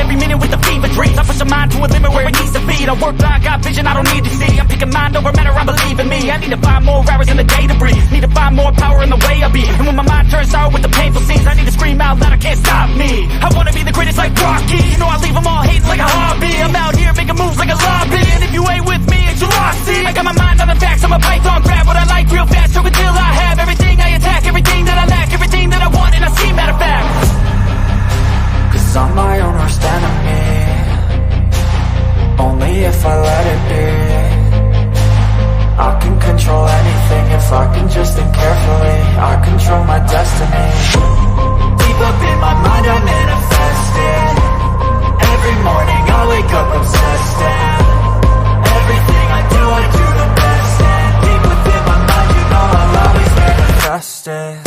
every minute with the fever dreams. I push a mind to a limit where it needs to be. I work blind, got vision I don't need to see. I'm picking mind over matter, I believe in me. I need to find more hours in the day to breathe. Need to find more power in the way I be. And when my mind turns sour with the painful scenes, I need to scream out loud, I can't stop me. I wanna be the greatest like Rocky. You know I leave them all hating like a hobby. I'm out here making moves like a lobby. And if you ain't with me, it's your loss. See, I got my mind on the facts, I'm a python, grab what I like real fast. So until I have everything I attack, everything that I lack, everything that I want, and I see matter of fact. Cause I'm my own worst enemy. Only if I let it be. I can control anything if I can just think carefully. I control my destiny. Deep up in my mind I manifest it. Every morning I wake up obsessed, and everything I do the best. And deep within my mind, you know I'll always manifest it.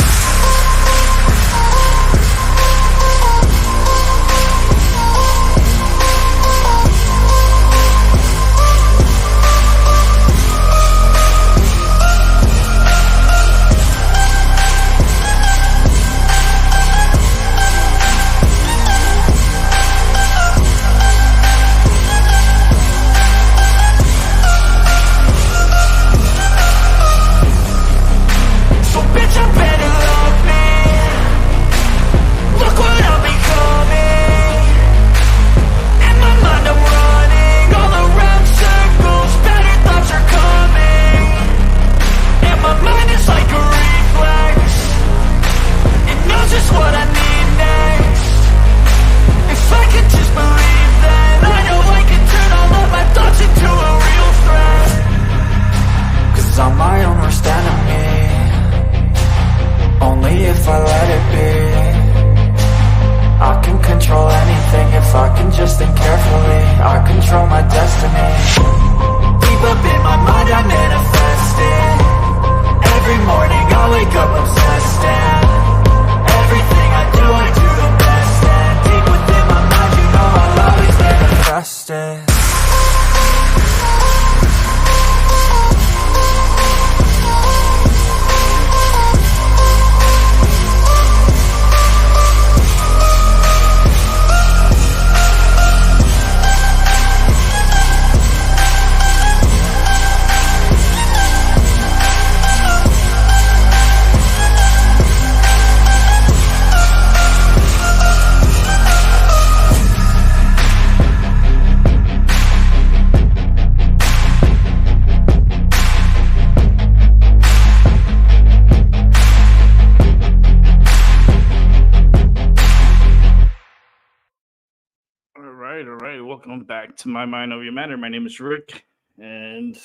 Welcome back to My Mind Over Your Matter. My name is Rick, and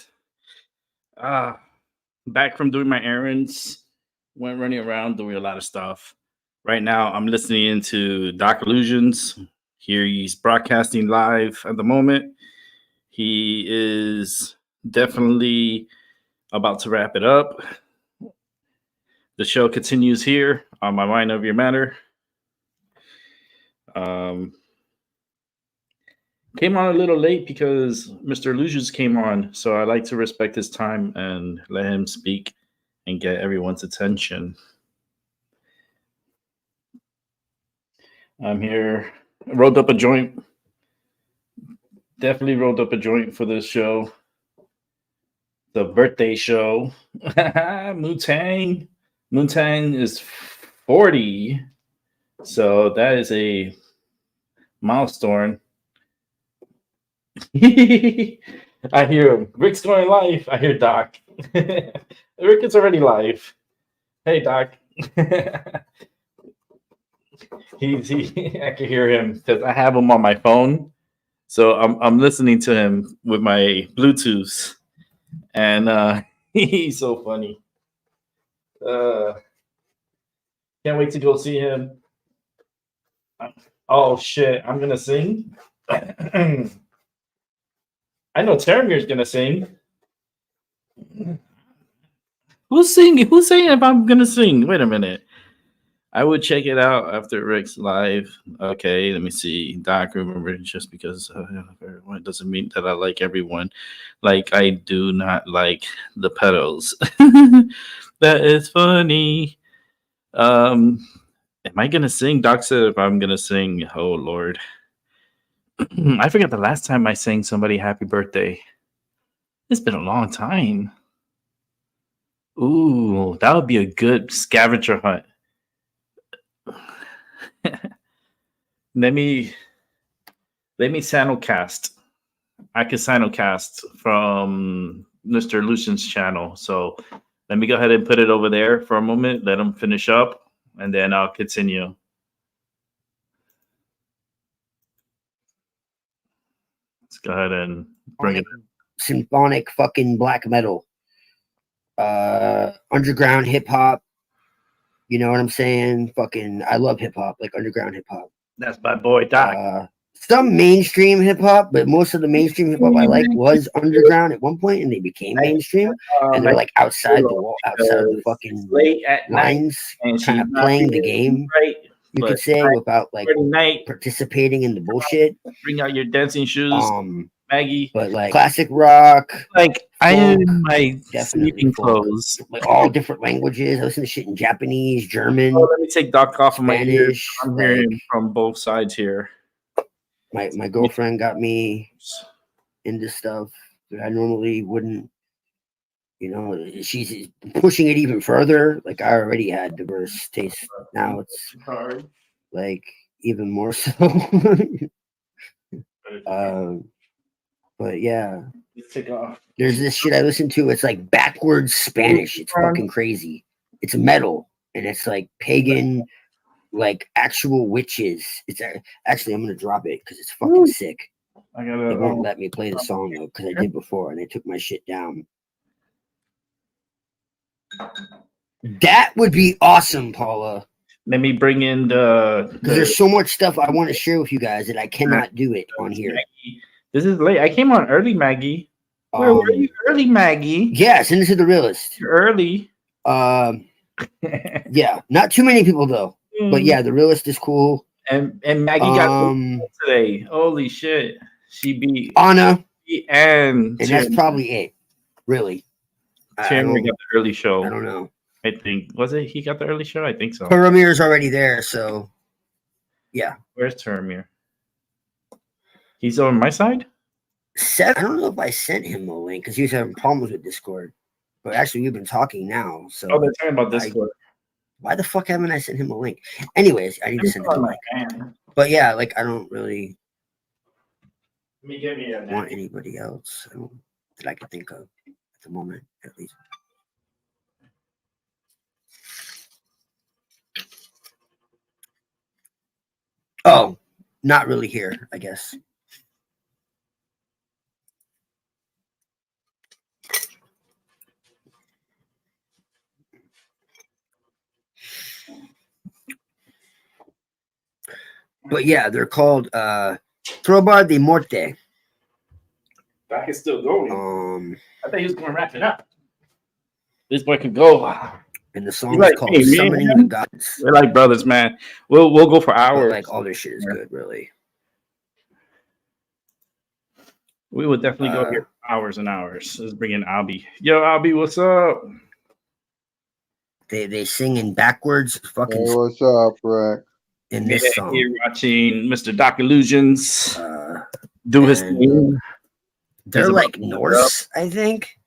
back from doing my errands, went running around doing a lot of stuff. Right now, I'm listening into Doc Illusions. Here he's broadcasting live at the moment. He is definitely about to wrap it up. The show continues here on My Mind Over Your Matter. Came on a little late because Mr. Illusions came on, so I like to respect his time and let him speak and get everyone's attention. I'm here. Rolled up a joint. Definitely rolled up a joint for this show. The birthday show. Moontan. Moontan is 40. So that is a milestone. I hear him. Rick's going live. I hear Doc. Rick is already live. Hey, Doc. I can hear him because I have him on my phone. So I'm listening to him with my Bluetooth. And he's so funny. Can't wait to go see him. Oh, shit. I'm going to sing. I know Taramir's gonna sing. Who's singing? Who's saying if I'm gonna sing? Wait a minute. I would check it out after Rick's live. Okay, let me see. Doc, remember, just because everyone doesn't mean that I like everyone. Like, I do not like the pedals. That is funny. Am I gonna sing? Doc said if I'm gonna sing. Oh Lord. I forget the last time I sang somebody happy birthday. It's been a long time. Ooh, that would be a good scavenger hunt. let me simulcast. I can simulcast from Mr. Lucian's channel. So let me go ahead and put it over there for a moment. Let him finish up, and then I'll continue. Let's go ahead and bring it. Symphonic fucking black metal. Underground hip hop. You know what I'm saying? Fucking, I love hip hop, like underground hip hop. That's my boy Doc. Some mainstream hip hop, but most of the mainstream hip hop I like was underground at one point, and they became mainstream, and they're like outside the wall, outside the fucking lines, kind of playing the game. Right, you could say, without like participating in the bullshit. Bring out your dancing shoes, Maggie. But like classic rock, like I am in my sleeping clothes, like all different languages. I listen to shit in Japanese, German. Oh, let me take Doc off Spanish, of my ears. I'm hearing from both sides here. My girlfriend got me into stuff that I normally wouldn't. You know, she's pushing it even further. Like I already had diverse tastes. Now it's like even more so. But yeah, there's this shit I listen to. It's like backwards Spanish. It's fucking crazy. It's metal and it's like pagan, like actual witches. It's actually I'm gonna drop it because it's fucking sick. They won't let me play the song though because I did before and they took my shit down. That would be awesome, Paula. Let me bring in the there's so much stuff I want to share with you guys that I cannot do it on here. Maggie. This is late. I came on early, Maggie. Where were you early, Maggie? Yeah, send this to the realist. You're early. Yeah, not too many people though. But yeah, the realist is cool. And Maggie got today. Holy shit. She beat Anna. And that's probably it. Really. Jeremy got the early show. I don't know. I think he got the early show? I think so. Paramir's already there, so yeah. Where's Taramir? He's on my side? I don't know if I sent him a link because he was having problems with Discord. But actually we've been talking now. So they're talking about Discord. Why the fuck haven't I sent him a link? Anyways, I need to send him a link. But yeah, like I don't really want anybody else that I can think of at the moment, at least. Oh, not really here, I guess. But yeah, they're called Trova de Morte. Back is still going. I thought he was going to wrap it up. This boy could go. And the song is called Summoning the Gods. We're like brothers, man. We'll go for hours. But like all their shit is good, really. We would definitely go here for hours and hours. Let's bring in Albie. Yo, Albie, what's up? They sing in backwards. Fucking. Hey, what's up, Rick? In this song, here watching Mr. Doc Illusions do his thing. They're like Norse, I think,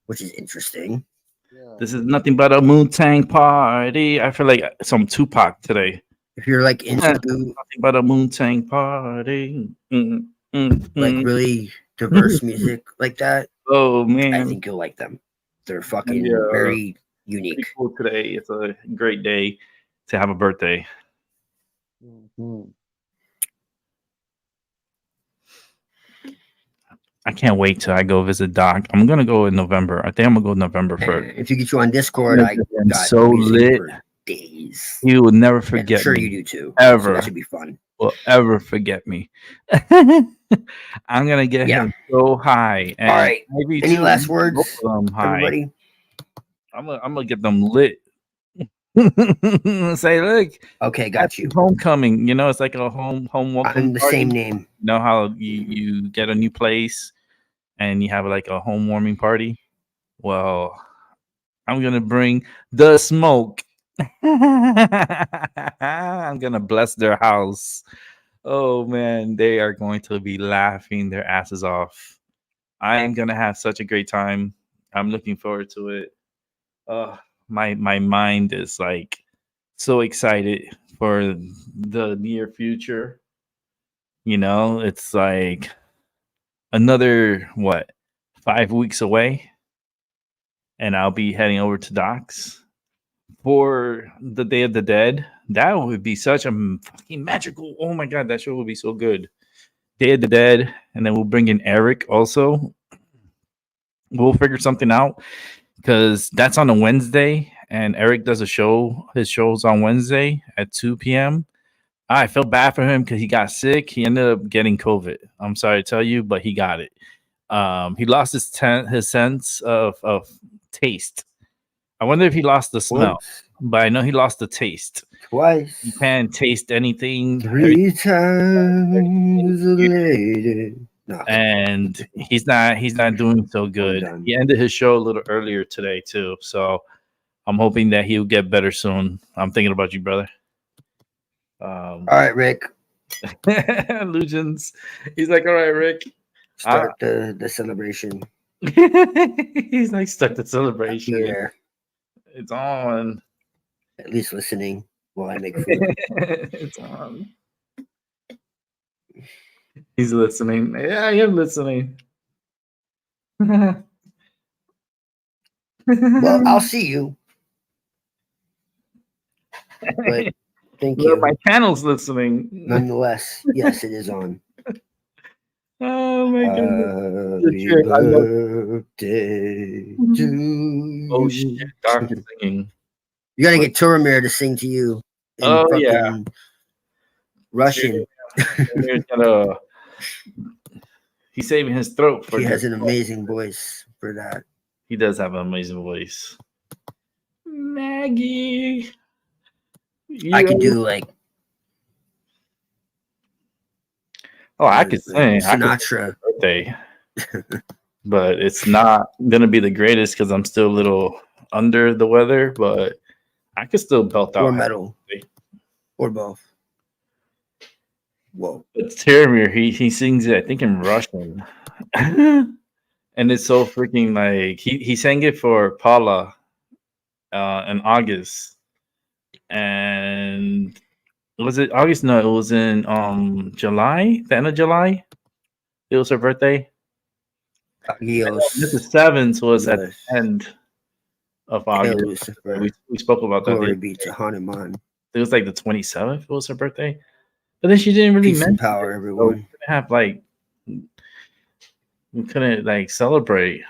which is interesting. Yeah. This is nothing but a Moontan party. I feel like some Tupac today. If you're like into nothing but a Moontan party, like really diverse music like that. Oh man, I think you'll like them. They're fucking very unique. Pretty cool today. It's a great day to have a birthday. Mm-hmm. I can't wait till I go visit Doc. I'm gonna go in November. I think I'm gonna go November 1st. If you get you on Discord, I got so lit. Days. You will never forget. I'm sure me, you do too. Ever. So that should be fun. Will ever forget me. I'm gonna get him so high. And all right. Maybe any last words, high. everybody? I'm gonna get them lit. Say, look. Okay, got you. Homecoming. You know, it's like a home welcome. I'm the same name. You know how you get a new place and you have like a home warming party? Well, I'm gonna bring the smoke. I'm gonna bless their house Oh man, they are going to be laughing their asses off. I am gonna have such a great time. I'm looking forward to it. Uh, my mind is like so excited for the near future. You know, it's like another what 5 weeks away, and I'll be heading over to Doc's for the Day of the Dead. That would be such a fucking magical. Oh my god, that show would be so good. Day of the Dead, and then we'll bring in Eric also. We'll figure something out because that's on a Wednesday, and Eric does a show. His show's on Wednesday at 2 p.m. I felt bad for him because he got sick. He ended up getting COVID. I'm sorry to tell you, but he got it. He lost his sense of taste. I wonder if he lost the smell, Once, but I know he lost the taste. twice, You can't taste anything. 3 times later. No, And he's not doing so good. done. He ended his show a little earlier today too, so I'm hoping that he'll get better soon. I'm thinking about you, brother. All right, Rick. Illusions. He's like, all right, Rick. Start the celebration. He's like, start the celebration. Here, It's on. at least listening while I make food. It's on. He's listening. Yeah, I am listening. Well, I'll see you. But thank Well, you. my channel's listening. Nonetheless, yes, it is on. Oh my goodness. Happy Sure, I love- birthday to you. Oh shit, Doc is singing. You gotta get Turamir to sing to you in Oh, fucking yeah. Russian. He's saving his throat for He has an amazing voice for that. He does have an amazing voice. Maggie. I could do like I could sing. I could Sinatra. birthday. But it's not gonna be the greatest because I'm still a little under the weather, but I could still belt out Or metal. Or both. Whoa. It's Teramir. He sings it, I think, in Russian. And it's so freaking like he sang it for Paula in August. And was it August? No, it was in July, the end of July. It was her birthday. Mrs. Sevens was at the end of August. Lucifer. We spoke about that. Glory be to Hanuman. It was like the 27th was her birthday. But then she didn't really Peace and mention power, it. everyone. So we couldn't have like we couldn't like celebrate.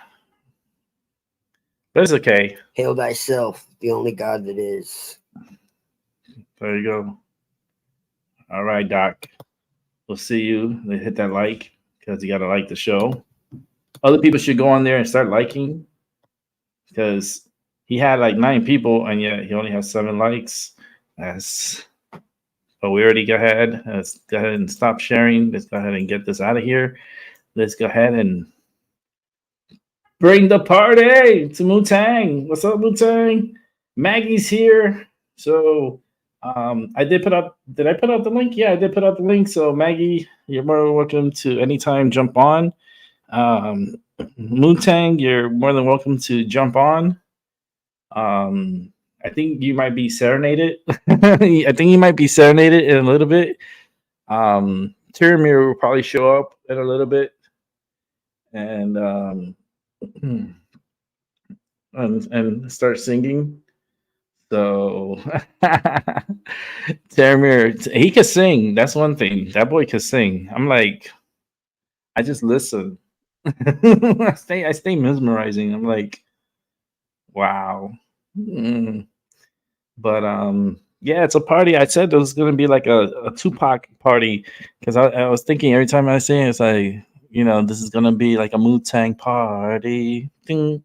But it's okay. Hail thyself, the only God that is. There you go. All right, Doc. We'll see you. Hit that like because you got to like the show. Other people should go on there and start liking because he had like 9 people and yet he only has 7 likes. But we already go ahead. Let's go ahead and stop sharing. Let's go ahead and get this out of here. Let's go ahead and bring the party to Moontan. What's up, Moontan? Maggie's here. So I did put up. Did I put out the link? Yeah, I did put out the link. So Maggie, you're more than welcome to anytime jump on. Moontan, you're more than welcome to jump on. I think you might be serenaded. I think you might be serenaded in a little bit. Tiramir will probably show up in a little bit, and and start singing. So Tiramir, he could sing. That's one thing. That boy could sing. I'm like, I just listen. I stay mesmerizing. I'm like, wow. But yeah, it's a party. I said there was gonna be like a Tupac party because I was thinking every time I sing, it's like, you know, this is gonna be like a Moontan party. Ding,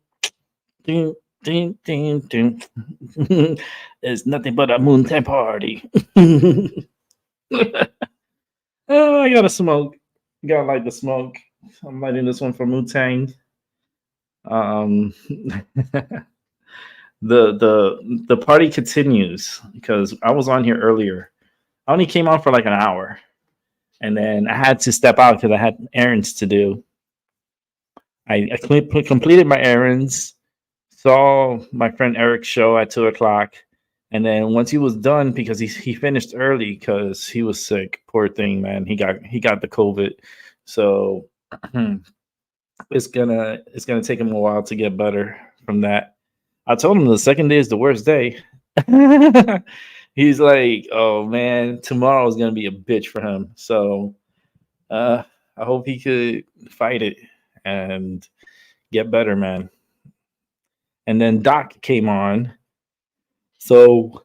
ding, ding, ding, ding. It's nothing but a Moontan party. Oh, I gotta smoke. Gotta light the smoke. I'm lighting this one for Moontan. The party continues because I was on here earlier. I only came on for like an hour, and then I had to step out because I had errands to do. I completed my errands, saw my friend Eric's show at 2 o'clock, and then once he was done, because he finished early because he was sick. Poor thing, man. He got the COVID, so it's gonna take him a while to get better from that. I told him the second day is the worst day. He's like, "Oh man, tomorrow is gonna be a bitch for him." So I hope he could fight it and get better, man. And then Doc came on, so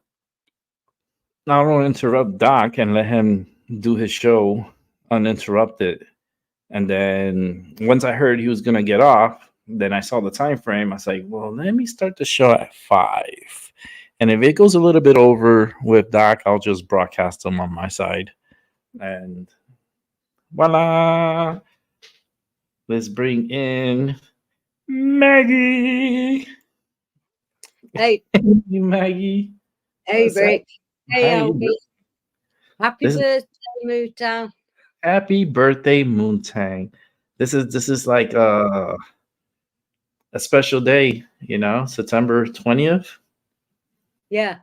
I don't want to interrupt Doc and let him do his show uninterrupted. And then once I heard he was gonna get off, then I saw the time frame. I was like, well, let me start the show at 5. And if it goes a little bit over with Doc, I'll just broadcast them on my side. And voila. Let's bring in Maggie. Hey, Maggie. hey, What's up? Rick. Hey, How you Albie. doing? Happy This is birthday, Moontan. happy birthday, Moontan. This is like a special day, September 20th. Yeah,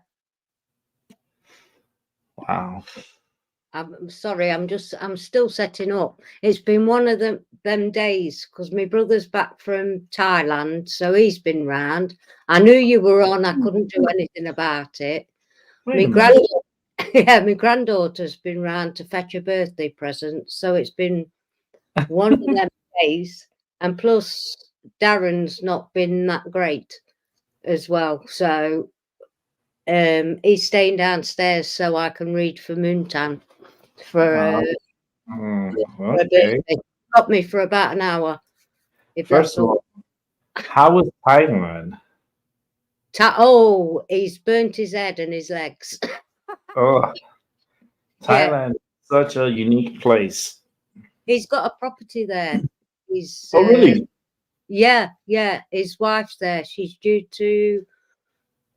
Wow. I'm sorry. I'm still setting up. It's been one of them days because my brother's back from Thailand, so he's been round. I knew you were on. I couldn't do anything about it. Wait My a minute. my granddaughter's been round to fetch a birthday present, so it's been one of them days. And plus, Darren's not been that great as well, so he's staying downstairs so I can read for Moontan for Wow. for a Okay. birthday. Got me for about an hour, if First that's of all. all, how was Thailand? Oh, he's burnt his head and his legs. Oh, Yeah, Thailand is such a unique place. he's got a property there. He's Oh, really? yeah, his wife's there. She's due to.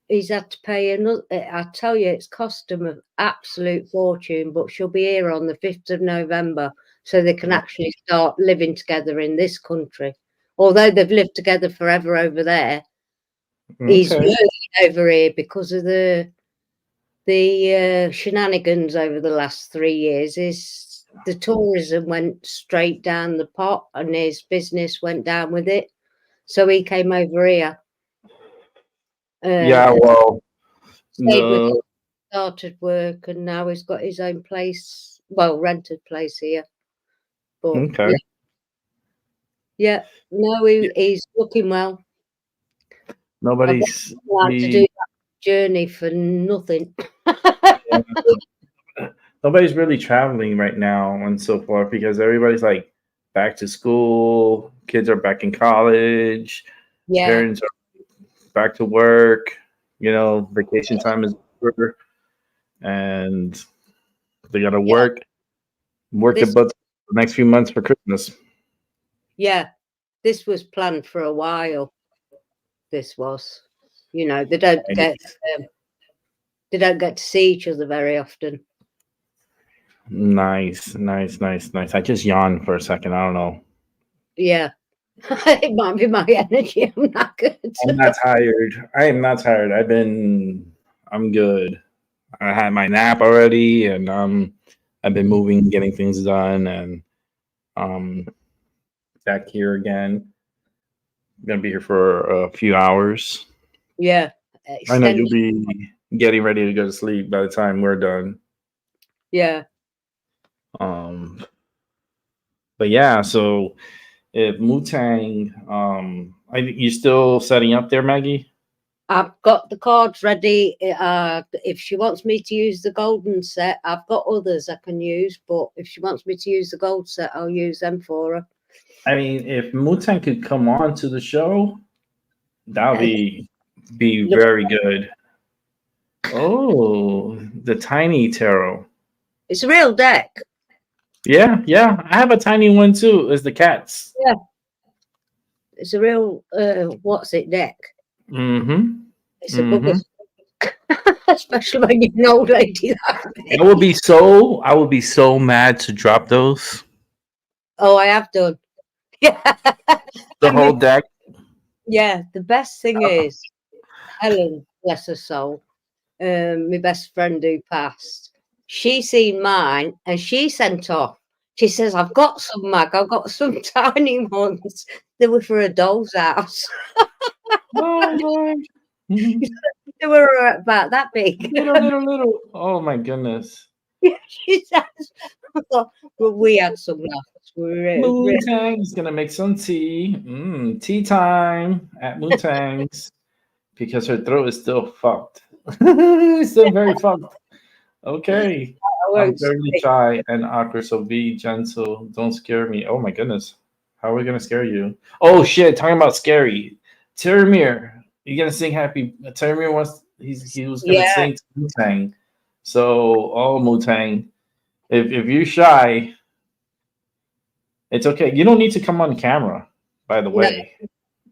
He's had to pay another. I tell you, it's cost him an absolute fortune. But she'll be here on the 5th of November, so they can actually start living together in this country. Although they've lived together forever over there, he's Okay. working over here because of the shenanigans over the last 3 years. Is the tourism went straight down the pot, and his business went down with it. So he came over here. Yeah, And well, stayed with no. us, started work, and now he's got his own place, well, rented place here. But Okay. yeah, no, Yeah, he's looking well. I nobody's don't like to do really, that journey for nothing. yeah, nobody's really traveling right now and so forth because everybody's like back to school, kids are back in college, Yeah, parents are back to work, vacation time is over, and they gotta yeah. work their This, butts for the next few months for Christmas. yeah, this was planned for a while. This was, they don't get um, they don't get to see each other very often. Nice, nice, nice, nice. I just yawned for a second. I don't know. Yeah, it might be my energy. I'm not good. I'm not tired. I am not tired. I'm good. I had my nap already, and I've been moving, getting things done, and um, back here again. I'm gonna be here for a few hours. Yeah, I know extended. you'll be getting ready to go to sleep by the time we're done. Yeah. Um, but yeah, so if Mutang, you still setting up there, Maggie? I've got the cards ready. If she wants me to use the golden set, I've got others I can use, but if she wants me to use the gold set, I'll use them for her. I mean, if Mutang could come on to the show, that would be Look, very good. Oh, the tiny tarot. it's a real deck. Yeah, yeah. I have a tiny one too. It's the cats. Yeah, it's a real what's it deck. Mm-hmm. It's a bugger. Especially when you're an old lady like me. I would be so mad to drop those. Oh, I have done. Yeah. The And whole deck. yeah, the best thing is Helen, bless her soul, my best friend who passed, she seen mine and she sent off. She says, I've got some, Mag, I've got some tiny ones. They were for a doll's house. Oh Lord. They were about that big. Little. Oh my goodness. She says, well, we had some laughs. We were Moontang's gonna make some tea. Tea time at Moontang's because her throat is still fucked. It's still very fucked. Okay. I I'm won't fairly speak. shy and awkward, so be gentle. Don't scare me. Oh my goodness. How are we gonna scare you? Oh shit, talking about scary. Tiramir, you gonna sing happy Tiramir wants he was gonna Yeah, sing Mutang. So Mutang, if you're shy, it's okay. You don't need to come on camera, by the no, way.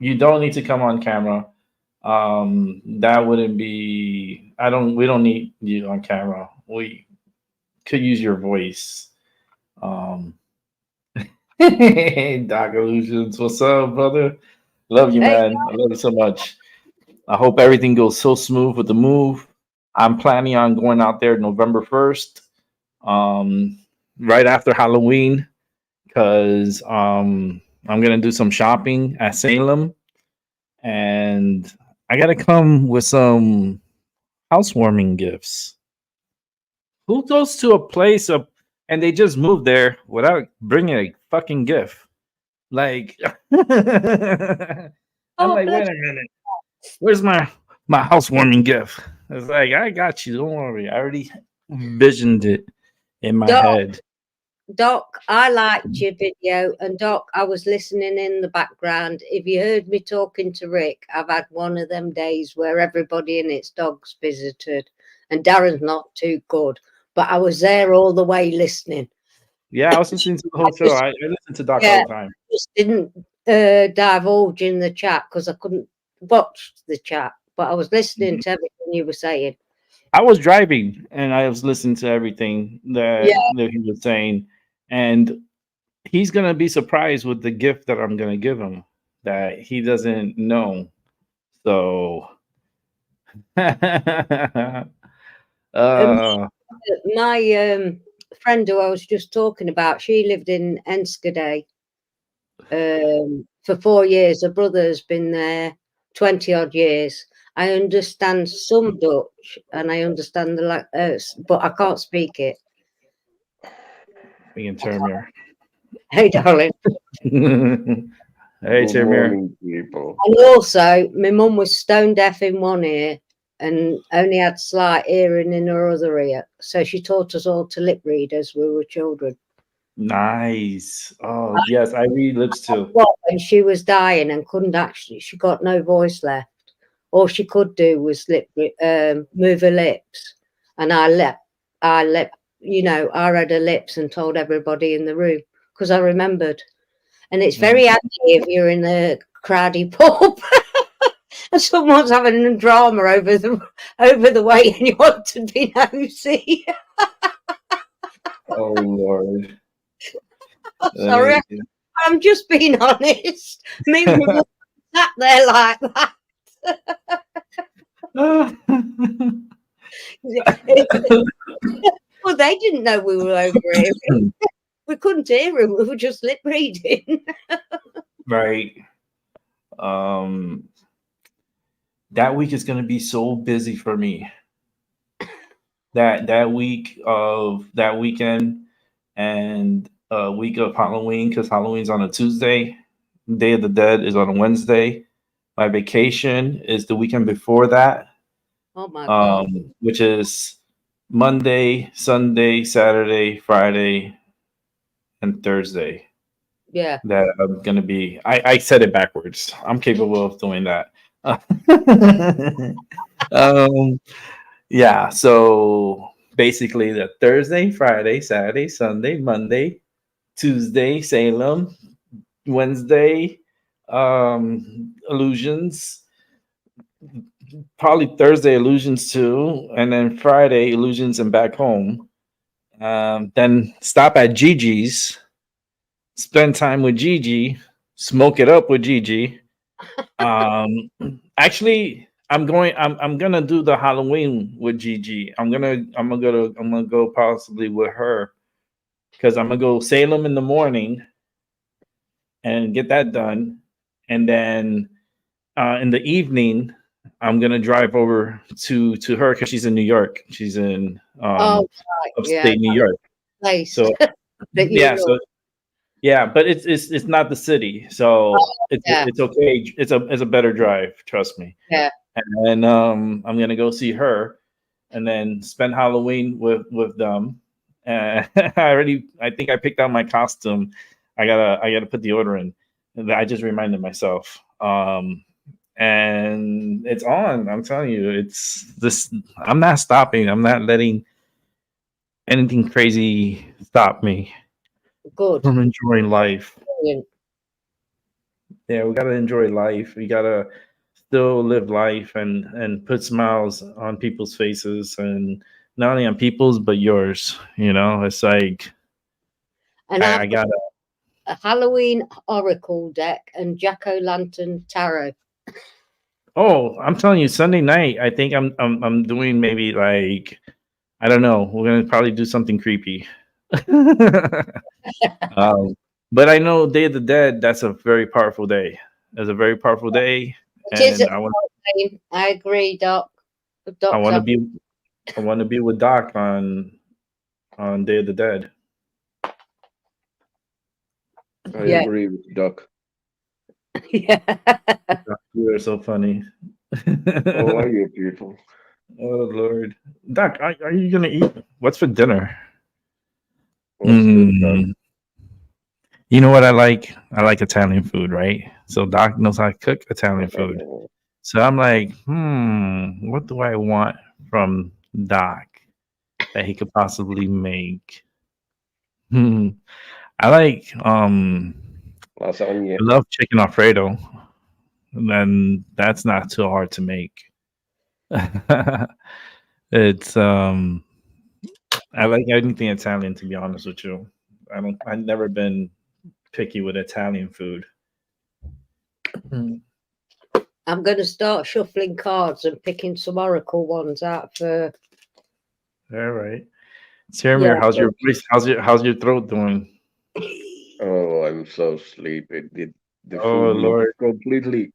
You don't need to come on camera. That wouldn't be we don't need you on camera. We could use your voice. Um Doc Illusions, what's up, brother? Love you, hey, man. I love you so much. I hope everything goes so smooth with the move. I'm planning on going out there November 1st, right after Halloween, because I'm gonna do some shopping at Salem, and I gotta come with some housewarming gifts. Who goes to a place and they just moved there without bringing a fucking gift? Like, I'm oh, like, bless. wait a minute, where's my housewarming gift? It's like, I got you. Don't worry. I already visioned it in my Doc, head. Doc, I liked your video, and Doc, I was listening in the background. If you heard me talking to Rick, I've had one of them days where everybody and its dogs visited, and Darren's not too good, but I was there all the way listening. Yeah, I was listening to the I whole show. just, I listen to Doc all yeah, the time. just didn't divulge in the chat because I couldn't watch the chat, but I was listening Mhm. to everything you were saying. I was driving and I was listening to everything Yeah, that he was saying, and he's gonna be surprised with the gift that I'm gonna give him that he doesn't know. So, and uh, my friend who I was just talking about, she lived in Enschede for 4 years. Her brother's been there 20 odd years. I understand some Dutch and I understand but I can't speak it. being Termir. Hey, darling. Hey, Good Termir. morning, people. And also, my mum was stone deaf in one ear and only had slight hearing in her other ear. So she taught us all to lip read as we were children. Nice. Oh, yes, I read lips too. Well, when she was dying and couldn't actually, she got no voice left. All she could do was move her lips, and I read her lips and told everybody in the room because I remembered. And it's very handy if you're in a crowded pub and someone's having a drama over the way, and you want to be nosy. Oh, Lord. Sorry, I'm just being honest. Me and my mum sat there like that. Well, they didn't know we were over here. We couldn't hear him. We were just lip reading. Right. That week is going to be so busy for me. That weekend and week of Halloween, because Halloween's on a Tuesday. Day of the Dead is on a Wednesday. My vacation is the weekend before that, Oh my God. which is Monday, Sunday, Saturday, Friday, and Thursday. Yeah. That I'm gonna be. I said it backwards. I'm capable of doing that. um, yeah. So basically, the Thursday, Friday, Saturday, Sunday, Monday, Tuesday, Salem, Wednesday, illusions, probably Thursday Illusions too, and then Friday Illusions and back home. Then stop at Gigi's, spend time with Gigi, smoke it up with Gigi. Um, actually, I'm gonna do the Halloween with Gigi. I'm gonna go possibly with her because I'm gonna go Salem in the morning and get that done, and then in the evening I'm gonna drive over to her because she's in New York. She's in Oh, right. Yeah, upstate New York. place So that you yeah, love. so yeah, but it's not the city, so Yeah, it's okay. It's a better drive, trust me. yeah. And then I'm gonna go see her, and then spend Halloween with them. I think I picked out my costume. I gotta put the order in. And I just reminded myself. And it's on. I'm telling you, it's this. I'm not stopping. I'm not letting anything crazy stop me Good. from enjoying life. Brilliant. Yeah, we gotta enjoy life. We gotta still live life and put smiles on people's faces, and not only on people's but yours. It's like And I I've got gotta. a Halloween Oracle deck and Jack O' Lantern Tarot. Oh, I'm telling you, Sunday night. I think I'm doing maybe like I don't know. We're gonna probably do something creepy. um, but I know Day of the Dead. That's a very powerful day. That's a very powerful day, It is. and I agree, Doc. I Doc's want to up. be I want to be with Doc on Day of the Dead. I Yeah. agree with Doc. Yeah. Doc, you are so funny. How are you people? Oh Lord, Doc, are you gonna eat? What's for dinner? What's good, Doc? You know what I like? I like Italian food, right? So Doc knows how to cook Italian food. So I'm like, what do I want from Doc that he could possibly make? I like I Lasagna. love chicken Alfredo. And then that's not too hard to make. It's I like anything Italian, to be honest with you. I've never been picky with Italian food. I'm going to start shuffling cards and picking some Oracle ones out for. All right. Saramir, Yeah. how's your voice? How's your throat doing? Oh, I'm so sleepy. The Oh food Lord. completely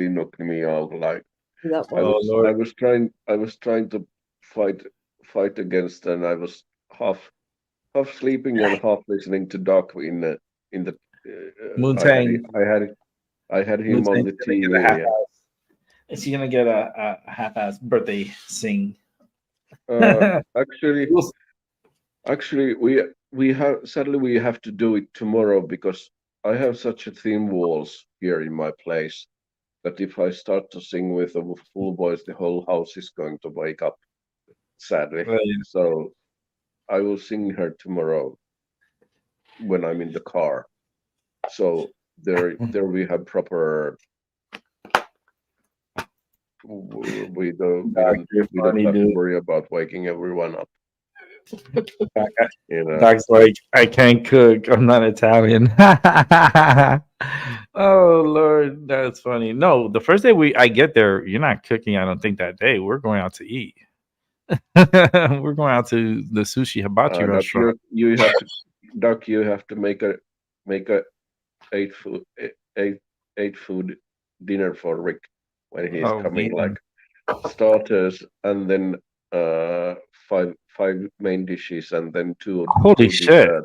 knocked me out. Like That I one. Oh was Lord. I was trying to fight against, and I was half sleeping and half listening to Doc in the Moontan. I had him on the Moontan's gonna get a TV. half-ass. Is he gonna get a half-ass birthday sing? Actually, We'll Actually, we have to do it tomorrow because I have such a thin walls here in my place that if I start to sing with a full voice, the whole house is going to wake up, sadly. yeah. So I will sing her tomorrow when I'm in the car. So there we have proper. We don't have to worry about waking everyone up. Doc's like, I can't cook. I'm not Italian. Oh Lord, that's funny. No, the first day I get there, you're not cooking. I don't think that day. We're going out to eat. We're going out to the sushi hibachi Doc, restaurant. you have to, Doc, you have to make a eight food dinner for Rick when he's Oh, coming, man. like starters and then five main dishes and then two Holy shit! dessert.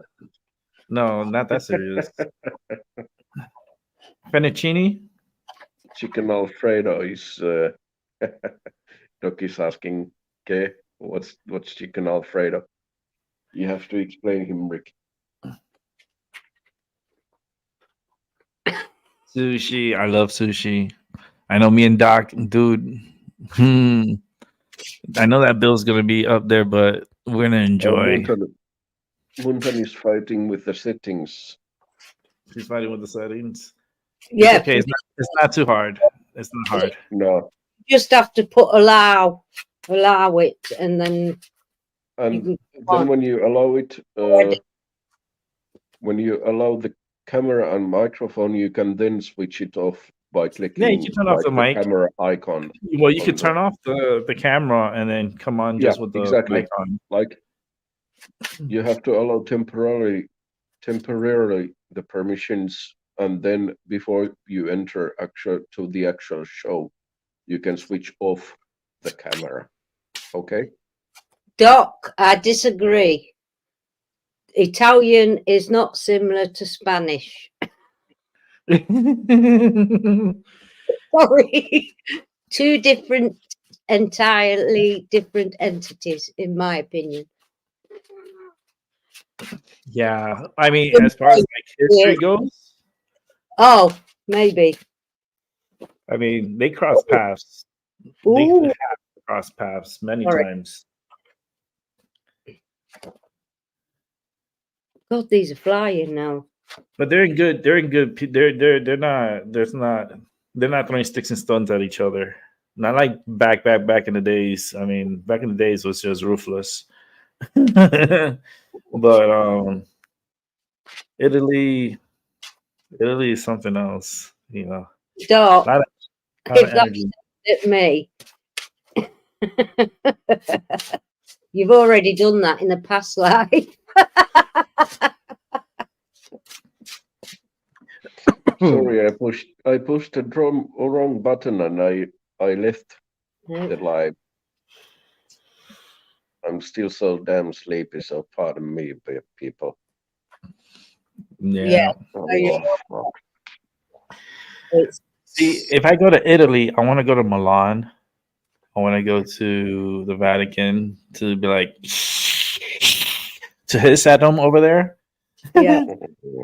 No, not that serious. Fettuccine. Chicken Alfredo is Doc is asking, okay, what's chicken Alfredo? You have to explain him, Rick. Sushi. I love sushi. I know me and Doc, dude. I know that bill's gonna be up there, but we're gonna enjoy. Moontan is fighting with the settings. He's fighting with the settings. Yeah. It's okay. It's not too hard. It's not hard. No, just have to put allow it, and then And can then when you allow it, when you allow the camera and microphone, you can then switch it off by clicking Yeah, you can turn off like the mic. camera icon. Well, you on could the- turn off the camera and then come on Yeah, just with the exactly. mic on. Like you have to allow temporarily the permissions, and then before you enter the actual show, you can switch off the camera. Okay. Doc, I disagree. Italian is not similar to Spanish. Sorry. Two entirely different entities, in my opinion. Yeah, I mean, as far as like history goes, Oh, maybe. I mean, they cross paths. They Ooh, have crossed paths many Sorry. times. God, these are flying now. But they're in good. They're in good. They're not. There's not. They're not throwing sticks and stones at each other. Not like back in the days. I mean, back in the days was just ruthless. But Italy is something else. You know, Doc, lot if of that's energy. at me, you've already done that in the past life. Sorry, I pushed the wrong button and I left the live. I'm still so damn sleepy, so pardon me, people. Yeah. Oh, fuck. See, if I go to Italy, I want to go to Milan. I want to go to the Vatican to be like to hiss at them over there. Yeah.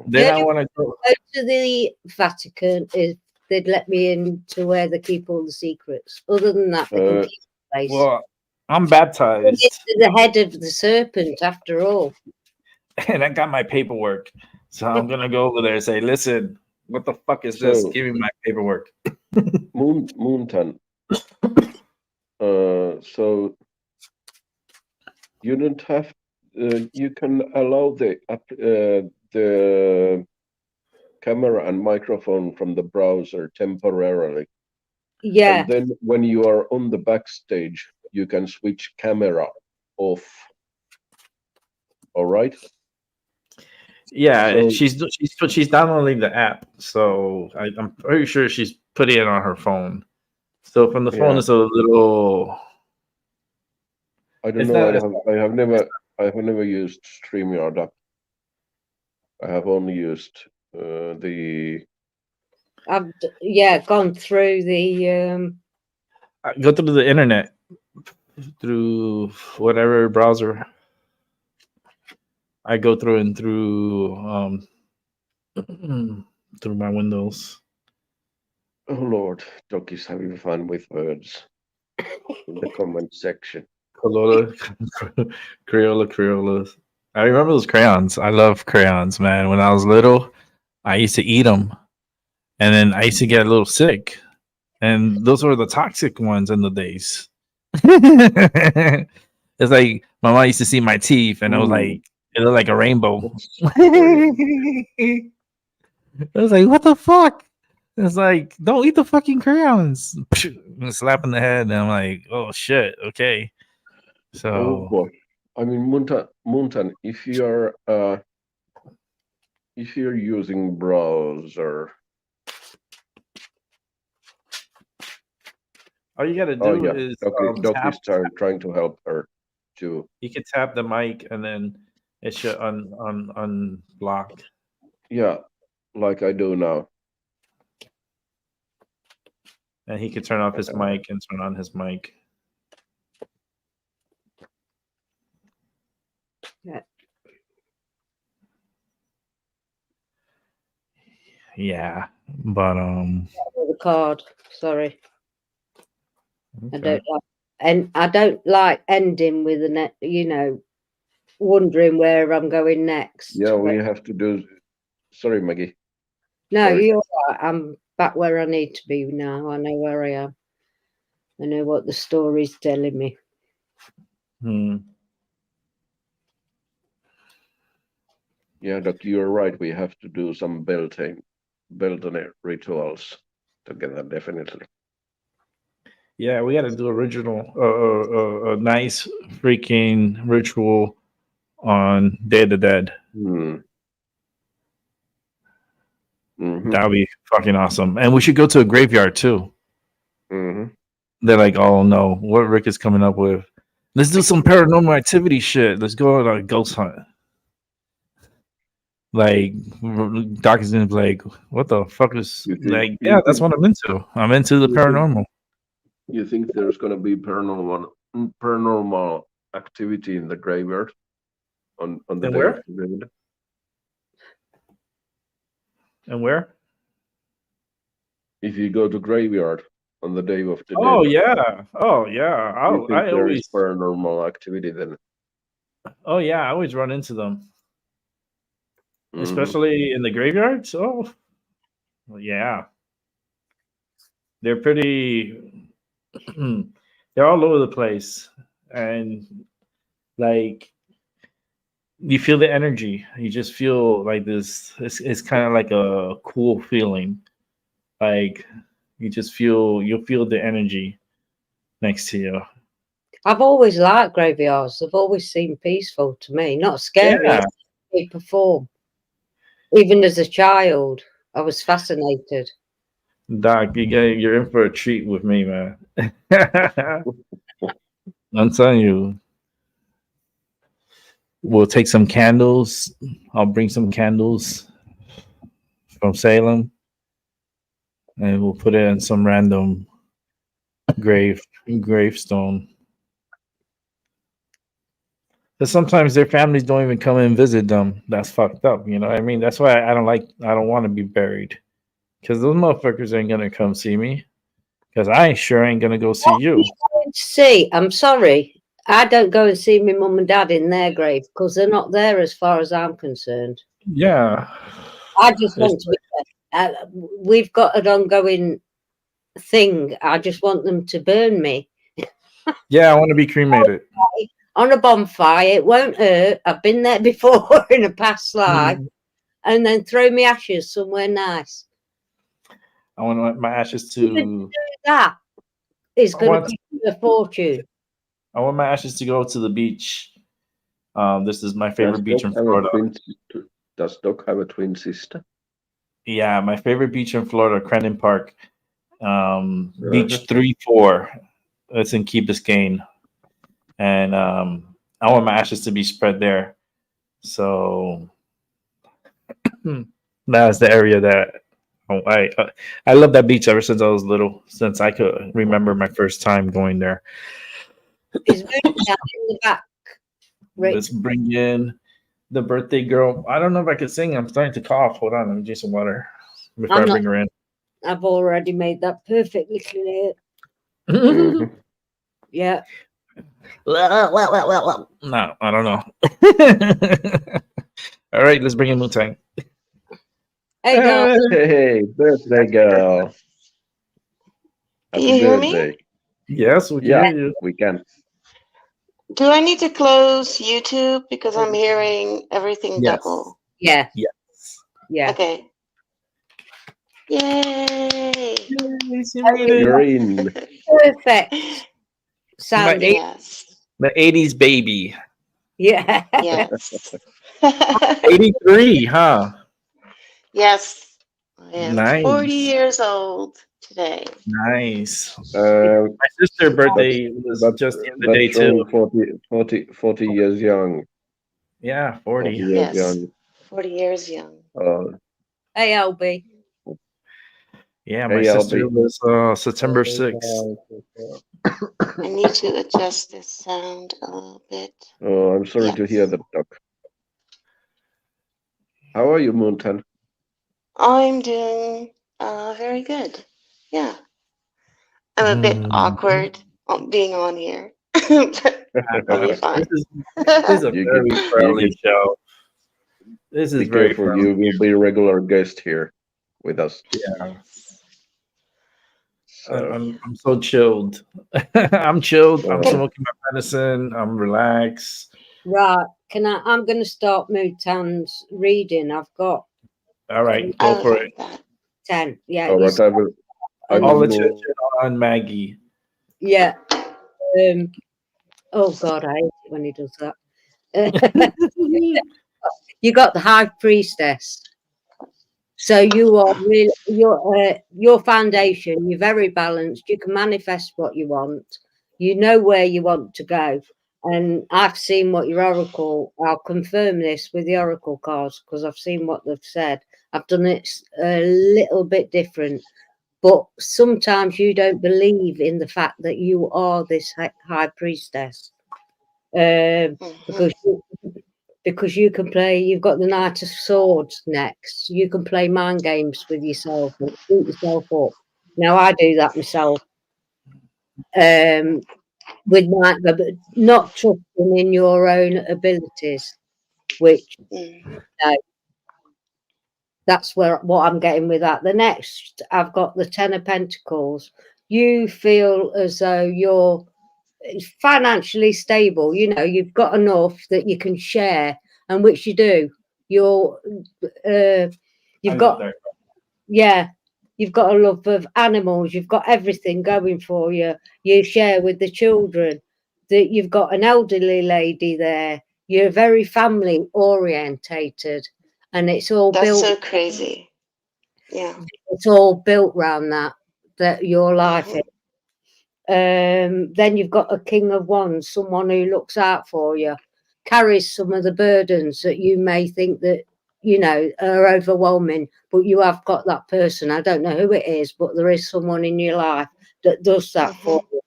Then Yeah. I want to go. Go to the Vatican if they'd let me in to where they keep all the secrets. Other than that, they can keep the place. Well, I'm baptized, The head of the serpent, after all. and I got my paperwork, so I'm gonna go over there and say, "Listen, what the fuck is this? So- Give me my paperwork." Moontan. So you don't have. You can allow the camera and microphone from the browser temporarily. Yeah. And then when you are on the backstage, you can switch camera off. All right. Yeah, So- she's downloading the app, so I'm pretty sure she's putting it on her phone. So from the phone, Yeah. it's a little. I don't It's know. not- I have never used StreamYard app. I have only used the. I've gone through the Go through the internet through whatever browser. I go through and through through my Windows. Oh Lord, Doc is having fun with words in the comment section. Corolla, Crayola. I remember those crayons. I love crayons, man. When I was little, I used to eat them, and then I used to get a little sick. And those were the toxic ones in the days. It's like my mom used to see my teeth, and it was like it looked like a rainbow. I was like, "What the fuck?" It's like, "Don't eat the fucking crayons." Slap in the head, and I'm like, "Oh shit, okay." So, Oh boy. I mean, Moontan, if you're using browser, all you gotta do is Doc tap. is trying to help her too. You can tap the mic, and then it should unblock. Yeah, like I do now. And he could turn off his mic and turn on his mic. Yeah. Yeah, but the card. Sorry. okay. I don't like ending with wondering where I'm going next. Yeah, we have to do. Sorry, Maggie. No, sorry. you're right. I'm back where I need to be now. I know where I am. I know what the story's telling me. Yeah, Doc, you're right. We have to do some Beltane rituals together, definitely. Yeah, we got to do a nice freaking ritual on Day of the Dead. Mhm. That would be fucking awesome. And we should go to a graveyard too. Mhm. They're like, oh no, what Rick is coming up with. Let's do some paranormal activity shit. Let's go on a ghost hunt. Like Doc is gonna be like, what the fuck is like? Yeah, that's what I'm into. I'm into the paranormal. You think there's gonna be paranormal activity in the graveyard on the And day where? of the dead? And where? If you go to graveyard on the day of the Oh dead, yeah. Oh yeah. you think I there always. is paranormal activity then? Oh yeah, I always run into them, Mhm. especially in the graveyards. Oh, well, yeah. They're pretty. They're all over the place, and like you feel the energy. You just feel like this. It's kind of like a cool feeling. Like you'll feel the energy next to you. I've always liked graveyards. They've always seemed peaceful to me. Not scary. Yeah. They perform. Even as a child, I was fascinated. Doc, you're in for a treat with me, man. I'm telling you. We'll take some candles. I'll bring some candles from Salem, and we'll put it in some random gravestone. Because sometimes their families don't even come and visit them. That's fucked up. You know what I mean? That's why I don't want to be buried. Because those motherfuckers ain't gonna come see me. Because I sure ain't gonna go see you. See, I'm sorry. I don't go and see my mum and dad in their grave because they're not there as far as I'm concerned. Yeah. I just want to be there. We've got an ongoing thing. I just want them to burn me. Yeah, I want to be cremated. On a bonfire. It won't hurt. I've been there before in a past life. And then throw me ashes somewhere nice. I want my ashes to. That is going to cost a fortune. I want my ashes to go to the beach. This is my favorite beach in Doc Florida. Does Doc have a twin sister? Yeah, my favorite beach in Florida, Crandon Park. Beach 3-4. It's in Key Biscayne. And I want my ashes to be spread there. So that's the area that I love that beach ever since I was little, since I could remember my first time going there. Is Moontan in the back? Let's bring in the birthday girl. I don't know if I can sing. I'm starting to cough. Hold on, let me drink some water before I bring her in. I've already made that perfectly clear. Yeah. No, I don't know. All right, let's bring in Moontan. Hey, girl. Hey, birthday girl. Can you hear me? Birthday. Yes, we can Yeah, hear you. we can. Do I need to close YouTube because I'm hearing everything Yes. double? Yeah. Yes. Yeah. Okay. Yay! You're in. Perfect. Sounding. Yes. The 80s baby. Yeah. Yes. 83, huh? Yes. I am Nice. 40 years old today. Nice. My My sister's birthday was just the other day too. 40 years young. Yeah, 40 40. years Yes. young. 40 years young. Hey, LB. Yeah, my Hey, sister Albie. was September 6th. I need to adjust this sound a little bit. Oh, I'm sorry to hear that, Doc. How are you, Moontan? I'm doing very good. Yeah. I'm a bit awkward being on here. But I'll be fine. This is a very friendly show. This is Be very careful, friendly. you will be a regular guest here with us. Yeah. I'm so chilled. I'm chilled. I'm Oh, smoking my medicine. I'm relaxed. Right. I'm going to start Moontan's reading. I've got All right, I go would for it. like that. 10. Yeah. all You right. I and All will the go. attention on Maggie. yeah. Oh God, I hate it when he does that. You got the high priestess. So you are really your foundation. You're very balanced. You can manifest what you want. You know where you want to go. And I've seen what your oracle. I'll confirm this with the oracle cards because I've seen what they've said. I've done it a little bit different, but sometimes you don't believe in the fact that you are this high priestess, because you can play. You've got the Knight of Swords next. You can play mind games with yourself and beat yourself up. Now I do that myself. With my, but not trusting in your own abilities, which no, that's what I'm getting with that. The next, I've got the Ten of Pentacles. You feel as though you're financially stable. You know, you've got enough that you can share, and which you do. You're, you've got, yeah, you've got a love of animals. You've got everything going for you. You share with the children. That you've got an elderly lady there. You're very family orientated, and it's all That's built. so crazy. Yeah. It's all built around that your life is. Then you've got a King of Wands, someone who looks out for you, carries some of the burdens that you may think that are overwhelming, but you have got that person. I don't know who it is, but there is someone in your life that does that for you.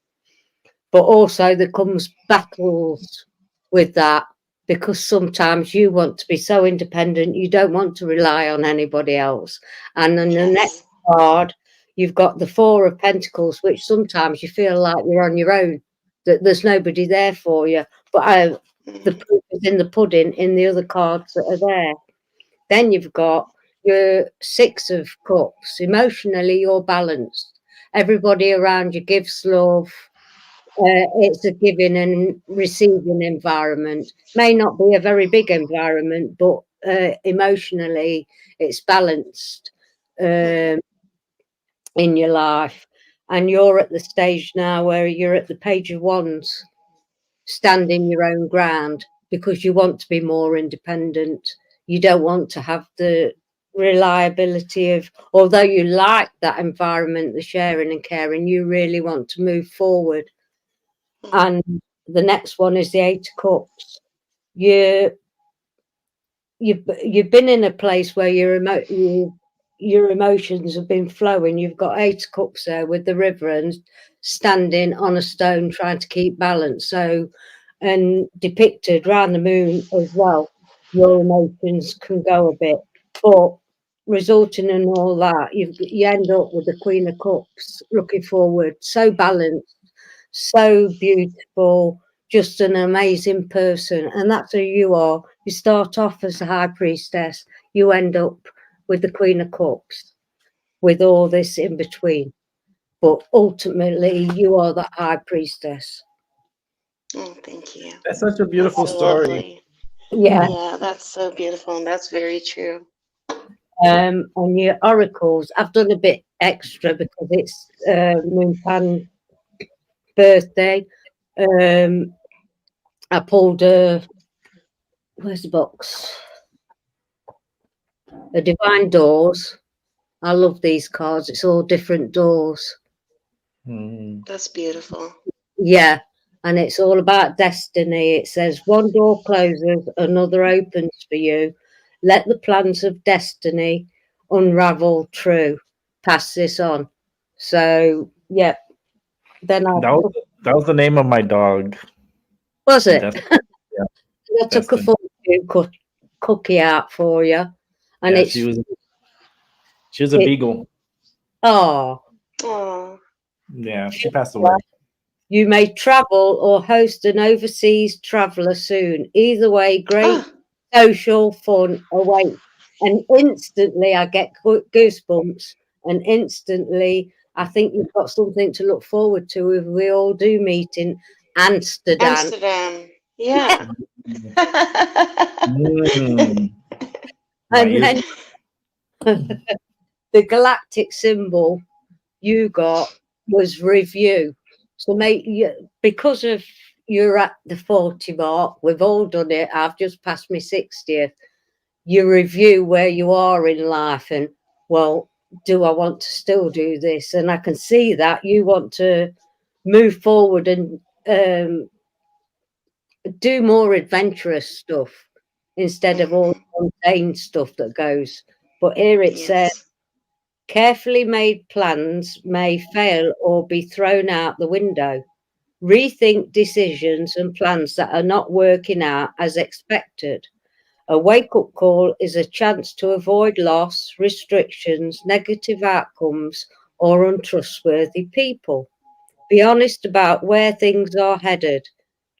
But also there comes battles with that, because sometimes you want to be so independent, you don't want to rely on anybody else. And then the next card, you've got the Four of Pentacles, which sometimes you feel like you're on your own, that there's nobody there for you. But the proof is in the pudding in the other cards that are there. Then you've got your Six of Cups. Emotionally, you're balanced. Everybody around you gives love. It's a giving and receiving environment. May not be a very big environment, but emotionally, it's balanced in your life. And you're at the stage now where you're at the Page of Wands, standing your own ground, because you want to be more independent. You don't want to have the reliability of, although you like that environment, the sharing and caring, you really want to move forward. And the next one is the Eight of Cups. You've been in a place where your emotions have been flowing. You've got Eight of Cups there with the river and standing on a stone trying to keep balance. So, and depicted round the moon as well, your emotions can go a bit, but resulting in all that, you end up with the Queen of Cups, looking forward, so balanced, so beautiful, just an amazing person. And that's who you are. You start off as a high priestess, you end up with the Queen of Cups, with all this in between. But ultimately, you are the high priestess. Oh, thank you. That's such a beautiful That's so story. lovely. Yeah. Yeah, that's so beautiful, and that's very true. On your oracles, I've done a bit extra because it's Moontan's birthday. I pulled where's the box? A Divine Doors. I love these cards. It's all different doors. That's beautiful. Yeah. And it's all about destiny. It says one door closes, another opens for you. Let the plans of destiny unravel true. Pass this on. So, yeah. Then That was the name of my dog. was it? Yeah, I took a fortune cookie out for you. And yeah, it's she was a beagle. Oh. Yeah, she passed away. You may travel or host an overseas traveller soon. Either way, great social fun awaits. And instantly I get goosebumps, and instantly I think you've got something to look forward to if we all do meet in Amsterdam. Amsterdam. Yeah. Mm. And then the galactic symbol you got was review. So because of you're at the 40 mark, we've all done it. I've just passed my 60th. You review where you are in life and, well, do I want to still do this? And I can see that you want to move forward and do more adventurous stuff instead of all the mundane stuff that goes. But here it says, Yes. carefully made plans may fail or be thrown out the window. Rethink decisions and plans that are not working out as expected. A wake-up call is a chance to avoid loss, restrictions, negative outcomes, or untrustworthy people. Be honest about where things are headed.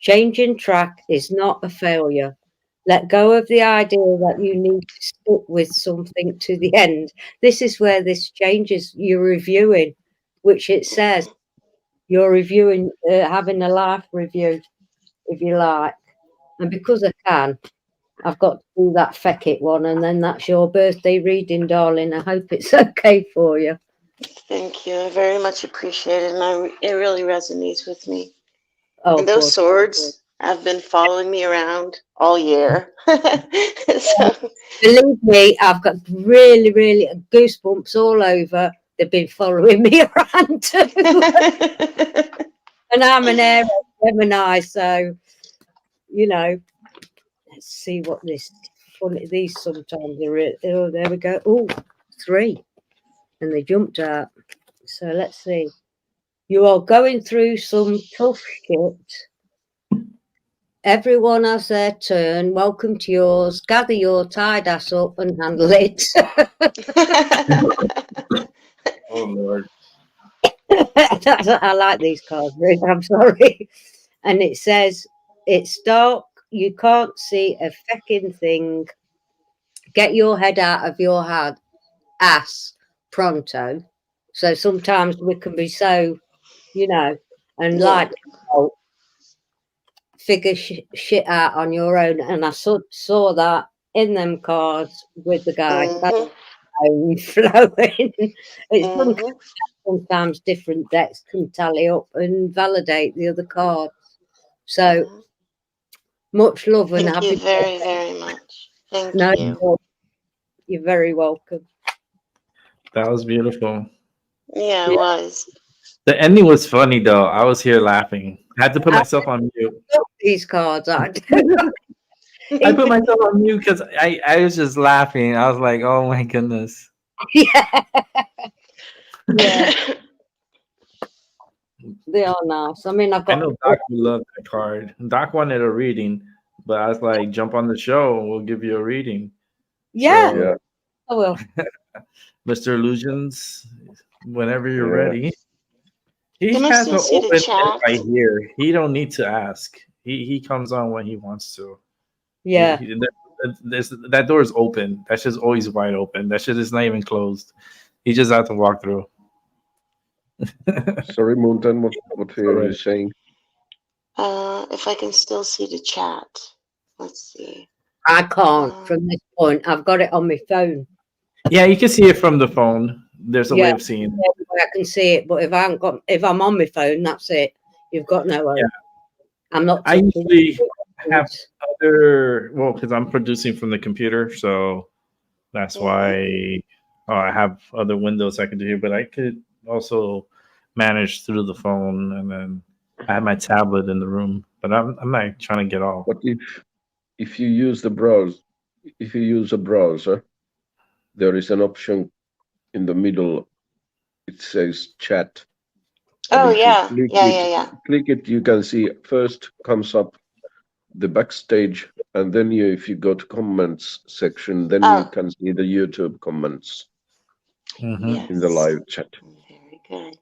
Changing track is not a failure. Let go of the idea that you need to stick with something to the end. This is where this changes. You're reviewing, which it says you're reviewing, having a life review, if you like. And because I can, I've got to do that feck it one, and then that's your birthday reading, darling. I hope it's okay for you. Thank you. I very much appreciate it. And it really resonates with me. Oh, And those good. swords have been following me around all year. So Believe me, I've got really, really goosebumps all over. They've been following me around too. And I'm an Aries Gemini, so, you know, let's see what this funny. These sometimes are. Oh, there we go. Oh, 3. And they jumped out. So let's see. You are going through some tough shit. Everyone has their turn. Welcome to yours. Gather your tired ass up and handle it. Oh Lord. I like these cards, Ruth. I'm sorry. And it says, it's dark. You can't see a fecking thing. Get your head out of your ass pronto. So sometimes we can be so, you know, and Yeah. like, oh, figure shit out on your own. And I saw that in them cards with the guy. Mhm. Flowing. It's Mhm. sometimes different decks can tally up and validate the other cards. So Mhm. much love and Thank you happy very, birthday. very much. Thank No, you. you're very welcome. That was beautiful. Yeah, it Yeah. was. The ending was funny though. I was here laughing. I had to put myself on mute. Love these cards. I do. I put myself on mute because I was just laughing. I was like, oh my goodness. Yeah. Yeah, they are nice. I mean, I've I got. know Doc would love that card. Doc wanted a reading, but I was like, jump on the show and we'll give you a reading. Yeah, So, Yeah, I will. Mr. Illusions, whenever you're yeah. ready. He Can I has still an see the open chat? right here. He don't need to ask. He comes on when he wants to. Yeah. That door is open. That shit's always wide open. That shit is not even closed. He just have to walk through. Sorry, Moontan, what are you saying? If I can still see the chat. Let's see. I can't from this point. I've got it on my phone. Yeah, you can see it from the phone. There's a Yeah, way of seeing it. I can see it, but if I'm on my phone, that's it. You've got no hope. Yeah. I'm not. I usually have touching because I'm producing from the computer, so that's why I have other windows I can do here. But I could also manage through the phone, and then I have my tablet in the room. But I'm not trying to get all. But if you use if you use a browser, there is an option in the middle. It says chat. And Oh if you yeah, yeah. click it, you can see first comes up the backstage, and then if you go to comments section, then you Oh, can see the YouTube comments Mm-hmm. in the yes. live chat. Very good.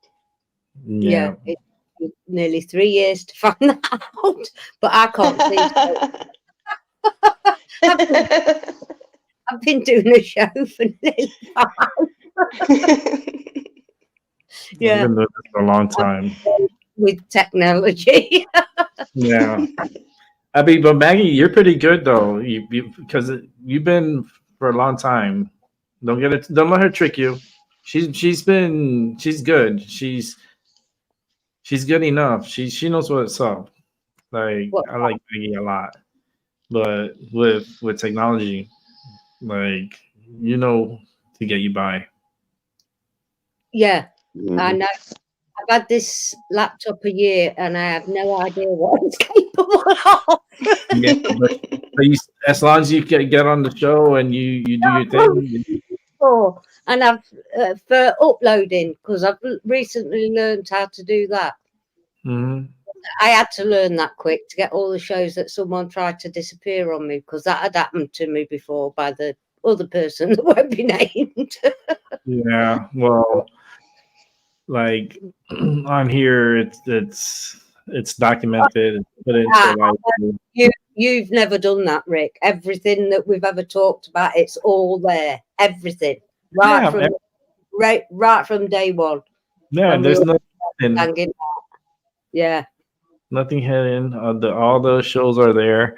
Yeah, it took nearly 3 years to find that out, but I can't see. I've been doing a show for nearly 5. I've Yeah, been doing this for a long time. with technology. Yeah. I mean, but Maggie, you're pretty good though. Because you've been for a long time. Don't get it. Don't let her trick you. She's good. She's good enough. She knows what's up. Like What? I like Maggie a lot, but with technology, like you know, to get you by. Yeah, I Mhm. know. I've had this laptop a year, and I have no idea what it's capable of. Yeah, but as long as you get on the show and you do your thing. Oh, and I've for uploading because I've recently learned how to do that. Mhm. I had to learn that quick to get all the shows that someone tried to disappear on me because that had happened to me before by the other person that won't be named. Yeah, well, like on here, it's documented, it's put into Ah, like you've never done that, Rick. Everything that we've ever talked about, it's all there. Everything, right yeah, from right from day one yeah. when we There's were nothing, hanging. Yeah, nothing hidden. All the shows are there.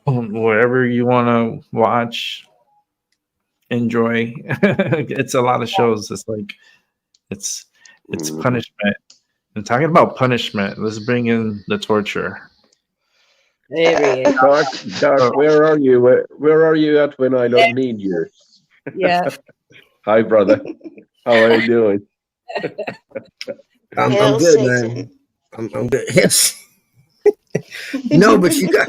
Wherever you want to watch, enjoy. It's a lot of shows. It's like it's it's Mhm. punishment. And talking about punishment, let's bring in the torture. there he is. Dark, So, where are you? Where are you at when I don't need you? Yeah, Hi, brother. How are you doing? I'm Hail good, Satan. man. I'm good. Yes. No, but you got.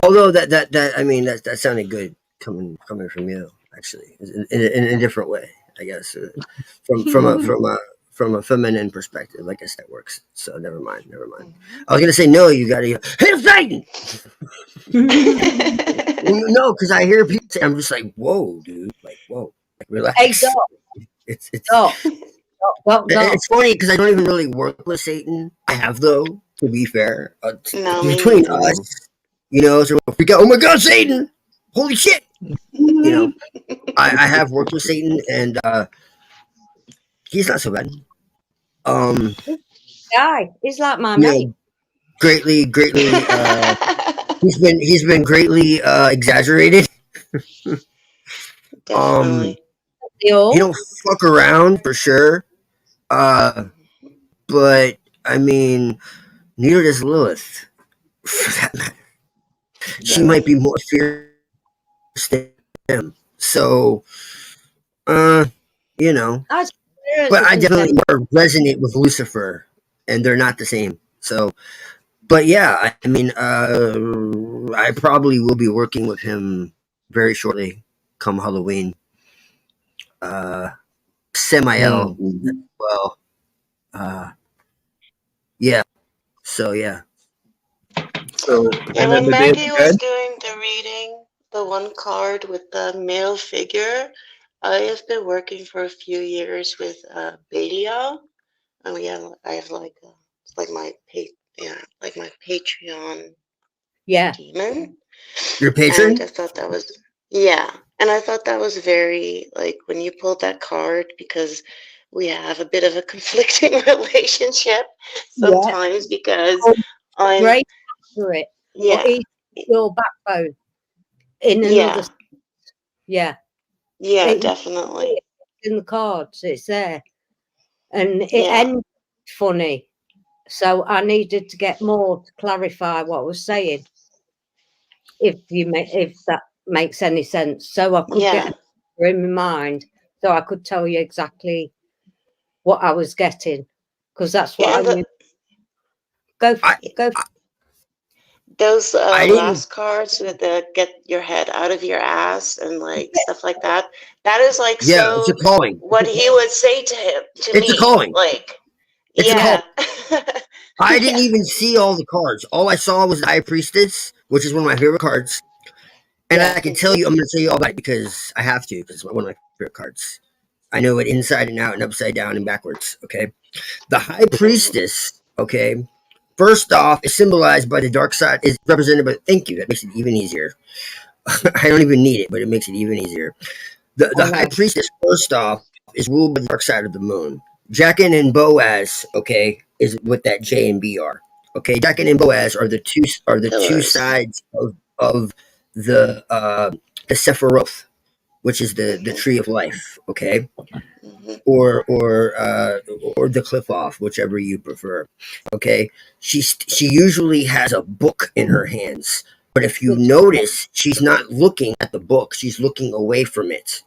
Although that I mean that sounded good coming from you actually in a different way, I guess, from a feminine perspective. I guess that works. So never mind, never mind. I was gonna say no. You gotta hit Satan. No, because I hear people say, I'm just like, whoa, dude, like whoa, like hey, relax. Doc, It's Doc, Doc, Doc. it's funny because I don't even really work with Satan. I have though, to be fair. No, me Between neither. us, Mhm. so if we go, oh my god, Satan! Holy shit! You know, I have worked with Satan, and he's not so bad. Um, Guy, he's like my you mate. know, greatly. He's been greatly exaggerated. Um, Definitely. They he all. don't fuck around for sure. Uh, but I mean, neither does Lilith. For that matter, she Yeah. might be more fierce than him. So, uh, you know, I swear at but the I definitely contempt. more resonate with Lucifer, and they're not the same. So, but yeah, I mean, I probably will be working with him very shortly, come Halloween. Uh, Semiel, Mhm. well, uh, yeah. So yeah, so Yeah, and then when the day of Maggie the was dead. doing the reading, the one card with the male figure, I have been working for a few years with Belial. And I have like it's like my like my Patreon Yeah, demon. your And I patron. thought that was, yeah. And I thought that was very, like, when you pulled that card, because we have a bit of a conflicting relationship yeah. sometimes because Oh, I'm, great for it. But yeah, he's your backbone in another. yeah, Yeah, yeah, it, definitely. in the cards. It's there, and it Yeah. ends funny. So I needed to get more to clarify what I was saying. If that makes any sense, so I could get Yeah. a picture in my mind, so I could tell you exactly what I was getting, because that's what Yeah, I and knew. Go, I go. those I didn't. last cards with the get your head out of your ass and like stuff like that, that is like Yeah, it's a so calling. what he would say to him, to It's a me, calling. like, It's a calling. yeah. I didn't Yeah, even see all the cards. All I saw was the High Priestess, which is one of my favorite cards. And Yeah, I can tell you, I'm going to tell you all about it because I have to, because it's one of my favorite cards. I know it inside and out and upside down and backwards. Okay. The High Priestess, okay, first off, is symbolized by the dark side, is represented by, thank you, that makes it even easier. I don't even need it, but it makes it even easier. The I High know. Priestess, first off, is ruled by the dark side of the moon. Jachin and Boaz, okay, is what that J and B are. Okay, Jachin and Boaz are the two Pillars. sides of the Sephiroth, which is the Mhm. tree of life. Okay, Mhm. or the cliff off, whichever you prefer. Okay, she usually has a book in her hands, but if you Which, notice, she's not looking at the book; she's looking away from it.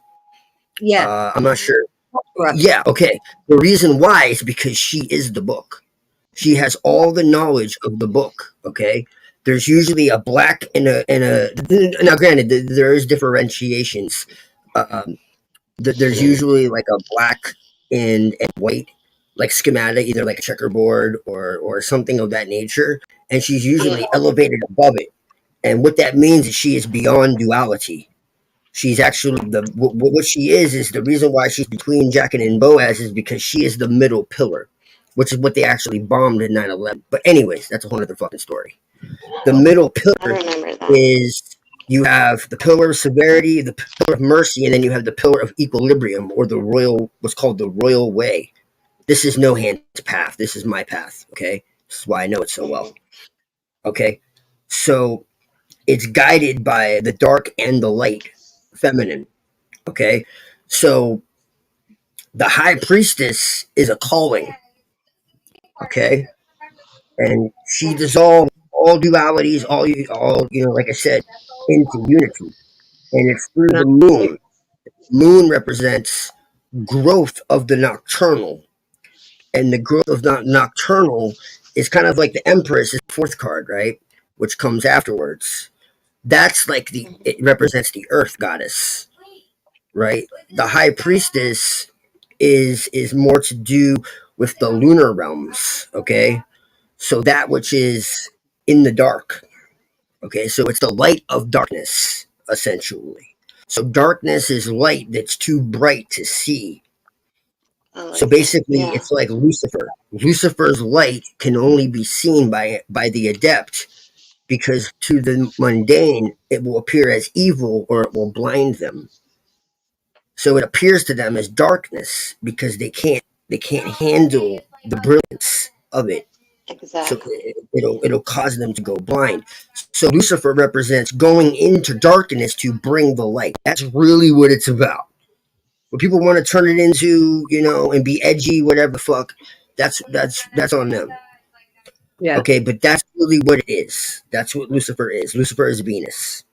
yeah, I'm not Mhm. sure. opera. Yeah, okay. The reason why is because she is the book. She has all the knowledge of the book. Okay. There's usually a black and a. Now, granted, there is differentiations. Um, there's usually like a black and white like schematic, either like a checkerboard or something of that nature, and she's Yeah. usually elevated above it. And what that means is she is beyond duality. She's actually what she is the reason why she's between Jackin and Boaz is because she is the middle pillar, which is what they actually bombed in 9/11. But anyways, that's a whole other fucking story. The middle I pillar remember that. is you have the pillar of severity, the pillar of mercy, and then you have the pillar of equilibrium, or the royal, what's called the royal way. This is no hand's path. This is my path. Okay, this is why I know it so well. Mhm. Okay, so it's guided by the dark and the light, feminine. Okay, so the high priestess is a calling. Okay, and she dissolves all dualities, all like I said, into unity, and it's through No, the moon. Moon represents growth of the nocturnal, and the growth of nocturnal is kind of like the Empress is the fourth card, right? Which comes afterwards. That's like Mhm. it represents the Earth goddess, right? The High Priestess is more to do with the lunar realms, okay? So that which is in the dark, okay? So it's the light of darkness, essentially. So darkness is light that's too bright to see. I So like that. basically, Yeah. it's like Lucifer. Lucifer's light can only be seen by the adept because to the mundane, it will appear as evil or it will blind them. So it appears to them as darkness because they can't handle the brilliance of it. So Exactly. it'll cause them to go blind. So Lucifer represents going into darkness to bring the light. That's really what it's about. But people want to turn it into, and be edgy, whatever the fuck. That's on them. yeah, Okay, but that's really what it is. That's what Lucifer is. Lucifer is Venus.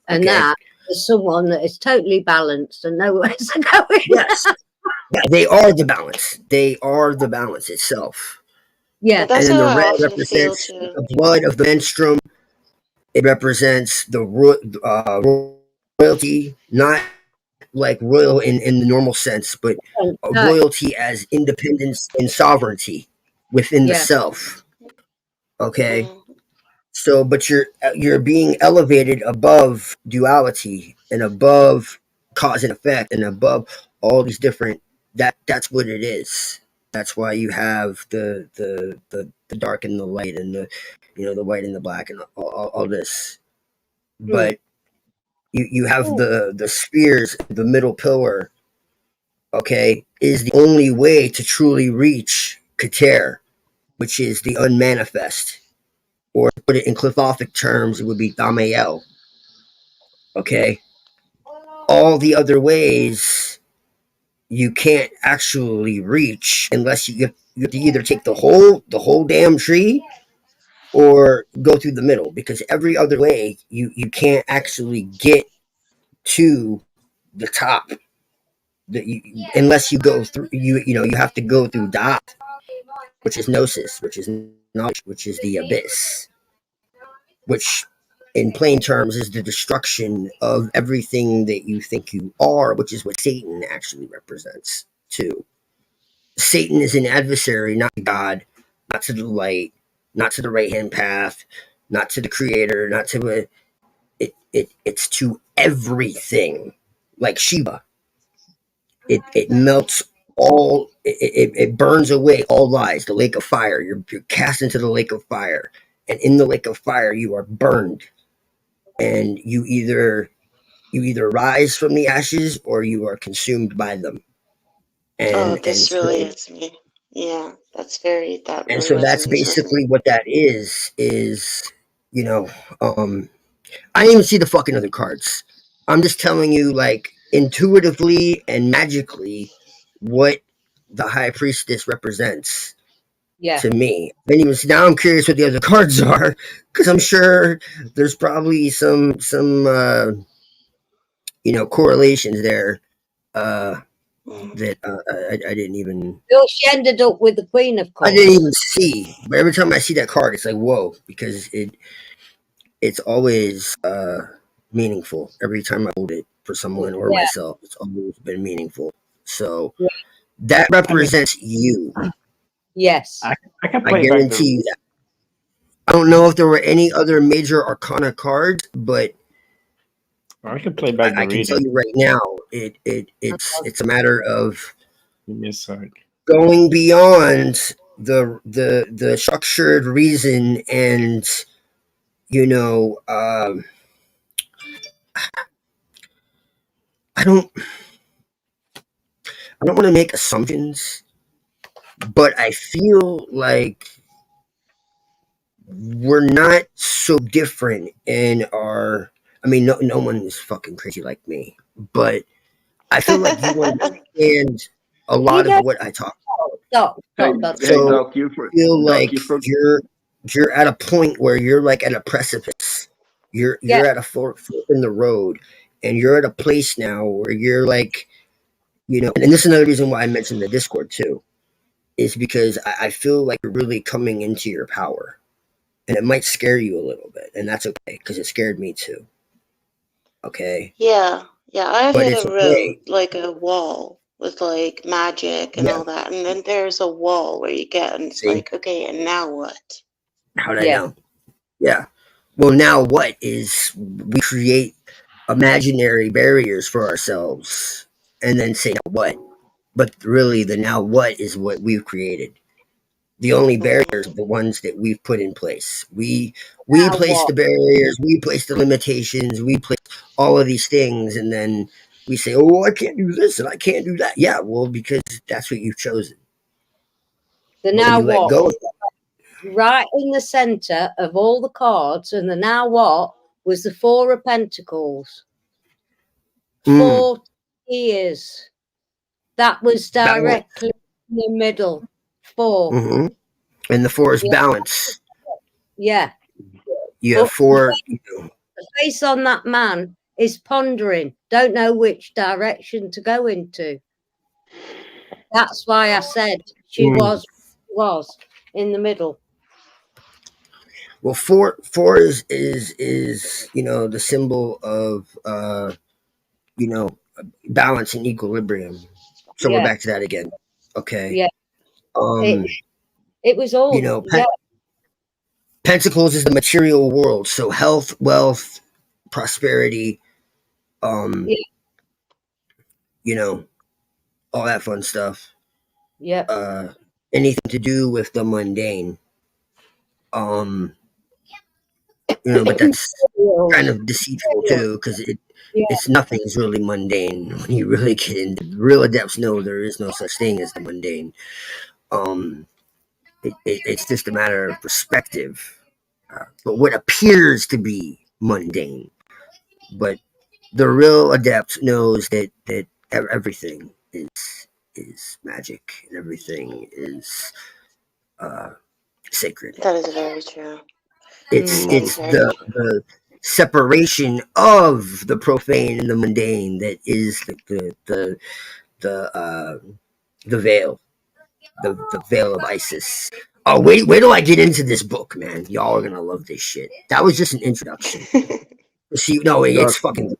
and Okay. that is someone that is totally balanced and nowhere's going. Yes. Yeah, they are the balance. They are the balance itself. Well, Yeah, And that's then how the I red often feel represents too. the blood of the menstruum. It represents the royalty, not like royal in the normal sense, but a no, royalty as independence and sovereignty within the yeah, self. Okay, Mm. so but you're being elevated above duality and above cause and effect and above all these different. That's what it is. That's why you have the dark and the light and the white and the black and all this. mm, But you have oh, the spheres, the middle pillar, okay, is the only way to truly reach Kater, which is the unmanifest. Or to put it in Cliffothic terms, it would be Thamael. Okay? All the other ways you can't actually reach unless you have to either take the whole damn tree or go through the middle, because every other way you can't actually get to the top unless you go through you have to go through Da'at, which is gnosis, which is knowledge, which is the abyss, which in plain terms is the destruction of everything that you think you are, which is what Satan actually represents too. Satan is an adversary, not to God, not to the light, not to the right hand path, not to the creator, not to it's to everything. Like Shiva, it melts all, it burns away all lies, the lake of fire. You're cast into the lake of fire, and in the lake of fire you are burned, and you either rise from the ashes or you are consumed by them. Oh, and this really so is me. Yeah, that and really so that's resonates with me. basically what that is, you know, I didn't even see the fucking other cards. I'm just telling you, like, intuitively and magically, what the High Priestess represents Yeah. to me. And even now, I'm curious what the other cards are because I'm sure there's probably some correlations there Mm. that I didn't even Well, she ended up with the Queen of I didn't Cups. even see. But every time I see that card, it's like whoa, because it's always meaningful. Every time I hold it for someone or Yeah. myself, it's always been meaningful. So Yeah. that I can represents you. Yes. I can I play back the guarantee you that. I don't know if there were any other major arcana cards, but I can play back the I can tell reading. you right now, it's a matter of Give me a sec. going beyond the structured reason and you know I don't I don't want to make assumptions, but I feel like we're not so different in our. I mean, no one is fucking crazy like me, but I feel like you understand a You lot of don't what I talk. Hey, That's hey, So Doc, I feel Doc, like you for, you're at a point where you're like at a precipice. yeah. You're at a fork in the road, and you're at a place now where you're like, and this is another reason why I mentioned the Discord too, is because I feel like you're really coming into your power, and it might scare you a little bit, and that's okay because it scared me too. Okay, Yeah, yeah, I've but hit it's a road, okay. like a wall with like magic and Yeah. all that, and then there's a wall where you get, and it's See, like, okay, and now what? how'd I Yeah. know? Yeah. Well, now what is we create imaginary barriers for ourselves and then say now what? But really, the now what is what we've created. The only barriers Mm. are the ones that we've put in place. We Now place what? the barriers, we place the limitations, we place all of these things, and then we say, "Oh, I can't do this and I can't do that." Yeah, well, because that's what you've chosen. The But when now you let what go was of that, right in the centre of all the cards, and the now what was the Four of Pentacles. mm, 4 years. That was balance, directly in the middle. 4. hmm and the four is Yeah. balance. Yeah. You have But the four. face on that man is pondering, don't know which direction to go into. That's why I said she Mm. was in the middle. Well, four is the symbol of balance and equilibrium. So we're Yeah. back to that again. Okay. Yeah. It Um, it was you all, know, yeah. Pentacles is the material world, so health, wealth, prosperity, um, Yeah. you know, all that fun stuff. Yeah. Uh, anything to do with the mundane. Um, but that's kind of deceitful too, because Yeah. it's nothing's really mundane when you really get into real adepts know there is no such thing as the mundane. Um, it's just a matter of perspective. But what appears to be mundane, but the real adept knows that everything is magic and everything is uh, sacred. That is very true. It's That Mm. is it's very the true. the separation of the profane and the mundane that is the the veil, the veil of Isis. Oh wait till I get into this book, man. Y'all are gonna love this shit. That was just an introduction. See, no, it's Doc, fucking.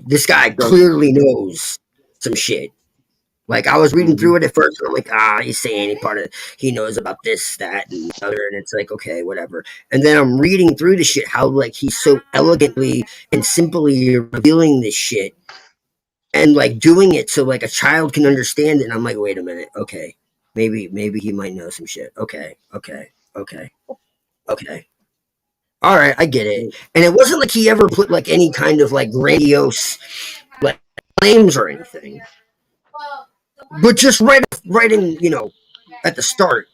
This guy Doc, clearly knows some shit. Like I was reading mhm. through it at first, and I'm like, he's saying any part of he knows about this, that, and the other, and it's like, okay, whatever. And then I'm reading through the shit, how like he's so elegantly and simply revealing this shit, and like doing it so like a child can understand it. And I'm like, wait a minute, okay, maybe he might know some shit. Okay. All right, I get it. And it wasn't like he ever put like any kind of like grandiose like claims or anything. But just right in, at the start,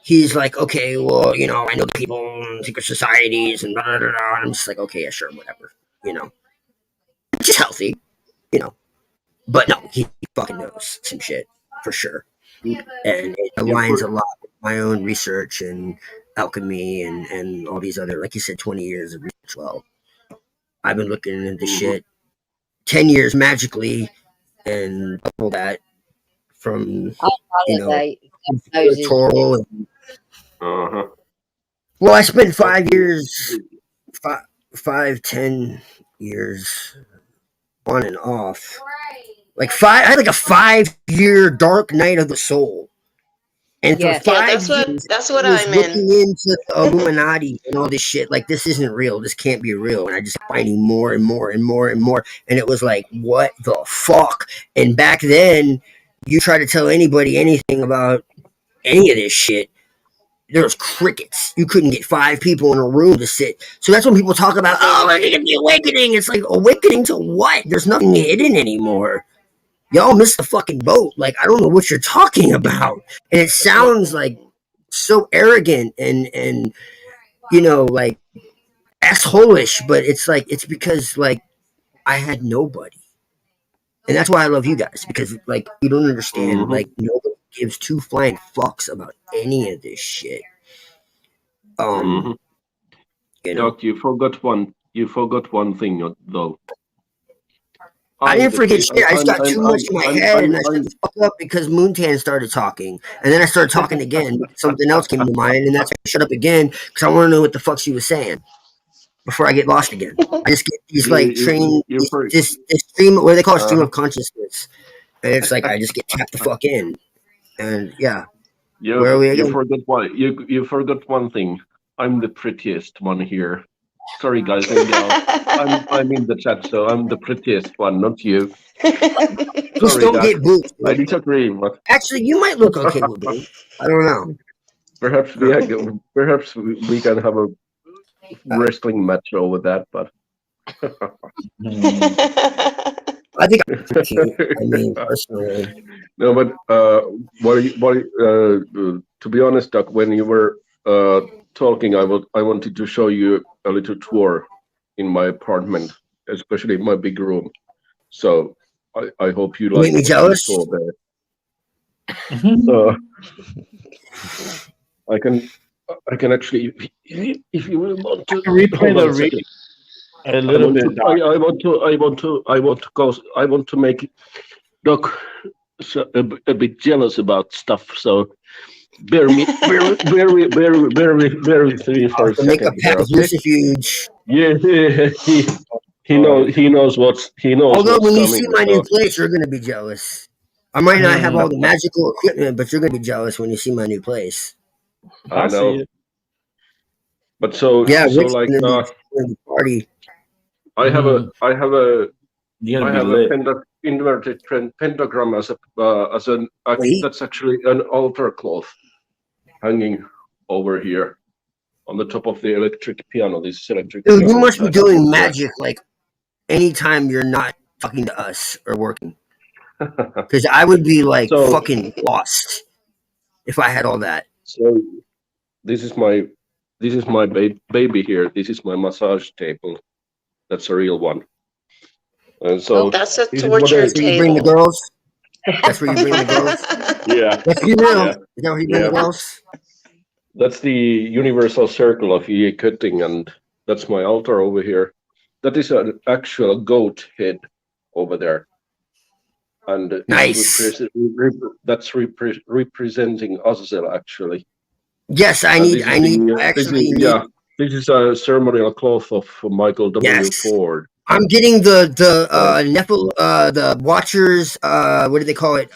he's like, okay, well, I know the people in secret societies and blah, blah, blah, blah. And I'm just like, okay, yeah, sure, whatever, which is healthy, you know. But no, he fucking knows some shit for sure, and it You aligns for, a lot with my own research and alchemy and all these other, like you said, 20 years of research. Well, I've been looking into mhm, shit 10 years magically, and all that from I you know validate. God knows his shit. spiritual. uh-huh. Well, I spent Doc, 5 years, 10 years on and off. Like five, I had like a 5 year dark night of the soul. And for Yeah. Yeah, 5 years, that's I what was I'm in. looking into the Illuminati and all this shit. Like, this isn't real. This can't be real. And I just finding more and more and more and more. And it was like, what the fuck? And back then, you try to tell anybody anything about any of this shit, there was crickets. You couldn't get 5 people in a room to sit. So that's when people talk about, oh, we're gonna get the awakening. It's like, awakening to what? There's nothing hidden anymore. Y'all missed the fucking boat. Like, I don't know what you're talking about. And it sounds like so arrogant and like assholish, but it's like, it's because like I had nobody. And that's why I love you guys, because like you don't understand, Mhm, like nobody gives two flying fucks about any of this shit. Um, mhm. you know. Doc, you forgot one. You forgot one thing though. I I'm didn't the forget pre. shit. I just got too much in my head and I shut the fuck up because Moontan started talking. And then I started talking again. Something else came to mind, and that's why I shut up again because I want to know what the fuck she was saying before I get lost again. I just get these like You for this stream, what do they call it, stream uh of consciousness. And it's like I just get tapped the fuck in. And yeah, where are we you again? forgot one. You forgot one thing. I'm the prettiest one here. Sorry, guys and gals. I'm in the chat, so I'm the prettiest one, not you. Just Sorry, don't Doc. get boobs, I dude. disagree, but Actually, you might look okay with boobs. I don't know. perhaps we can have a I, wrestling match over that, but I think I'm cute. I mean, personally. no, but to be honest, Doc, when you were talking, I wanted to show you a little tour in my apartment, especially my big room. So I hope you You make like me what you jealous? saw there. Uh, I can actually, if you will want to, Replay hold on the a second. a little bit, Doc. I want to make Doc a bit jealous about stuff. So bear with me I'll for a have to make a second here, okay? Papafusifuge. Yeah, he knows Although what's when you see coming. my new So place, you're gonna be jealous. I might not have all the magical equipment, but you're gonna be jealous when you see my new place. I I see know, it. but so Yeah, so Rick's like gonna be party. I have a I have a You're I gonna be have a lit. inverted pentagram as an Wait, that's actually an altar cloth hanging over here on the top of the electric piano. This electric dude, you piano which must I be have doing over magic like anytime you're not talking to us or working. there. Because I would be like So fucking lost if I had all that. so this is my baby here. This is my massage table. That's a real one. And Oh, so that's a this is what I torture That's where you bring the table. girls. That's where you bring the girls. yeah Let's be real. yeah Is that where you bring the yeah. girls? That's the universal circle of E cutting, and that's my altar over here. That is an actual goat head over there, and Nice. representing Azazel actually. Yes, I And need. I need. I actually need. this is a ceremonial cloth of Michael W. Yes. Ford. I'm getting the And Nephil the Watchers what do they call it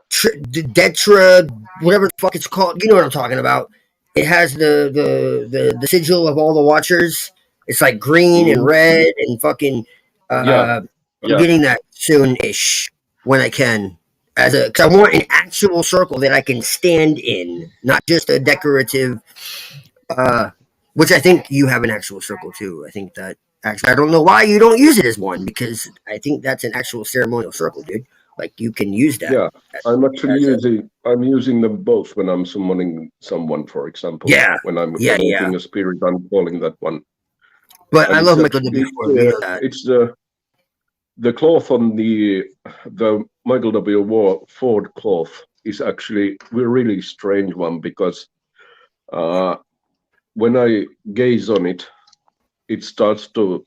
Detra, whatever the fuck it's called, you know what I'm talking about. It has the sigil of all the Watchers. It's like green and mhm, red and fucking yeah, I'm yeah. getting that soon-ish when I can, because I want an actual circle that I can stand in, not just a decorative uh which I think you have an actual circle too. I think that actually, I don't know why you don't use it as one, because I think that's an actual ceremonial circle, dude. Like you can use that. Yeah, I'm actually using them both when I'm summoning someone, for example. Yeah, When I'm yeah. invoking a spirit, I'm calling that one. But And I love Michael W. Ford. We know that. It's the cloth on the Michael W. Ford cloth is actually a really strange one because when I gaze on it, it starts to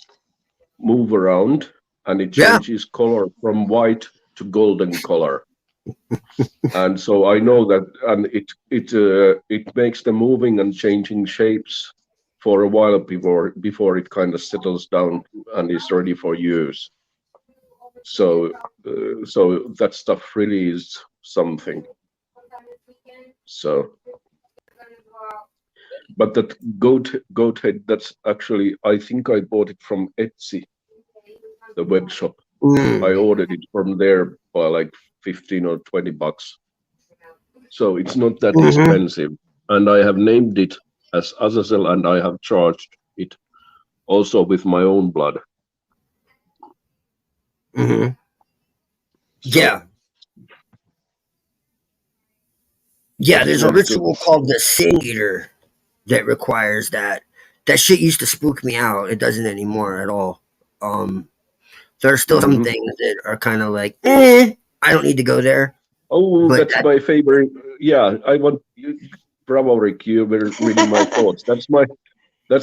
move around and it Yeah. changes color from white to golden color. And so I know that, and it makes the moving and changing shapes for a while before it kind of settles down and is ready for use. So that stuff really is something. So, but that goat head, that's actually, I think I bought it from Etsy, the web shop. I ordered it from there by like 15 or 20 bucks. So it's not that expensive. And I have named it as Azazel, and I have charged it also with my own blood. So, yeah. Yeah, there's a ritual called the Sin Eater that requires that. That shit used to spook me out. It doesn't anymore at all. There are still some things that are kind of like, I don't need to go there. Oh, but that's my favorite. Yeah, I want you, bravo, Rick. You were reading my thoughts. That's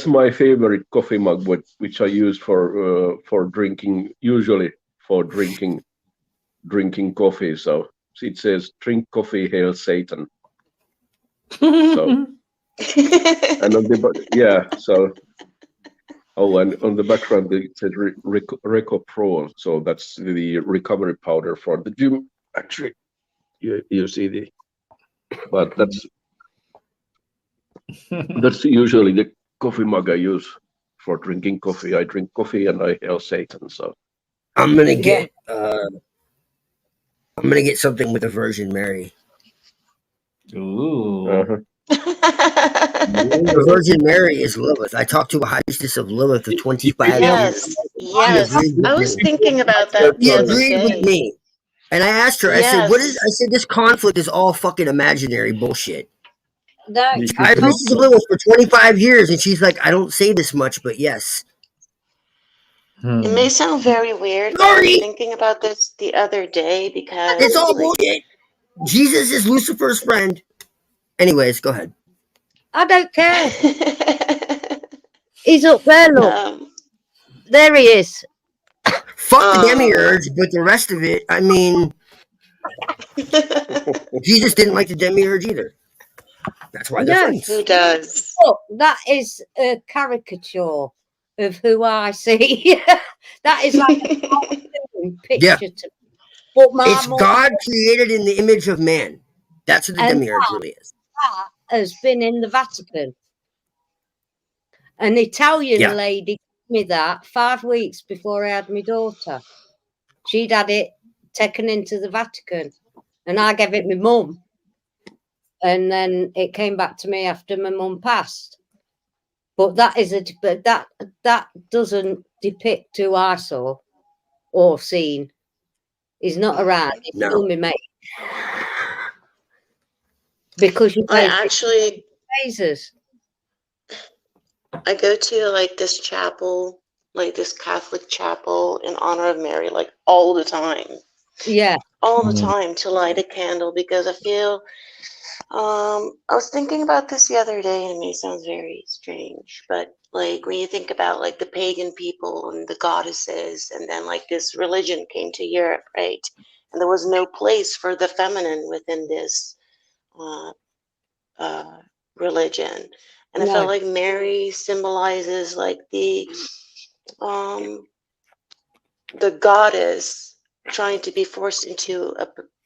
my favorite coffee mug, which I use for drinking. Usually for drinking coffee. So it says, "Drink coffee, hail Satan." So and on the so. Oh, and on the background it says Reco Pro, so that's the recovery powder for the gym. Actually, you see but that's usually the coffee mug I use for drinking coffee. I drink coffee and I hail Satan. So I'm gonna get something with a Virgin Mary. Ooh. The Virgin Mary is Lilith. I talked to a hostess of Lilith for 25 years. Yes. I was thinking about that She the other agreed with day. me. And I asked her, I said, this conflict is all fucking imaginary bullshit. I've been hostess of Lilith for 25 years, and she's like, I don't say this much, but yes. It may sound very weird, but I was thinking about this the other day because it's all bullshit. Jesus is Lucifer's friend. Anyways, go ahead. I don't care. He's up there, look. There he is. Fuck the demiurge, but the rest of it, I mean, Jesus didn't like the demiurge either. That's why they're friends. Who does? Look, that is a caricature of who I see. That is like a picture to me. But it's God created in the image of man. That's what the demiurge really is. That has been in the Vatican. An Italian lady gave me that 5 weeks before I had my daughter. She'd had it taken into the Vatican, and I gave it my mum. And then it came back to me after my mum passed. But that doesn't depict who I saw or seen. He's not around. He's still my mate. Because you actually phases. I go to like this chapel, like this Catholic chapel in honor of Mary, like all the time. Yeah. All the time to light a candle because I feel I was thinking about this the other day, and it may sound very strange, but like when you think about like the pagan people and the goddesses, and then like this religion came to Europe, right? And there was no place for the feminine within this religion. And I felt like Mary symbolizes like the goddess trying to be forced into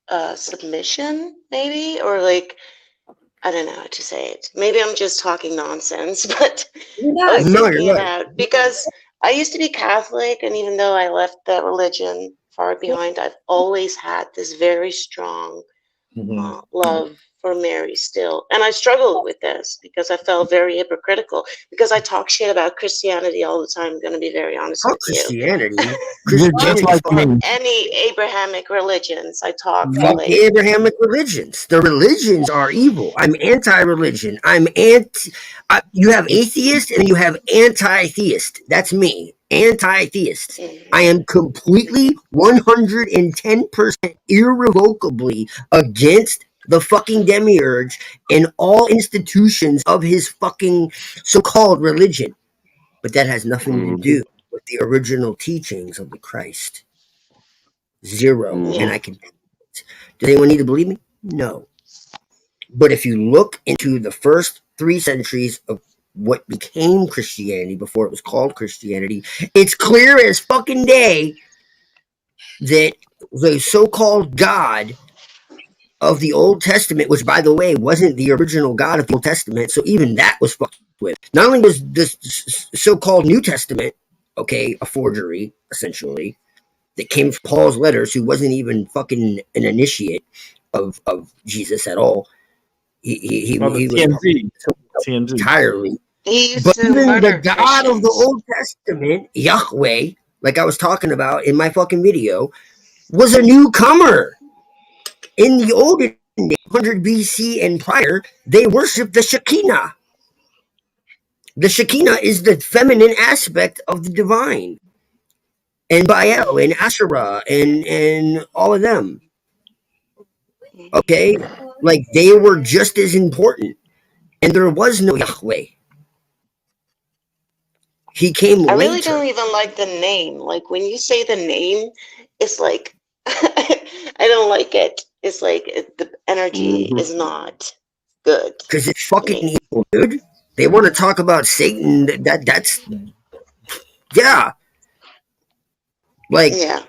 a submission, maybe, or like, I don't know how to say it. Maybe I'm just talking nonsense, but I was thinking about, because I used to be Catholic, and even though I left that religion far behind, I've always had this very strong love for Mary still. And I struggled with this because I felt very hypocritical because I talk shit about Christianity all the time. I'm going to be very honest Fuck with you. Christianity. You're just like me. Any Abrahamic religions, I talk Fuck like the Abrahamic religions. The religions are evil. I'm anti-religion. You have atheist and you have anti-theist. That's me. Anti-theist. I am completely 110% irrevocably against the fucking demiurge and all institutions of his fucking so-called religion. But that has nothing to do with the original teachings of the Christ. Zero. And I can. Does anyone need to believe me? No. But if you look into the first 3 centuries of what became Christianity before it was called Christianity, it's clear as fucking day that the so-called God of the Old Testament, which by the way wasn't the original God of the Old Testament, so even that was fucked with. Not only was this so-called New Testament, okay, a forgery, essentially, that came from Paul's letters, who wasn't even fucking an initiate of Jesus at all. He was TMZ. entirely. he used But to even murder the God of the Christians. Old Testament, Yahweh, like I was talking about in my fucking video, was a newcomer. In the olden days, 100 BC and prior, they worshipped the Shekinah. The Shekinah is the feminine aspect of the divine. And Baal and Asherah and all of them. Okay? Like they were just as important. And there was no Yahweh. He came I later. really don't even like the name. Like when you say the name, it's like I don't like it. It's like the energy is not good. Because it's fucking evil, dude. They want to talk about Satan. That's yeah. Like Yeah.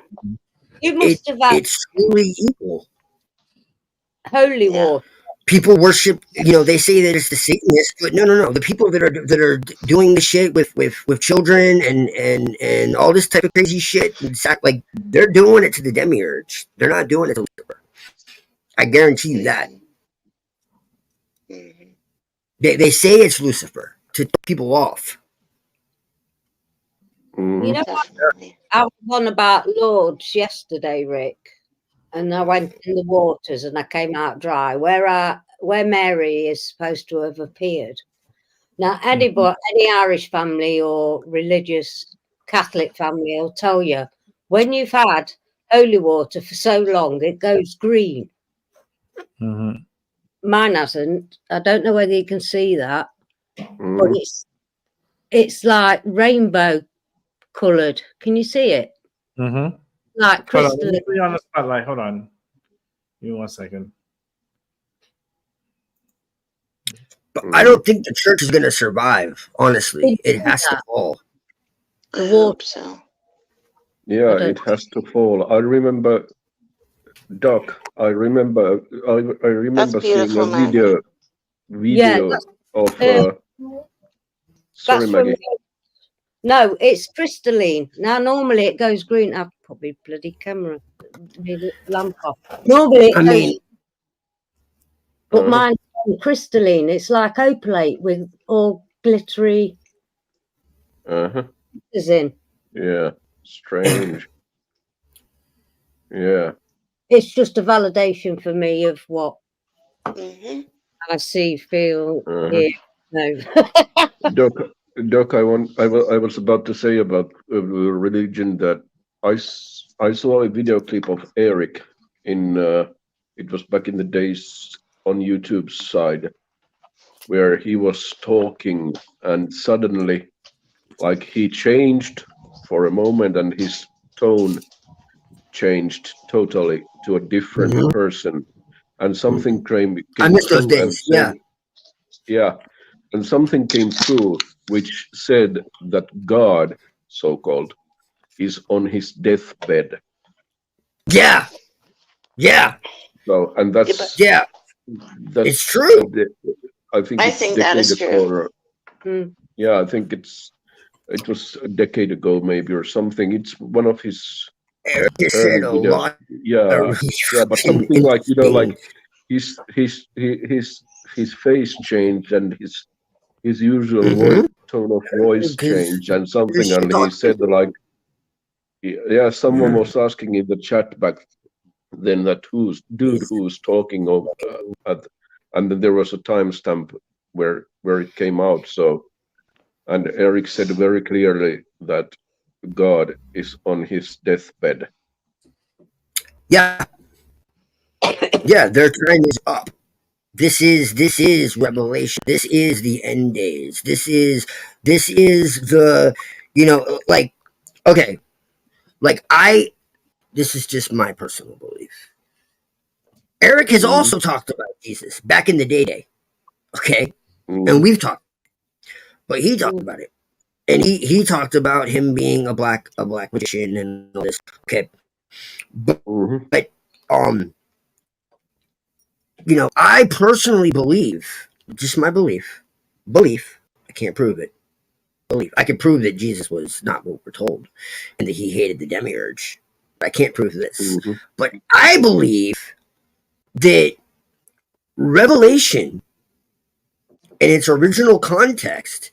You must have had it's truly evil. holy Yeah. water. People worship, they say that it's the Satanists, but no. The people that are doing the shit with children and all this type of crazy shit, like they're doing it to the demiurge. They're not doing it to Lucifer. I guarantee you that. Mhm. They say it's Lucifer to throw people off. You know, Definitely. I was on about Lourdes yesterday, Rick, and I went in the waters and I came out dry. Where Mary is supposed to have appeared. Now, any Irish family or religious Catholic family will tell you when you've had holy water for so long, it goes green. Mhm. Mine hasn't. I don't know whether you can see that, but it's like rainbow coloured. Can you see it? Mhm. Like Hold on, crystal. let me put you on the spotlight. Hold on. Give me 1 second. But I don't think the church is going to survive. Honestly, it has to fall. I hope so. Yeah, it has to fall. I remember, Doc. I remember That's seeing beautiful, a man. video of. Sorry, That's from Maggie. no, it's crystalline. Now normally it goes green. I've probably bloody camera lamp off. Normally it goes, but mine's crystalline. It's like opalite with all glittery glitters in. Yeah, strange. Yeah. It's just a validation for me of what Mhm. I see, feel, hear. No. Doc, I was about to say about religion that I saw a video clip of Eric in it was back in the days on YouTube's side where he was talking and suddenly like he changed for a moment and his tone changed totally to a different person and something came I miss those through and days. Yeah. yeah, and something came through which said that God, so called, is on his deathbed. Yeah. Yeah. So, and that's Yeah. It's true. I think I it's think a that decade is ago. true. Yeah, I think it was a decade ago maybe or something. It's one of his Eric just early said a videos. lot. Yeah, Really yeah, but something like interesting. his face changed and his usual Mhm. tone of voice Because changed and something, shit and he talk said people. like, yeah, someone Mm. was asking in the chat back then that who's talking of, and then there was a timestamp where it came out. So, and Eric said very clearly that God is on his deathbed. Yeah, yeah, their time is up. This is Revelation. This is the end days. This is the, like, okay, like this is just my personal belief. Eric has Mm-hmm. also talked about Jesus back in the day, okay, and Mm-hmm. we've talked, but he talked about it, and he talked about him being a black magician and all this, okay, but Mm-hmm. um, I personally believe, just my belief. I can't prove it. Belief. I can prove that Jesus was not what we're told, and that he hated the demiurge. I can't prove this, Mm-hmm. but I believe that Revelation, in its original context,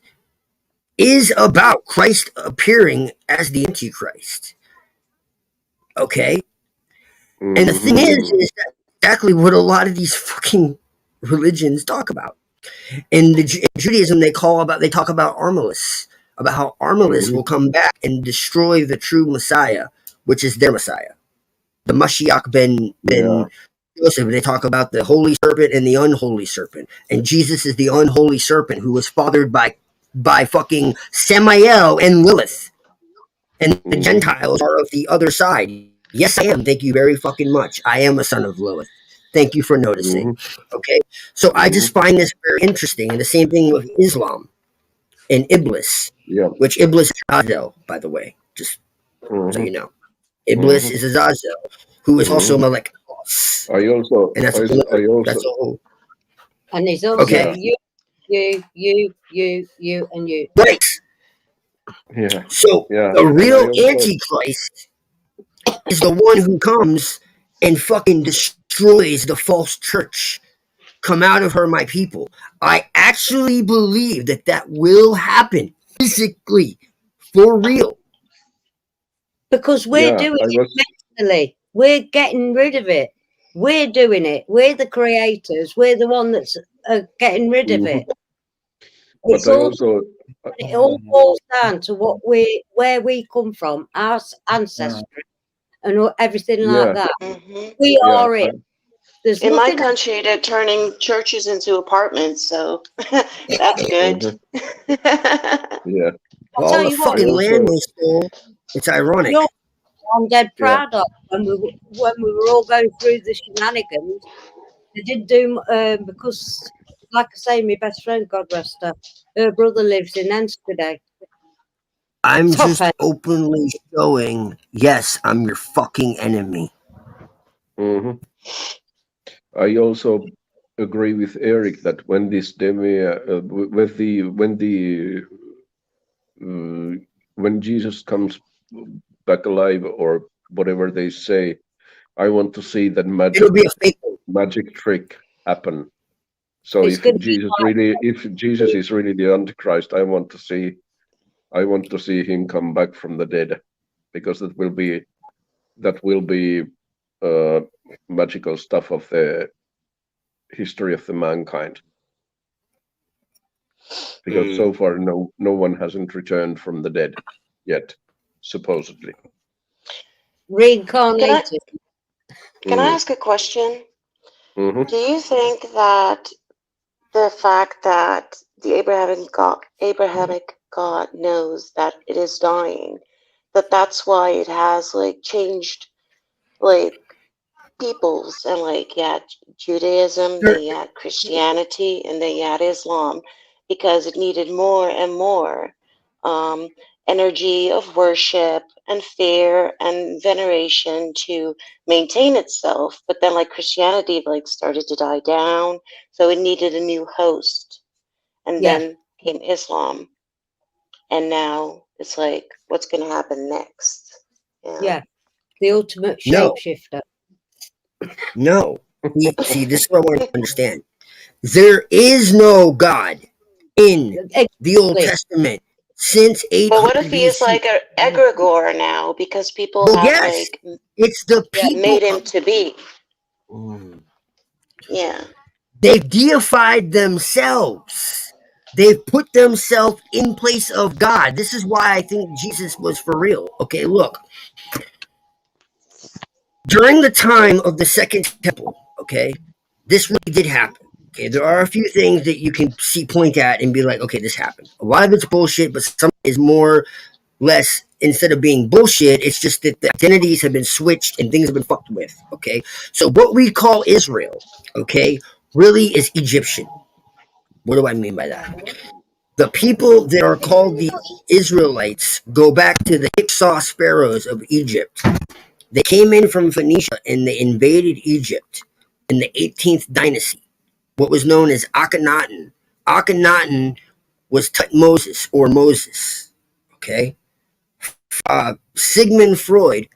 is about Christ appearing as the Antichrist. Okay, and the thing Mm-hmm. is that exactly what a lot of these fucking religions talk about. In Judaism, they talk about Armilus, about how Armilus Mm-hmm. will come back and destroy the true Messiah, which is their Messiah, the Mashiach Yeah. ben Joseph. They talk about the holy serpent and the unholy serpent, and Jesus is the unholy serpent who was fathered by fucking Samael and Lilith, and the Mm-hmm. Gentiles are of the other side. Yes, I am. Thank you very fucking much. I am a son of Lilith. Thank you for noticing. Mm-hmm. Okay, so I Mm-hmm. just find this very interesting, and the same thing with Islam and Iblis, Yeah. which Iblis is Azazel, by the way, just so Mm-hmm. you know. Iblis Mm-hmm. is Azazel, who is also Mm-hmm. Malek, I also, and that's I also, a whole And there's also okay, yeah, you, and you. right. yeah, So yeah, the and I real also, Antichrist is the one who comes and fucking destroys the false church. Come out of her, my people. I actually believe that will happen physically, for real. Because we're yeah, doing I it was, mentally. We're getting rid of it. We're doing it. We're the creators. We're the one that's getting rid of mhm. it. But It's I all also, it all boils down to where we come from, our ancestry, and everything like yeah, that. Hmm. We yeah, are it. There's In my nothing. country, they're turning churches into apartments, so that's good. mhm, yeah, I'll All tell the you what. I fucking land also, they stole. It's You're ironic. I'm dead yeah, proud of when we were all going through the shenanigans. They did do because, like I say, my best friend, God rest her brother lives in Enschede. I'm Top just end. openly showing, yes, I'm your fucking enemy. mhm. I also agree with Eric that when this with the when Jesus comes back alive or whatever they say, I want to see that It'll be a fake one. magic trick happen. So It's going to be if Jesus is really the Antichrist, I want to see him come back from the dead, because that will be uh, magical stuff of the history of the mankind. Because so far, no one hasn't returned from the dead yet, supposedly. Can I reincarnated. can I Mm. ask a question? Hmm. Do you think that the fact that the Abrahamic God knows that it is dying, that's why it has like changed like peoples, and like Judaism, There, then you had Christianity, and then you had Islam, because it needed more and more um, energy of worship and fear and veneration to maintain itself. But then like Christianity like started to die down, so it needed a new host, and Yeah, then came Islam, and now it's like, what's going to happen next? Yeah. yeah. The ultimate no, shapeshifter. no. See, this is what I want to understand. There is no God in the Old Exactly. Testament since But what 800 if he is BC. like an egregore now because people Well, have yes, like it's the Yeah. people. made him to be? Mm. Yeah. They've deified themselves. They've put themselves in place of God. This is why I think Jesus was for real. Okay, look. During the time of the Second Temple, okay, this really did happen. Okay, there are a few things that you can point at and be like, okay, this happened. A lot of it's bullshit, but some is more less. Instead of being bullshit, it's just that the identities have been switched and things have been fucked with. Okay, so what we call Israel, okay, really is Egyptian. What do I mean by that? The people that are called the Israelites go back to the Hyksos pharaohs of Egypt. They came in from Phoenicia and they invaded Egypt in the 18th dynasty, what was known as Akhenaten. Akhenaten was Tutmosis or Moses. Okay, Sigmund Freud,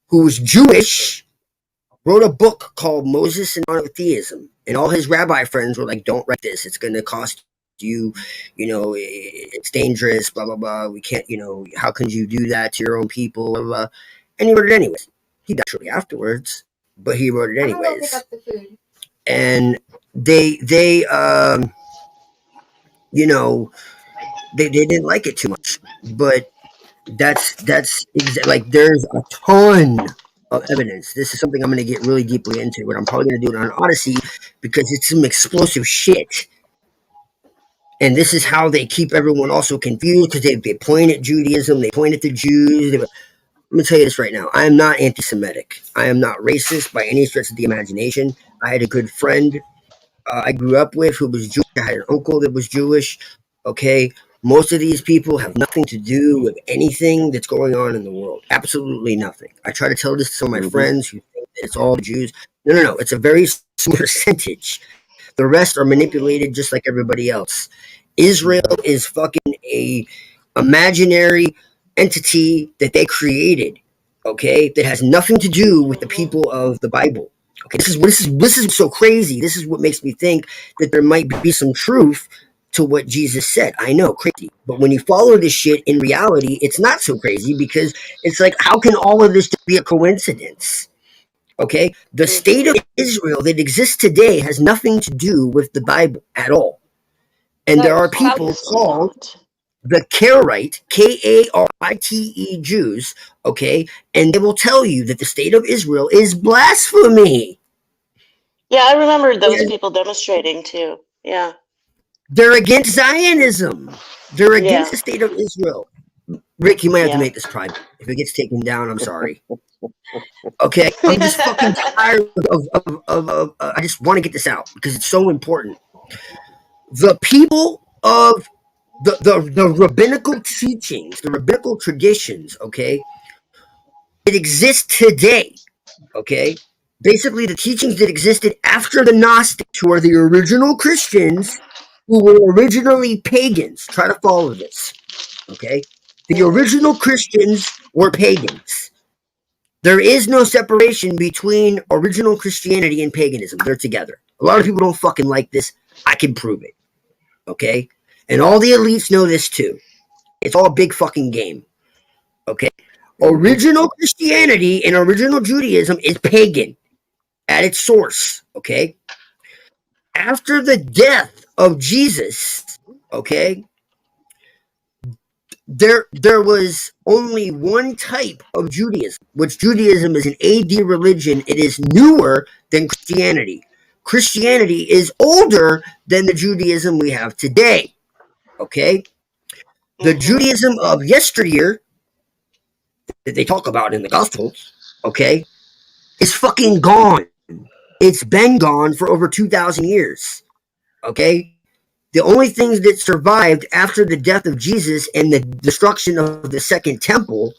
who was Jewish, wrote a book called Moses and Monotheism, and all his rabbi friends were like, "Don't write this; it's going to cost you, it's dangerous." Blah blah blah. We can't, how can you do that to your own people? Blah, blah, blah. And he wrote it anyways. He died shortly afterwards, but he wrote it anyways. And they didn't like it too much, but like there's a ton of evidence. This is something I'm going to get really deeply into, but I'm probably going to do it on Odyssey because it's some explosive shit. And this is how they keep everyone also confused because they point at Judaism, they point at the Jews. I'm going to tell you this right now. I am not anti-Semitic. I am not racist by any stretch of the imagination. I had a good friend I grew up with who was Jewish. I had an uncle that was Jewish. Okay. Most of these people have nothing to do with anything that's going on in the world. Absolutely nothing. I try to tell this to some of my friends who think that it's all Jews. No. It's a very small percentage. The rest are manipulated just like everybody else. Israel is fucking a imaginary entity that they created, okay, that has nothing to do with the people of the Bible. Okay, this is so crazy. This is what makes me think that there might be some truth to what Jesus said. I know, crazy, but when you follow this shit in reality, it's not so crazy because it's like, how can all of this just be a coincidence? Okay, the state of Israel that exists today has nothing to do with the Bible at all. And there are people called the Karaite, Karite Jews, okay, and they will tell you that the state of Israel is blasphemy. Yeah, I remember those people demonstrating too. Yeah. They're against Zionism. They're against Yeah. the state of Israel. Rick, you might have to Yeah. make this private. If it gets taken down, I'm sorry. Okay, I'm just fucking tired of I just want to get this out because it's so important. The people of the rabbinical teachings, the rabbinical traditions, okay, it exists today, okay? Basically, the teachings that existed after the Gnostics, who are the original Christians, who were originally pagans. Try to follow this, okay? The original Christians were pagans. There is no separation between original Christianity and paganism. They're together. A lot of people don't fucking like this. I can prove it, okay? And all the elites know this too. It's all a big fucking game, okay? Original Christianity and original Judaism is pagan at its source, okay? After the death of Jesus, okay, there was only one type of Judaism, which Judaism is an AD religion. It is newer than Christianity. Christianity is older than the Judaism we have today, okay? The Judaism of yesteryear that they talk about in the Gospels, okay, is fucking gone. It's been gone for over 2,000 years. Okay? The only things that survived after the death of Jesus and the destruction of the second temple,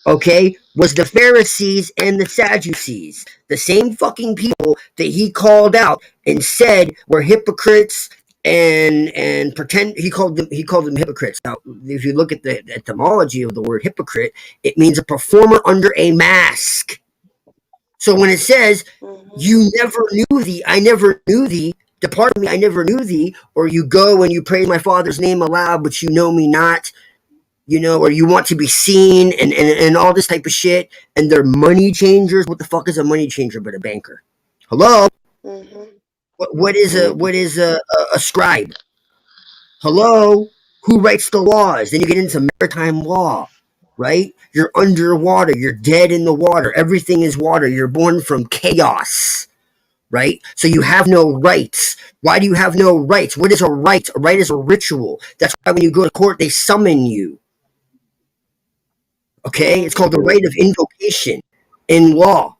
okay, was the Pharisees and the Sadducees. The same fucking people that he called out and said were hypocrites and pretend he called them hypocrites. Now, if you look at the etymology of the word hypocrite, it means a performer under a mask. So when it says, Mhm. you never knew thee, I never knew thee, depart from me, I never knew thee, or you go and you praise my Father's name aloud, but you know me not, or you want to be seen and all this type of shit, and they're money changers. What the fuck is a money changer but a banker? Hello? Mhm. What is a Mhm. what is a scribe? Hello? Who writes the laws? Then you get into maritime law, right? You're underwater. You're dead in the water. Everything is water. You're born from chaos, right? So you have no rights. Why do you have no rights? What is a right? A right is a ritual. That's why when you go to court, they summon you. Okay? It's called the Mhm. right of invocation in law.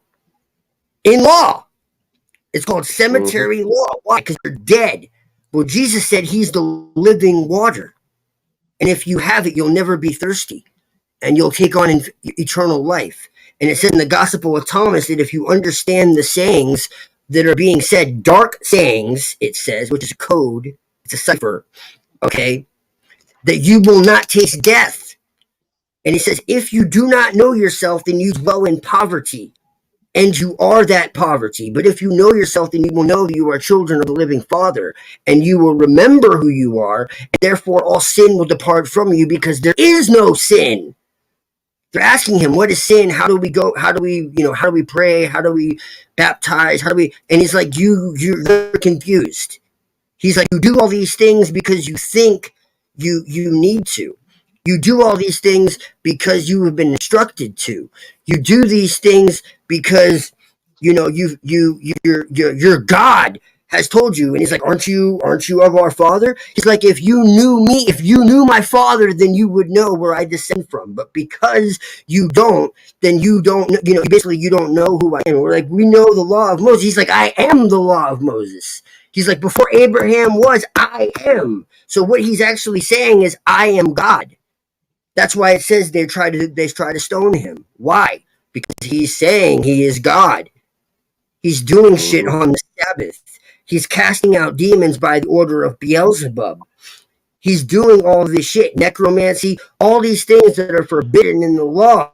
In law. It's called Mhm. cemetery law. Why? Because you're dead. Well, Jesus said he's the living water. And if you have it, you'll never be thirsty. And you'll take on eternal life. And it said in the Gospel of Thomas that if you understand the sayings that are being said, dark sayings, it says, which is a code, it's a cipher, okay, that you will not taste death. And he says, if you do not know yourself, then you dwell in poverty. And you are that poverty. But if you know yourself, then you will know that you are children of the living Father, and you will remember who you are, and therefore all sin will depart from you, because there is no sin. They're asking him, what is sin? How do we go? How do we, how do we pray? How do we baptize? How do we? And he's like, you're confused. He's like, you do all these things because you think you need to. You do all these things because you have been instructed to. You do these things because your God has told you. And he's like, aren't you of our Father? He's like, if you knew me, if you knew my Father, then you would know where I descend from. But because you don't, then you don't. Basically, you don't know who I am. We're like, we know the law of Moses. He's like, I am the law of Moses. He's like, before Abraham was, I am. So what he's actually saying is, I am God. That's why it says they try to stone him. Why? Because he's saying he is God. He's doing shit Mhm. on the Sabbath. He's casting out demons by the order of Beelzebub. He's doing all this shit, necromancy, all these things that are forbidden in the law.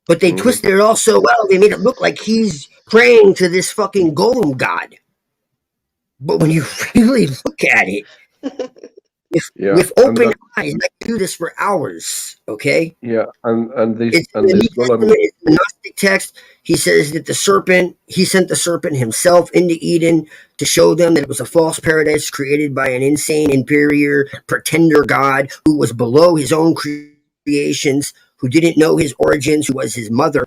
But they Mhm. twisted it all so well, they made it look like he's praying to this fucking golem god. But when you really look at it, with Yeah, with and open that eyes, I can do this for hours. Okay, yeah, and this it's in the New golem. Testament. It's the Gnostic text. He says that he sent the serpent himself into Eden to show them that it was a false paradise created by an insane, inferior, pretender God who was below his own creations, who didn't know his origins, who was his mother.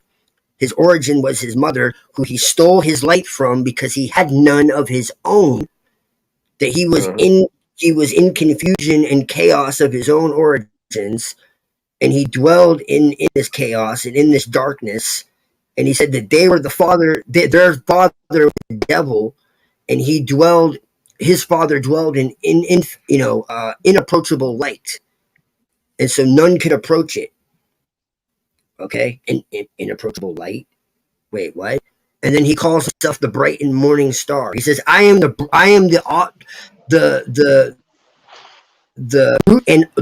His origin was his mother, who he stole his light from because he had none of his own. That Mhm. he was in confusion and chaos of his own origins, and he dwelled in this chaos and in this darkness. And he said that they were their father was the devil, and his father dwelled in inapproachable light, and so none could approach it. Okay, in inapproachable light. Wait, what? And then he calls himself the bright and morning star. He says, I am the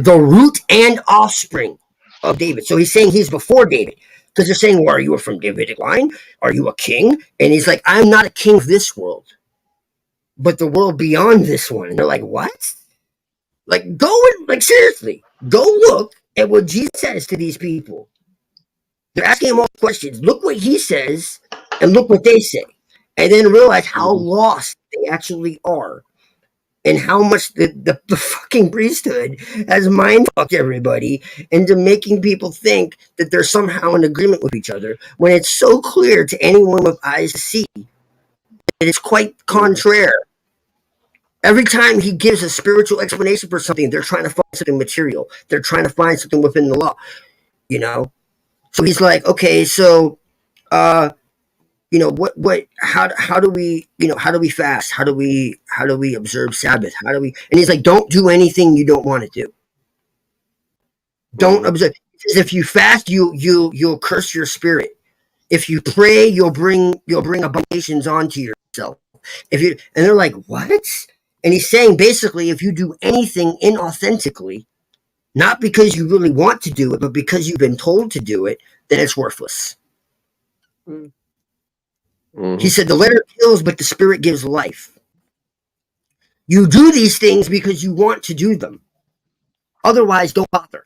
root and offspring of David. So he's saying he's before David. Because they're saying, well, are you from Davidic line? Are you a king? And he's like, I'm not a king of this world, but the world beyond this one. And they're like, what? Seriously, go look at what Jesus says to these people. They're asking him all questions. Look what he says and look what they say. And then realize how Mhm. lost they actually are, and how much the fucking priesthood has mind fucked everybody into making people think that they're somehow in agreement with each other, when it's so clear to anyone with eyes to see that it's quite Mhm. contrary. Every time he gives a spiritual explanation for something, they're trying to find something material. They're trying to find something within the law, you know? So he's like, okay, so uh how do we fast, how do we observe Sabbath, and he's like, don't do anything you don't want to do. Don't Mhm. observe. He says, if you fast, you'll curse your spirit. If you pray, you'll bring abominations onto yourself. And they're like, what? And he's saying basically, if you do anything inauthentically, not because you really want to do it, but because you've been told to do it, then it's worthless. Mhm. He said, the letter kills, but the spirit gives life. You do these things because you want to do them. Otherwise, don't bother.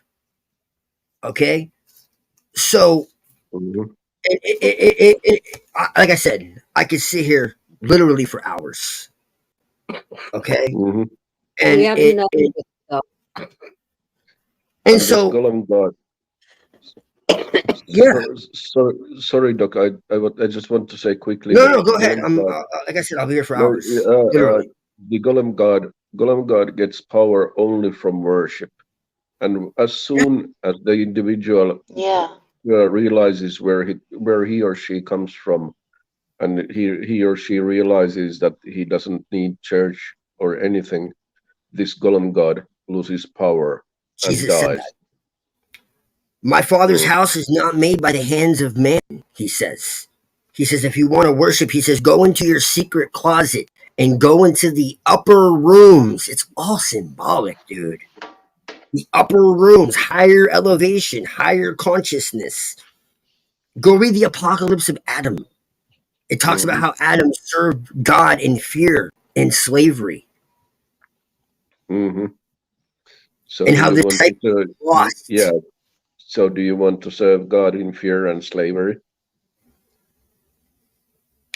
Okay? So, Mhm. like I said, I could sit here literally for hours. Okay? Mhm. And We haven't known this stuff. and And this so, Golem God. yeah. Sorry, Doc. I just want to say quickly No, that no, the go ahead. Golem I'm God. like I said, I'll be here for No, hours. Literally. the Golem God gets power only from worship, and as soon as the individual Yeah. realizes where he or she comes from, and he or she realizes that he doesn't need church or anything, this Golem God loses power and Jesus said that. dies. My Father's Mm, house is not made by the hands of man, he says. He says, if you want to worship, he says, go into your secret closet and go into the upper rooms. It's all symbolic, dude. The upper rooms, higher elevation, higher consciousness. Go read the Apocalypse of Adam. It talks about mhm, how Adam served God in fear and slavery, mhm. So and do how you the want to disciples serve? lost. Yeah. So do you want to serve God in fear and slavery?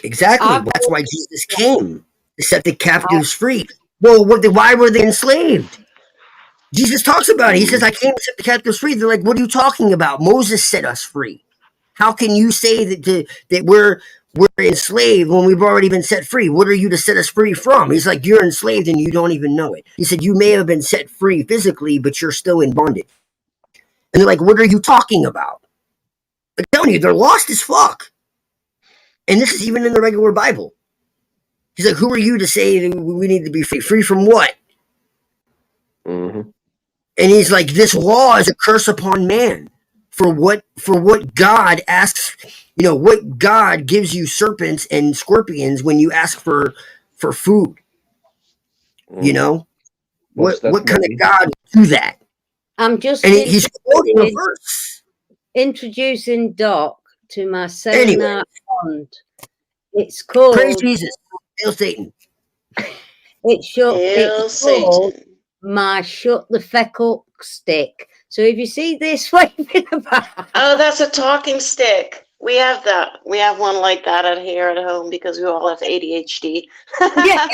Exactly. I've That's why always, Jesus came to set the I, captives free. Well, why were they enslaved? Jesus talks about it. He says, Mhm, I came to set the captives free. They're like, what are you talking about? Moses set us free. How can you say that we're enslaved when we've already been set free? What are you to set us free from? He's like, you're enslaved and you don't even know it. He said, you may have been set free physically, but you're still in bondage. And they're like, what are you talking about? I'm telling you, they're lost as fuck. And this is even in the regular Bible. He's like, who are you to say that we need to be free? Free from what? mhm, And he's like, this law is a curse upon man for what God asks, what God gives you serpents and scorpions when you ask for food, you mhm. know? What's that, What kind of Maggie? God would do that? I'm just And he's quoting a verse. introducing Doc to my Anyway, selenite pond. It's praise called Jesus. Hail Satan. Hail it's called Satan. my shut the feck up stick. So if you see this waving about, Oh, that's a talking stick. We have that. We have one like that at here at home because we all have ADHD. yeah,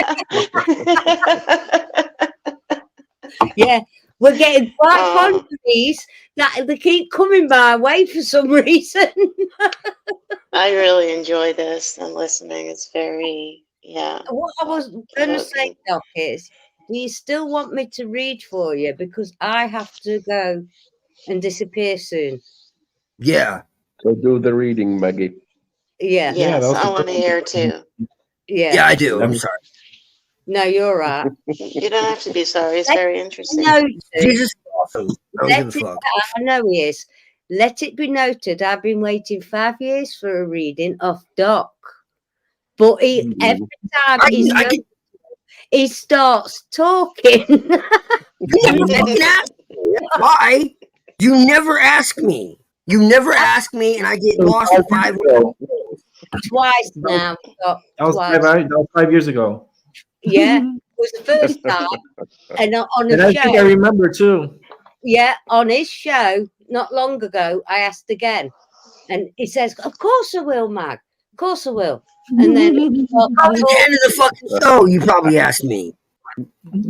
yeah, we're getting quite fond of these. That they keep coming my way for some reason. I really enjoy this and listening. It's very, yeah. What I was going to say, Doc, is do you still want me to read for you? Because I have to go and disappear soon. Yeah. So do the reading, Maggie. Yeah, Yeah, that Yes, was I a want to hear too. yeah. Yeah, I do. I I'm mean, sorry. No, you're right. You don't have to be sorry. It's Let very it be interesting. noted. Jesus is awesome. I don't give a Let it, fuck. I know he is. Let it be noted. I've been waiting 5 years for a reading of Doc, but every time he starts talking. You never fucking ask me. That's why. You never ask me. You never ask me, and I get lost in 5 ago. Twice now. Doc, that was twice. that was 5 years ago. Yeah, it was the first time, and on And a I think I show. remember too. Yeah, on his show not long ago, I asked again, and he says, "Of course I will, Mag. Of course I will." And then Probably the end of the fucking show, you probably asked me.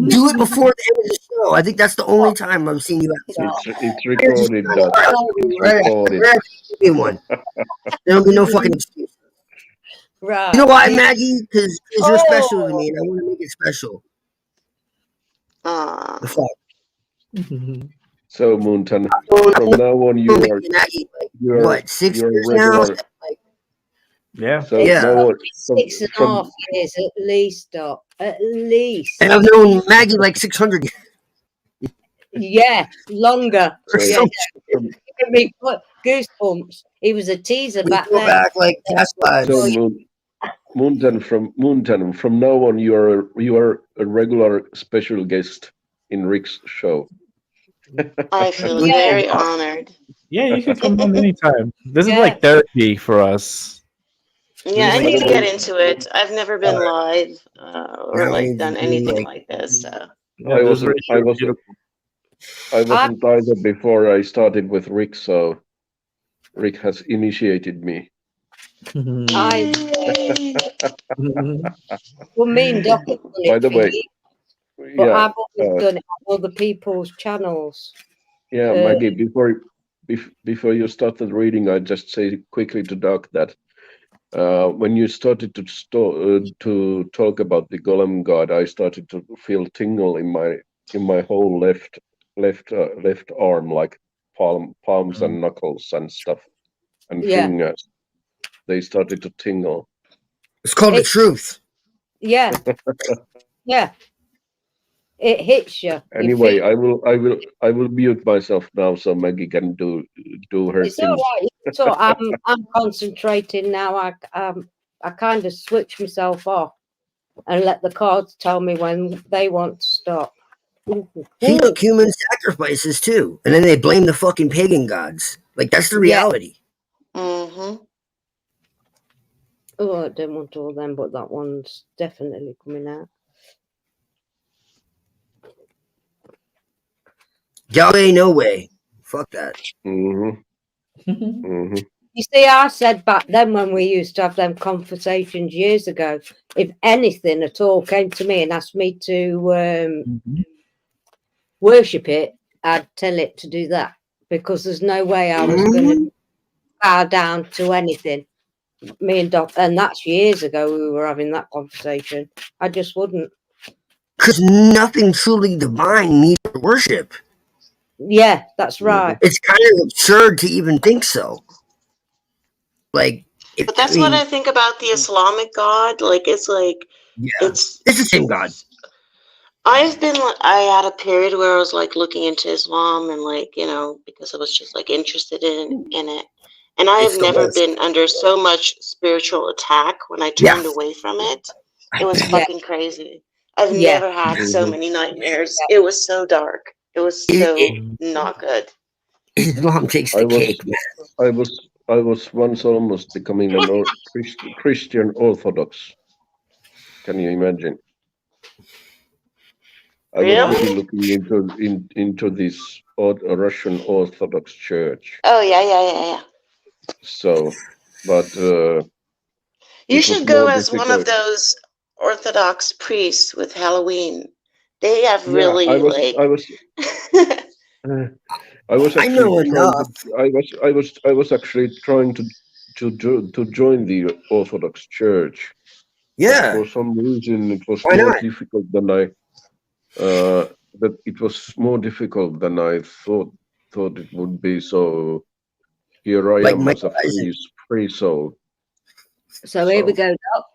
Do it before the end of the show. I think that's the only time I've seen you ask me. It's recorded, Doc. It's recorded. Give me one. There'll be no fucking excuse. right. You know why, Maggie? Because you're special to Oh, me, and I want to make it special. The fuck. So Moontan, I've from known now on Maggie, like, what, 6 you're years now? regular. Like, Yeah. So it's yeah. now on, from, 6.5 years at least, Doc. At least. And I've known Maggie like 600 years Yeah, longer. or So- Yeah, something. from, give me goosebumps. He was a teaser We back go then. back like past lives. so Moontan, from now on you are a regular special guest in Rick's show. I feel Yeah. very honored. Yeah, you can come on anytime. This is Yeah. like therapy for us. Yeah, I By need the to way, get into it. I've never been live or now we like need to done do anything like like this. So Yeah, I it was wasn't. really I wasn't. beautiful. I wasn't either before I started with Rick, so Rick has initiated me. I yay! well, me and Doc have done By it the for way, years, but yeah, I've always done it on other people's channels. Maggie. Before you started reading, I just say quickly to Doc that when you started to talk about the Golem God, I started to feel tingle in my whole left arm, like palms and knuckles and stuff, and Yeah. fingers. They started to tingle. it's called the It- truth. Yeah. Yeah. It hits you. You Anyway, feel I will mute myself now so Maggie can do her it's all things. right. So I'm concentrating now. I kind of switch myself off and let the cards tell me when they want to stop. He took human sacrifices too, and then they blame the fucking pagan gods. Like that's the Yeah. reality. Mm-hmm. Oh, I don't want all them, but that one's definitely coming out. Yahweh, no way. Fuck that. You see, I said back then when we used to have them conversations years ago, if anything at all came to me and asked me to worship it, I'd tell it to do that because there's no way I was going to bow down to anything. Me and Doc, and that's years ago we were having that conversation. I just wouldn't. Because nothing truly divine needs worship. Yeah, that's right. It's kind of absurd to even think so. Like, But that's what I think about the Islamic God. Like it's yeah, it's the same God. I had a period where I was like looking into Islam and like, you know, because I was just like interested in it. And I have never been under so much spiritual attack when I turned away from it. It was fucking crazy. I've never had so many nightmares. It was so dark. It was so not good. Islam takes the cake, man. I was once almost becoming an Christian Orthodox. Can you imagine? I was Really? really looking into this Russian Orthodox Church. Oh yeah. So, but you should go as one of those Orthodox priests with Halloween. They have really I was actually I was actually trying to join the Orthodox Church. Yeah. But for some reason, it was Why more not? difficult than I thought it would be. So here I Like am as a Mike free soul. So here we go, Doc.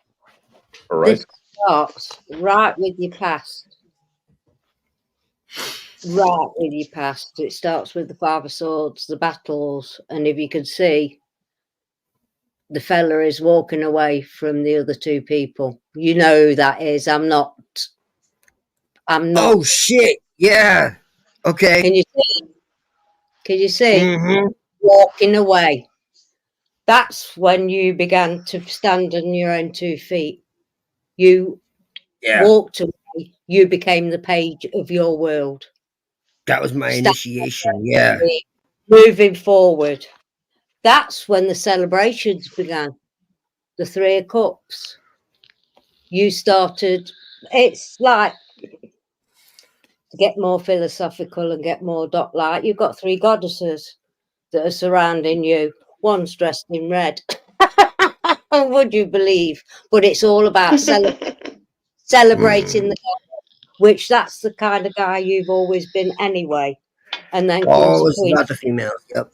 All right. This starts right with your past. Right with your past. It starts with the Five of Swords, the battles, and if you can see, the fella is walking away from the other two people. You know who that is. I'm not. Oh shit! Yeah. Okay. Can you see? Can you see? Mm-hmm. Walking away. That's when you began to stand on your own 2 feet. You walked away. You became the page of your world. That was my initiation. Yeah. Moving forward. That's when the celebrations began. The 3 of Cups. You started. It's like, to get more philosophical and get more Doc-like, you've got 3 goddesses that are surrounding you. One's dressed in red. Would you believe? But it's all about celebrating the God, which that's the kind of guy you've always been anyway. And then comes It's about the females. Yep.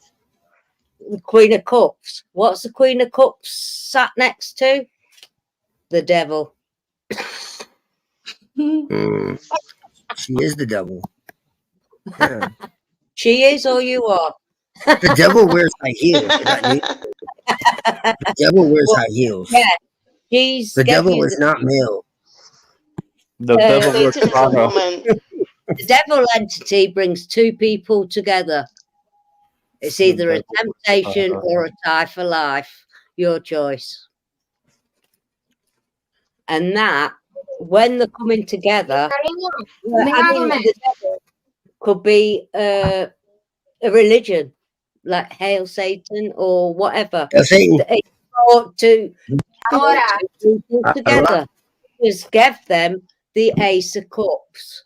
the Queen of Cups. What's the Queen of Cups sat next to? The devil. She is the devil. Yeah. She is, or you are. The devil wears high heels. The devil wears high heels. Yeah, she's the devil is not male. The devil wears Satan is a Prada. woman. The devil entity brings 2 people together. It's either a temptation or a tie for life. Your choice. And that, when they're coming together, could be a religion, like Hail Satan or whatever. Hail Satan. It's brought to people together. Just give them the Ace of Cups.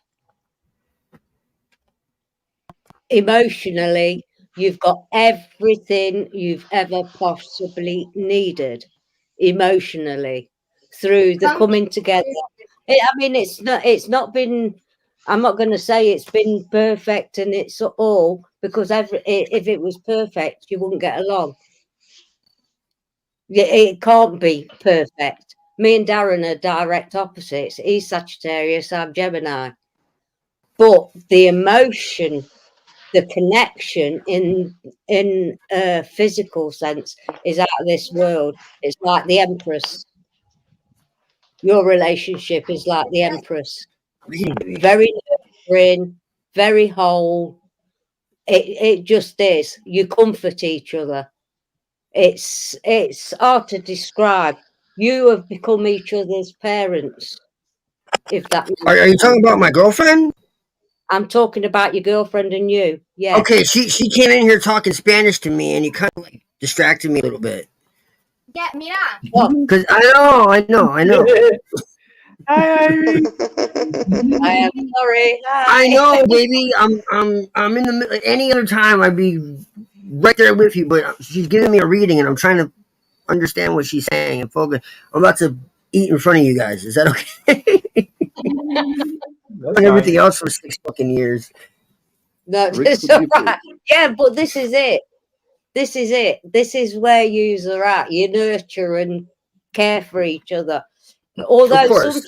Emotionally, you've got everything you've ever possibly needed. Emotionally, through the coming together. I mean, it's not been. I'm not going to say it's been perfect and it's all, because if it was perfect, you wouldn't get along. It can't be perfect. Me and Darren are direct opposites. He's Sagittarius, I'm Gemini. But the emotion, the connection in a physical sense is out of this world. It's like the Empress. Your relationship is like the Empress. Very nurturing, very whole. It just is. You comfort each other. It's hard to describe. You have become each other's parents. If that Are you talking about my girlfriend? I'm talking about your girlfriend and you. Yeah. Okay, she came in here talking Spanish to me, and you kind of like distracted me a little bit. Yeah, mira. Because I know. Hi, Irene. I am sorry. I know, baby. I'm in the middle. Any other time, I'd be right there with you. But she's giving me a reading, and I'm trying to understand what she's saying and focus. I'm about to eat in front of you guys. Is that okay? And everything else for 6 fucking years. No, Rick, it's could all you right. Yeah, but this is it. This is it. This is where yous are at. You nurture and care for each other. Although sometimes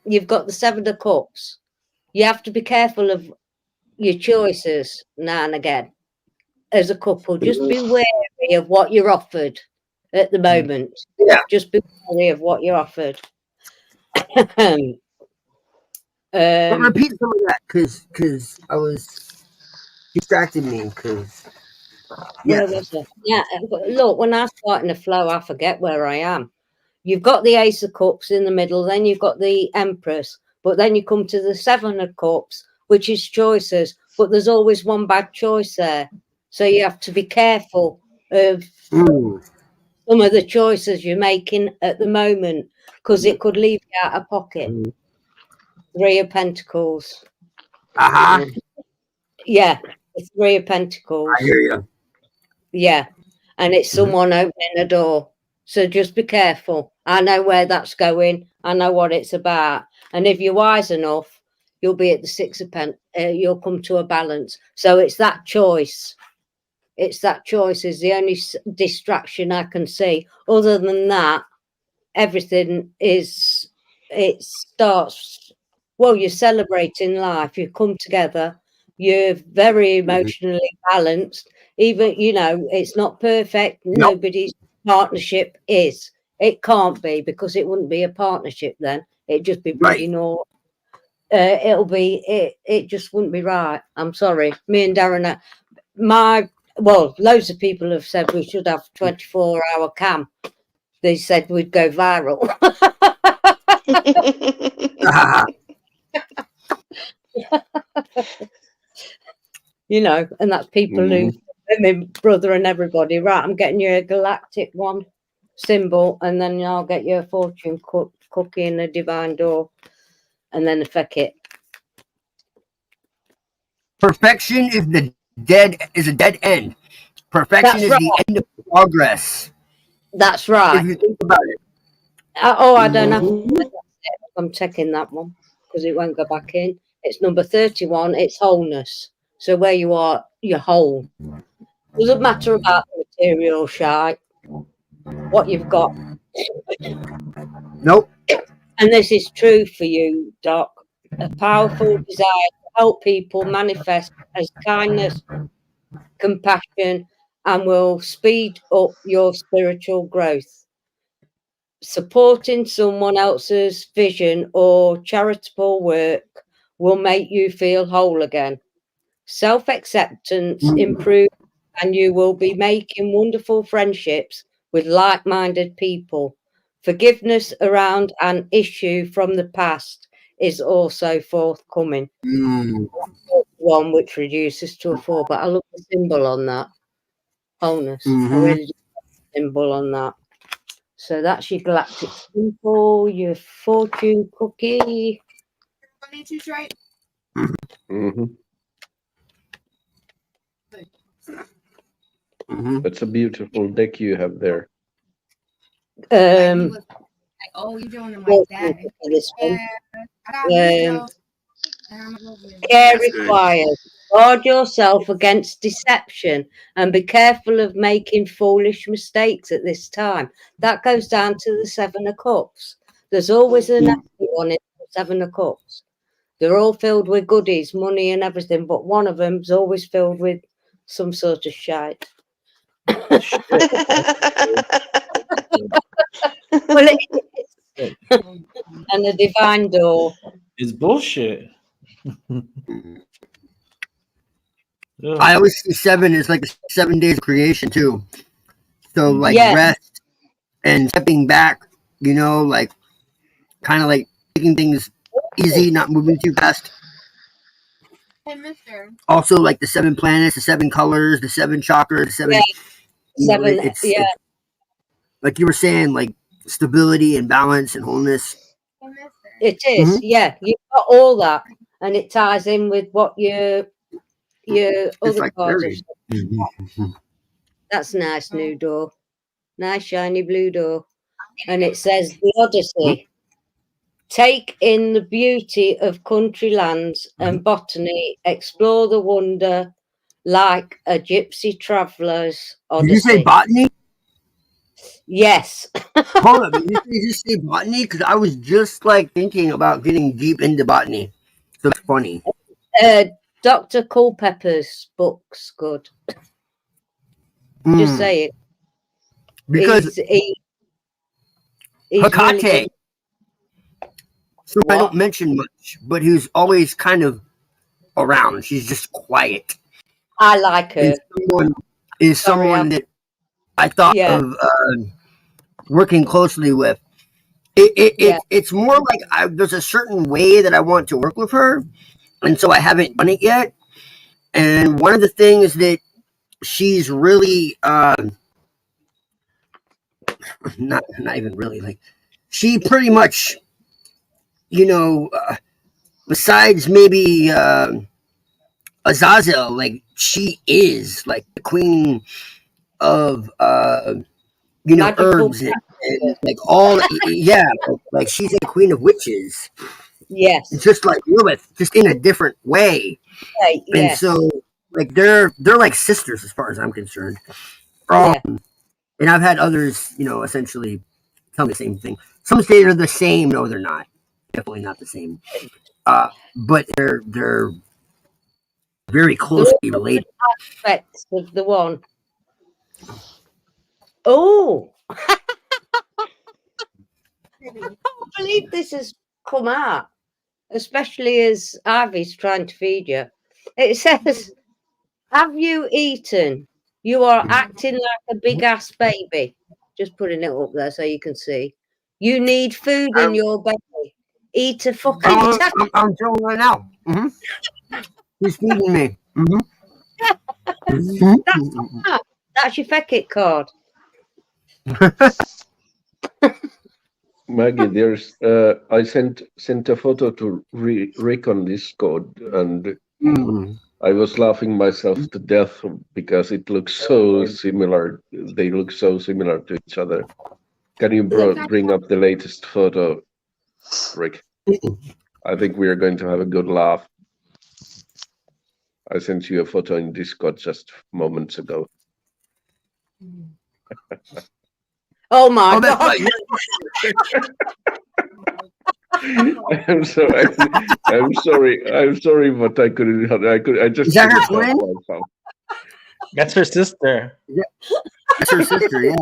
you've got the Seven of Cups, you have to be careful of your choices now and again. As a couple, just be wary of what you're offered at the moment. Yeah. Just be wary of what you're offered. But repeat some of that, because I was distracted me. Because Where was I? Yeah, look, when I start in a flow, I forget where I am. You've got the Ace of Cups in the middle, then you've got the Empress, but then you come to the Seven of Cups, which is choices, but there's always one bad choice there. So you have to be careful of some of the choices you're making at the moment, because it could leave you out of pocket. Three of Pentacles. Yeah, the Three of Pentacles. I hear you. Yeah, and it's someone opening a door. So just be careful. I know where that's going. I know what it's about. And if you're wise enough, you'll be at the Six of Pentacles. You'll come to a balance. So it's that choice. It's that choice is the only distraction I can see. Other than that, everything is, it starts, well, you're celebrating life. You come together. You're very emotionally balanced. Even, it's not perfect. Nobody's partnership is. It can't be, because it wouldn't be a partnership then. It'd just be bloody normal. It just wouldn't be right. I'm sorry. Me and Darren, loads of people have said we should have 24-hour cam. They said we'd go viral. And that's people who, my brother and everybody. Right, I'm getting you a galactic one symbol, and then I'll get you a fortune cookie and a divine door, and then a feck. Perfection is a dead end. Perfection is the end of progress. That's right. If you think about it. I don't have. I'm checking that one because it won't go back in. It's number 31. It's wholeness. So where you are, you're whole. Doesn't matter about the material shite. What you've got. Nope. And this is true for you, Doc. A powerful desire to help people manifest as kindness, compassion, and will speed up your spiritual growth. Supporting someone else's vision or charitable work will make you feel whole again. Self-acceptance improves, and you will be making wonderful friendships with like-minded people. Forgiveness around an issue from the past is also forthcoming. One which reduces to a 4, but I love the symbol on that. Wholeness. I really do love the symbol on that. So that's your galactic symbol, your fortune cookie. Mm-hmm. That's a beautiful deck you have there. Oh, you're doing them like that. This one. Yeah. Care required. Guard yourself against deception and be careful of making foolish mistakes at this time. That goes down to the 7 of Cups. There's always a nasty one in the 7 of Cups. They're all filled with goodies, money and everything, but one of them's always filled with some sort of shite. Well, it is. And the divine door. It's bullshit. I always see 7 as like 7 days of creation too. So like Yeah. rest and stepping back, you know, like kind of like taking things easy, not moving too fast. Hey, mister. Also like the 7 planets, the 7 colors, the 7 chakras, the 7. Yeah. You know, 7, it's like you were saying, like stability and balance and wholeness. Hey, mister. It is, yeah. You've got all that, and it ties in with what your It's other like cards very. are. That's a nice new door. Nice shiny blue door. And it says the Odyssey. Take in the beauty of country lands and botany. Explore the wonder like a gypsy traveller's Did you say odyssey. botany? Yes. Hold up, did you just say botany? Because I was just like thinking about getting deep into botany. So it's funny. Dr. Culpepper's book's good. Just say it. Because he's Hecate. really So I don't mention much, but he's always kind of around. She's just quiet. I like her. Is someone that I thought of working closely with. It's more like there's a certain way that I want to work with her, and so I haven't done it yet. And one of the things that she's really not even really like, she pretty much, you know, besides maybe Azazel, like she is like the queen of you know, Magical herbs and like all like she's the queen of witches. Yes. Just like Lilith, just in a different way. And so like they're like sisters as far as I'm concerned. And I've had others, you know, essentially tell me the same thing. Some say they're the same. No, they're not. Definitely not the same. But they're very closely related. Aspects of the one. Oh, I can't believe this has come out, especially as Ivy's trying to feed you. It says, "Have you eaten? You are acting like a big ass baby." Just putting it up there so you can see. You need food in your belly. Eat a fucking taco. I'm doing right now. He's feeding me. That's your Fekit card. Maggie, there's I sent a photo to Rick on Discord, and I was laughing myself to death because it looks so similar. They look so similar to each other. Can you bring up the latest photo, Rick? I think we are going to have a good laugh. I sent you a photo in Discord just moments ago. Oh my God. I'm sorry. I'm sorry, but I couldn't. I just. Is that her twin? That's her sister. Yeah. That's her sister. Yeah.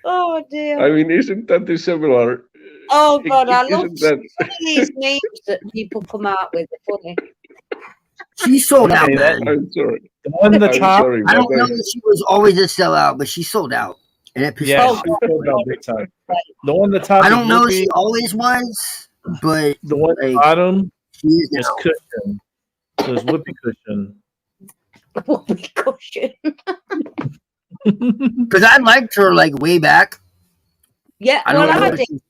Oh dear. I mean, isn't that similar? Oh God, I love that... these memes that people come out with. They're funny. She sold out, man. I'm sorry. The one in the top. I don't know if she was always a sellout, but she sold out. and it pisses Yeah, me she off. was sold out big time. The one at the top I is don't know if Whoopi. she always was, but The one at the like bottom she is is now. Cushion. So it's Whoopi Cushion. Whoopee cushion. Because I liked her like way back. Yeah, I well, don't know I if did she's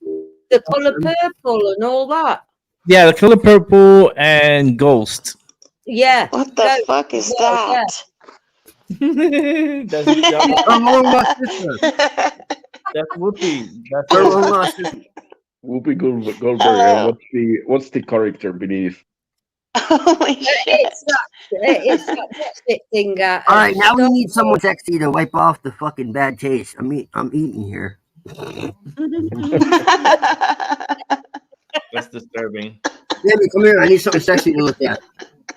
the colour purple and all that. Yeah, The Color Purple and Ghost. Yeah. What the Go. fuck is Well, yeah. That's y'all, her long lost sister. that's Whoopi. That's Her her. long lost sister. Whoopi Goldberg. Oh. What's the character beneath? Holy shit. It's that what's it thing. All right, now we need someone sexy to wipe off the fucking bad taste. I'm eating here. That's disturbing. Baby, come here. I need something sexy to look at.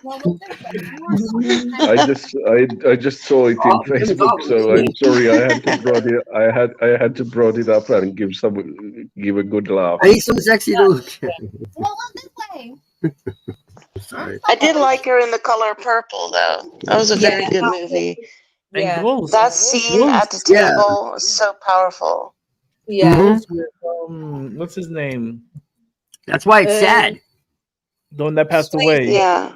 Well, what's this? I just saw it in Facebook, so I'm sorry. I had to brought it up and give a good laugh. I need something sexy to look at. Well, look this way. Sorry. I did like her in The Color Purple, though. That was a very good movie. And Yeah. Ghost. That scene at the Yeah. table was so powerful. Yeah. Mhm. With, what's his name? That's why it's sad. The one that passed Swayze. away. Yeah.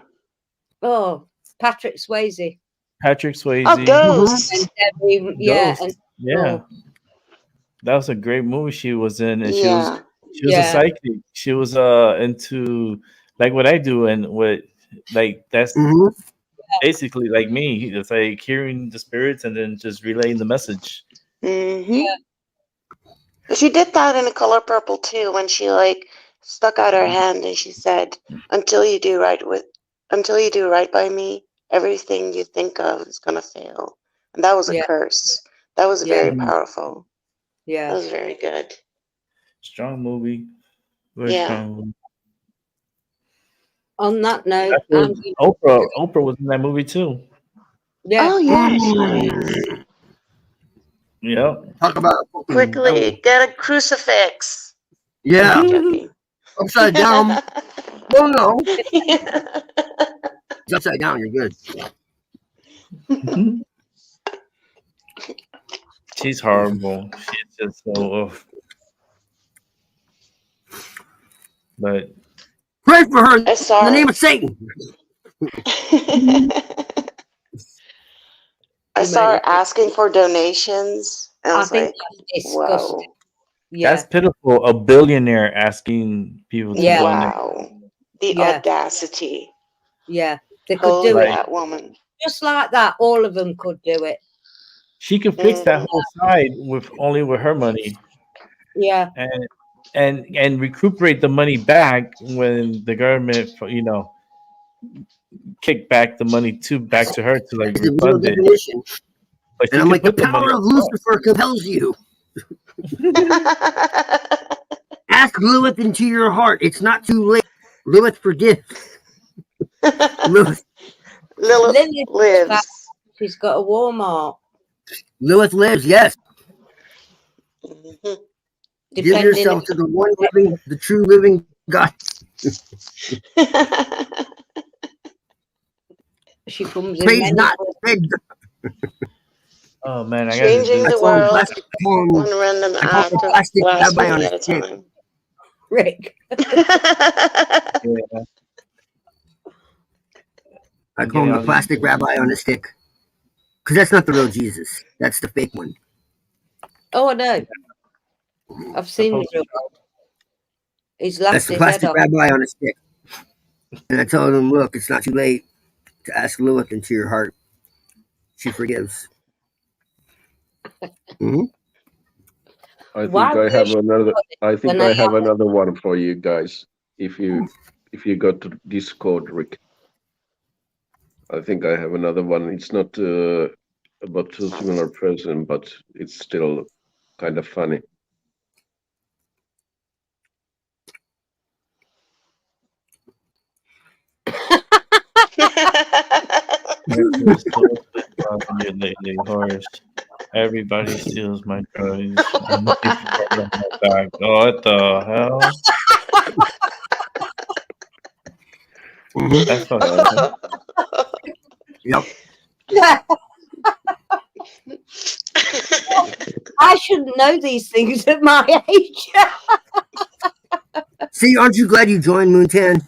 Oh, Patrick Swayze. Patrick Swayze. Oh, Ghost. And Debbie, yeah. Ghost. And, Yeah. That was a great movie she was in. And Yeah. she was a Yeah. psychic. She was into like what I do and what like that's Mhm. basically like me. It's like hearing the spirits and then just relaying the message. Mm-hmm. She did that in A Color Purple too, when she like stuck out her hand and she said, "Until you do right by me, everything you think of is gonna fail." And that was a Yeah. curse. That was Yeah. very powerful. That yeah. was very good. Strong movie. Very Yeah. strong movie. On that note, That's what Oprah was in that movie too. yeah. Oh yeah, she was. Yep. Talk about Quickly, get a crucifix. Yeah, I'm joking. upside down. No, no, it's upside down. You're good. She's horrible. She's just so. But Pray for her I in saw the name her. of Satan. I saw her asking for donations. And I I was think like, that's whoa. disgusting. Yeah. that's pitiful. A billionaire asking people to Yeah. donate. Wow. The Yeah. audacity. Yeah. They could Holy do it that woman. just like that. All of them could do it. She could fix that whole side with her money Yeah. and recuperate the money back when the government kick back the money back to her to like It's the real refund it. definition. But she And I'm could like, the put the money. power of Lucifer compels you. Ask Lilith into your heart. It's not too late. Lilith forgives. Lilith Lilith Lily lives. She's got a Walmart. lives. Yes. Mhm. Give Depending yourself to the one living, the true living God. she comes in Praise many not. ways. Beg. Oh man, I gotta Changing do the I call him world plastic. I call him, one random I call act him of plastic rabbi on blasphemy a at a stick. time. Rick. Yeah. I call him the plastic rabbi on a stick. Because that's not the real Jesus. That's the fake one. Oh, I know. I've seen the real one. He's laughed That's the his head plastic off. rabbi on a stick. And I told him, look, it's not too late to ask Lilith into your heart. She forgives. Mhm. I think Why I would have you another. I think when I I have have- another one for you guys. If you go to Discord, Rick. I think I have another one. It's not about two similar person, but it's still kind of funny. You lately, horse. Everybody steals my drugs. I'm looking for them on my back. What the hell? Mhm. That's fucking. Yep. I shouldn't know these things at my age. See, aren't you glad you joined Moontan?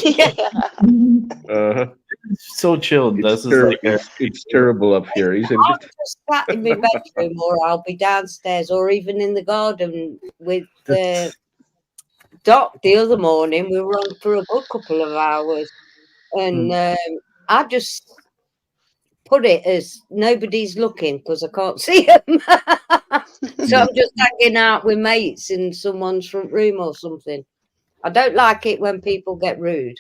Yeah. So chilled. It's This is like it's terrible up here, isn't I'm it? just sat in my bedroom, or I'll be downstairs, or even in the garden with Doc. The other morning, we were on for a good couple of hours, and I just put it as nobody's looking because I can't see them. So I'm just hanging out with mates in someone's front room or something. I don't like it when people get rude.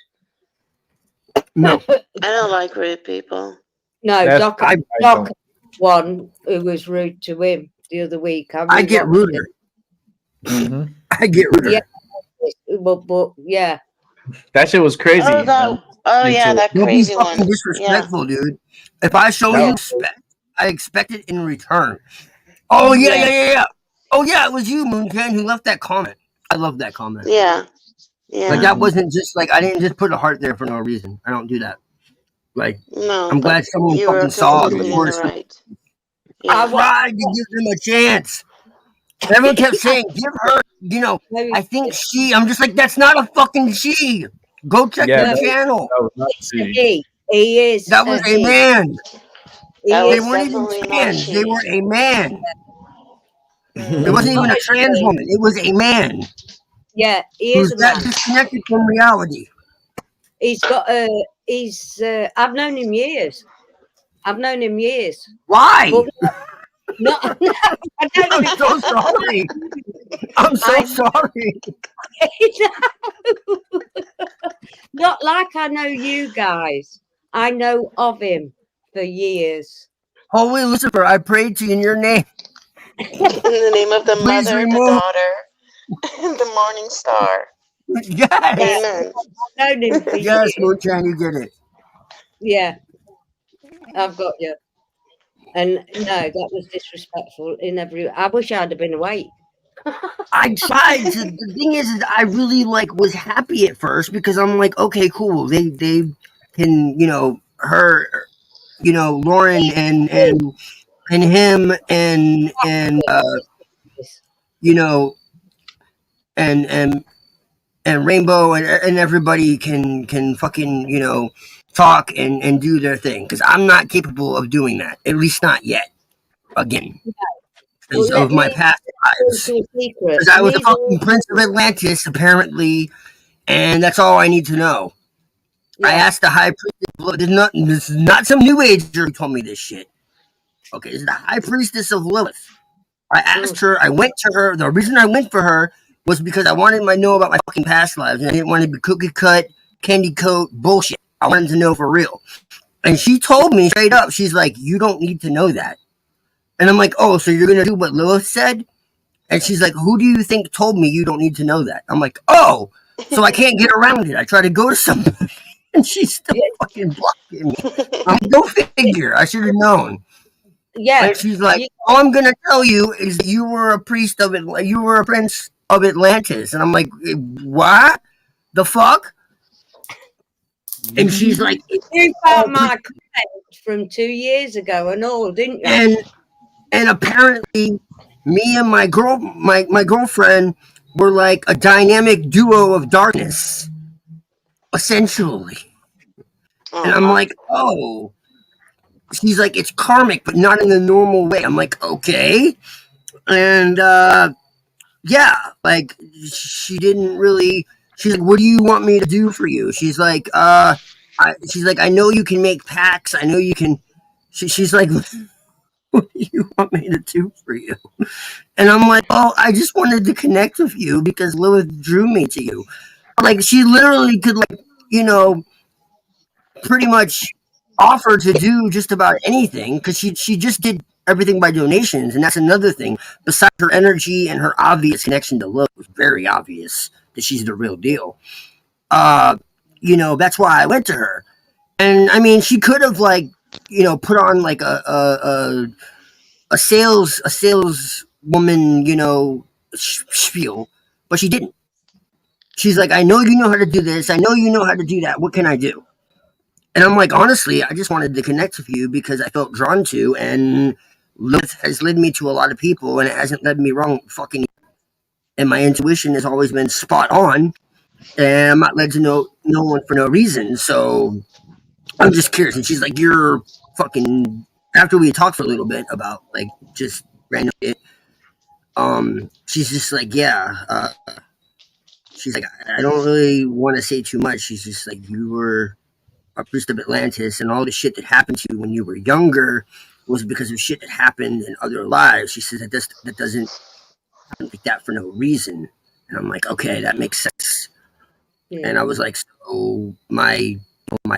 No. I don't like rude people. No, That's Doc, I Doc don't. one who was rude to him the other week. I get rewatched ruder. Mhm. I get ruder. Yeah. it, but yeah, That shit was crazy. Oh, yeah, that Don't be crazy fucking one. Yeah. disrespectful, dude. If I show No. you respect, I expect it in return. Oh yeah, Yeah. yeah. Oh yeah, it was you, Moontan, who left that comment. I love that comment. Yeah. Like Yeah. that wasn't just like I didn't just put a heart there for no reason. I don't do that. Like No, I'm but glad someone you were fucking saw it completely in before the right. I Yeah. tried to give them a chance. Everyone kept saying, give her, I think she. I'm just like, that's not a fucking she. Go check Yeah, their No, channel. that was not it's a he. He is That a was a he. man. That He They is was weren't even definitely not trans. They she. were a man. It wasn't Mm. even a not a trans she. woman. It was a man Yeah, he is who's a that man. disconnected from reality. He's got a. He's. I've known him years. Why? But not. No, I don't I'm know. so sorry. I'm so sorry. Not like I know you guys. I know of him for years. Holy Lucifer, I prayed to you in your name. In the name of the Please Mother, the remove. Daughter, and the Morning Star. Yes. Amen. I've known him for Yes, years. Moontan, you get it. Yeah, I've got you. And no, that was disrespectful in every. I wish I'd have been awake. I tried to. The thing is I really was happy at first because I'm like, okay, cool. They can her Lauren and him and you know and Rainbow and everybody can fucking talk and do their thing because I'm not capable of doing that, at least not yet. Again, Well, because let of my me past lives. tell you a secret. Because I was a Neither. fucking Prince of Atlantis, apparently, and that's all I need to know. I Yeah. asked the High Priestess. This is not some New Ager who told me this shit. Okay, this is the High Priestess of Lilith. I asked her. I went to her. The reason I went for her was because I wanted to know about my fucking past lives, and I didn't want to be cookie cut, candy coat bullshit. I wanted to know for real. And she told me straight up, she's like, "You don't need to know that." And I'm like, "Oh, so you're gonna do what Lilith said?" And she's like, "Who do you think told me you don't need to know that?" I'm like, "Oh, so I can't get around it. I try to go to somebody, and she's still fucking blocking me." I'm like, "Go figure. I should have known." Yeah. Like she's like, "All I'm gonna tell you is that you were a priest of it. You were a prince of Atlantis." And I'm like, "What the fuck?" And she's like, You found my comment from 2 years ago and all, didn't you? and apparently, me and my girlfriend were like a dynamic duo of darkness, essentially. And I'm like, oh. She's like, it's karmic, but not in the normal way. I'm like, okay. And yeah, like she didn't really. She's like, what do you want me to do for you? She's like, she's like, I know you can make packs. I know you can. She's like, what do you want me to do for you? And I'm like, oh, I just wanted to connect with you because Lilith drew me to you. Like she literally could pretty much offer to do just about anything because she just did everything by donations, and that's another thing. Besides her energy and her obvious connection to Lilith, was very obvious that she's the real deal. That's why I went to her. And I mean, she could have put on like a sales woman, spiel, but she didn't. She's like, I know you know how to do this. I know you know how to do that. What can I do? And I'm like, honestly, I just wanted to connect with you because I felt drawn to, and has led me to a lot of people, and it hasn't led me wrong. Fucking, and my intuition has always been spot on, and I'm not led to no one for no reason. So I'm just curious. And she's like, "You're fucking." After we talked for a little bit about like just random shit, she's just like, "Yeah." She's like, "I don't really want to say too much." She's just like, "You were a priest of Atlantis, and all the shit that happened to you when you were younger was because of shit that happened in other lives." She says that doesn't happen like that for no reason. And I'm like, okay, that makes sense. Yeah. And I was like, so my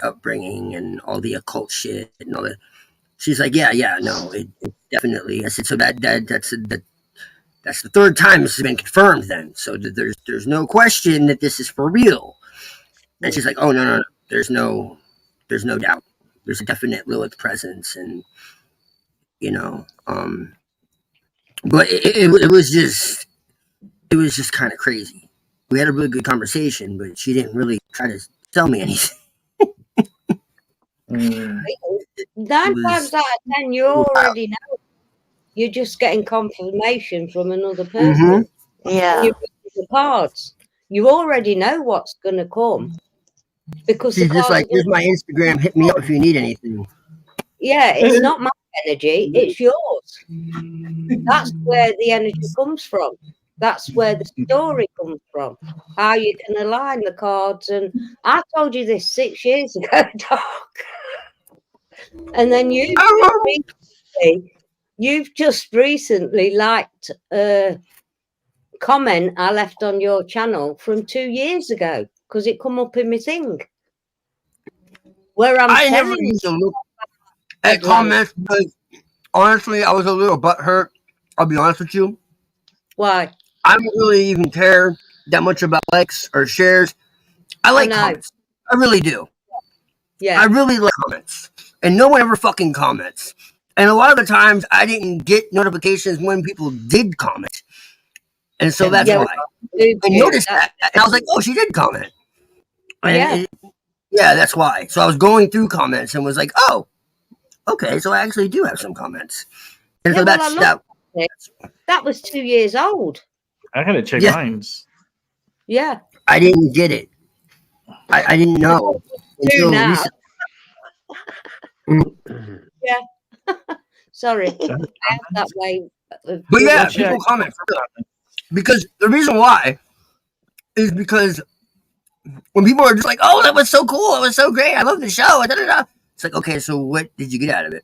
upbringing and all the occult shit and all that. She's like, yeah, no, it definitely. I said, so that's the third time this has been confirmed. Then, so there's no question that this is for real. And she's like, oh no, there's no doubt. There's a definite Lilith presence, and but it was just kind of crazy. We had a really good conversation, but she didn't really try to tell me anything. 9 times out of 10, you already know. You're just getting confirmation from another person. Yeah. You read the cards. You already know what's going to come. Because she's just like, here's my Instagram. Hit me up if you need anything. Yeah, it's not my energy. It's yours. That's where the energy comes from. That's where the story comes from. How you can align the cards. And I told you this 6 years ago, Doc. And then you've just recently liked a comment I left on your channel from 2 years ago because it come up in my thing. Where I never used to look at comments because honestly, I was a little butthurt. I'll be honest with you. Why? I don't really even care that much about likes or shares. I like comments. I really do. Yeah. I really like comments. And no one ever fucking comments. And a lot of the times I didn't get notifications when people did comment. And so that's why. I noticed that. And I was like, oh, she did comment. And yeah, that's why. So I was going through comments and was like, oh, okay, so I actually do have some comments. And so that was 2 years old. I gotta check mines. Yeah. I didn't get it. I didn't know until recently. Yeah. Sorry. I am that way. But yeah, people comment for real. Because the reason why is because when people are just like, oh, that was so cool, it was so great, I love the show, it's like, okay, so what did you get out of it?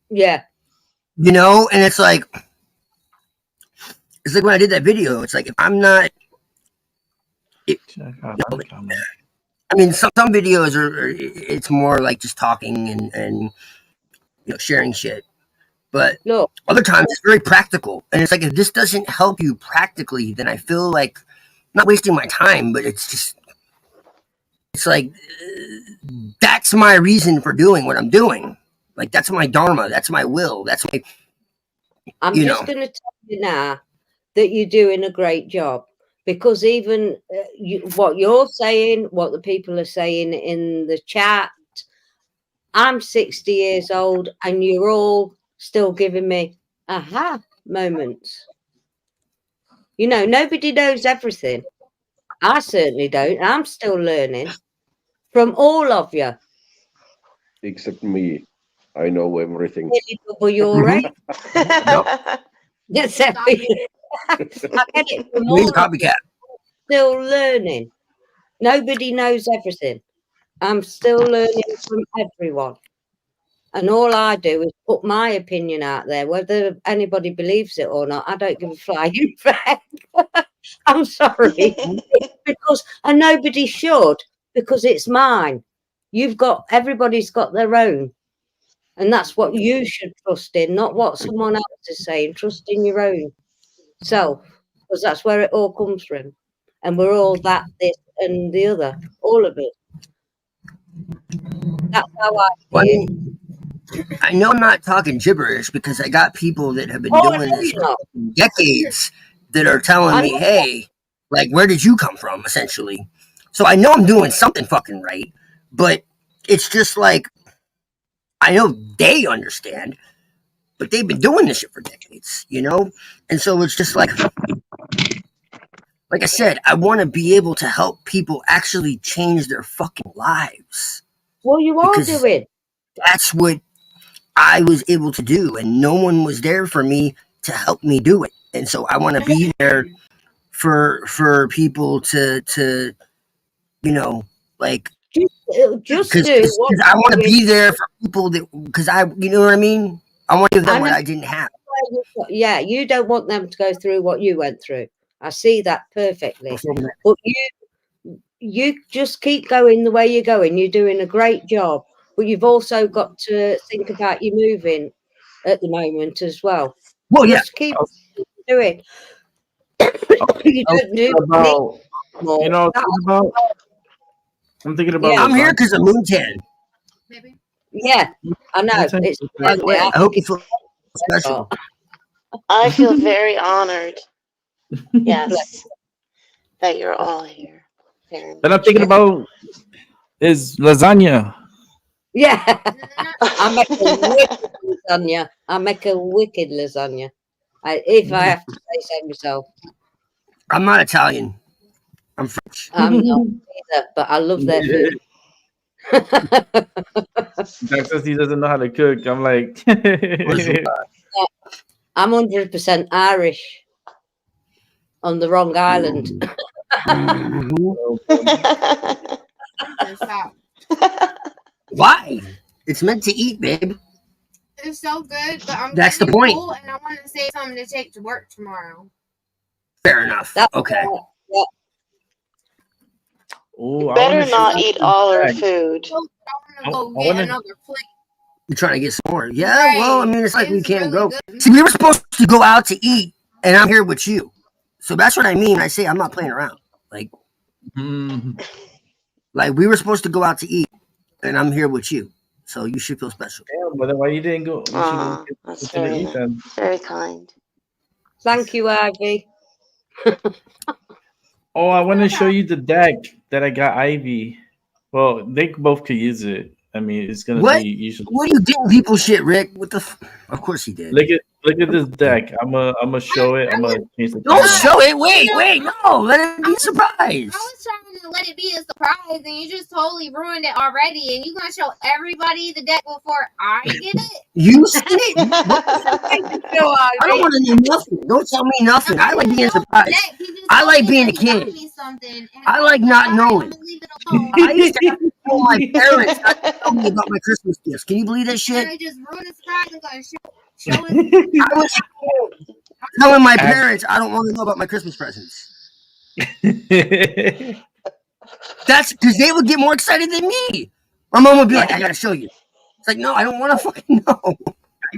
Yeah. And it's like when I did that video, it's like, if I'm not I mean, some videos it's more like just talking and sharing shit. But other times it's very practical. And it's like, if this doesn't help you practically, then I feel like I'm not wasting my time, but it's like, that's my reason for doing what I'm doing. Like, that's my dharma. That's my will. That's my, I'm just going to tell you now that you're doing a great job. Because even what you're saying, what the people are saying in the chat, I'm 60 years old and you're all still giving me aha moments. Nobody knows everything. I certainly don't. I'm still learning from all of you. Except me. I know everything. Nearly double your age. Except for you. I get it from all copycat. Still learning. Nobody knows everything. I'm still learning from everyone. And all I do is put my opinion out there. Whether anybody believes it or not, I don't give a flying fuck. I'm sorry. And nobody should, because it's mine. Everybody's got their own. And that's what you should trust in, not what someone else is saying. Trust in your own self, because that's where it all comes from. And we're all that, this, and the other, all of it. That's how I see it. I know I'm not talking gibberish because I got people that have been doing this for decades that are telling me, hey, like, where did you come from, essentially? So I know I'm doing something fucking right, but it's just like, I know they understand, but they've been doing this shit for decades, you know? And so it's just like I said, I want to be able to help people actually change their fucking lives. Well, you are Because doing. that's what I was able to do, and no one was there for me to help me do it. And so I want to be there for people to like Just because do what I want to you be there for people that because you know what I mean. I want to give them what know. I didn't have. Yeah, you don't want them to go through what you went through. I see that perfectly. But you just keep going the way you're going. You're doing a great job. But you've also got to think about your moving at the moment as well. Well, yeah. Just keep doing. You don't do About, more. you know, I'm thinking about. Yeah. I'm here because of Moontan. Maybe. Yeah, I know. Moontan. It's By the way, I hope you feel special. I feel very honored. Yes, that you're all here. Very Then I'm much. thinking about is lasagna. Yeah. I make a wicked lasagna. I make a wicked lasagna. If I have to say so myself. I'm not Italian. I'm French. I'm not either, but I love their food. Jack says he doesn't know how to cook. I'm like, I'm 100% Irish on the wrong island. Stop. Why? It's meant to eat, babe. It's so good, but I'm That's the getting point. full and I want to save something to take to work tomorrow. Fair enough. Okay. Yeah. oh, Better not eat all our food. So I want to go I get wanna- another plate. You're trying to get some more. Yeah, well, I mean, it's like we It's can't really go. good. See, we were supposed to go out to eat, and I'm here with you. So that's what I mean. I say I'm not playing around. Like we were supposed to go out to eat, and I'm here with you. So you should feel special. Damn, but then why you didn't go? You should Aw, go that's to the very eat then. very kind. Thank you, Ivy. Oh, I want to show you the deck that I got Ivy. Well, they both could use it. I mean, it's gonna What? be usually. What are you getting people shit, Rick? What the? Of course he did. Look at this deck. I'm gonna show it. I'm gonna change the. Don't camera. show it. Wait. No, let it be a surprise. I was trying to let it be a surprise, and you just totally ruined it already. And you're gonna show everybody the deck before I get it? You see it? I don't want to know nothing. Don't tell me nothing. I like being surprised. I like being a kid. I like not knowing. I used to have to tell my parents not to tell me about my Christmas gifts. Can you believe that shit? I just ruined the surprise and gonna show it. I was telling my parents I don't want to know about my Christmas presents. That's because they would get more excited than me. My mom would be like, I gotta show you. It's like, no, I don't want to fucking know.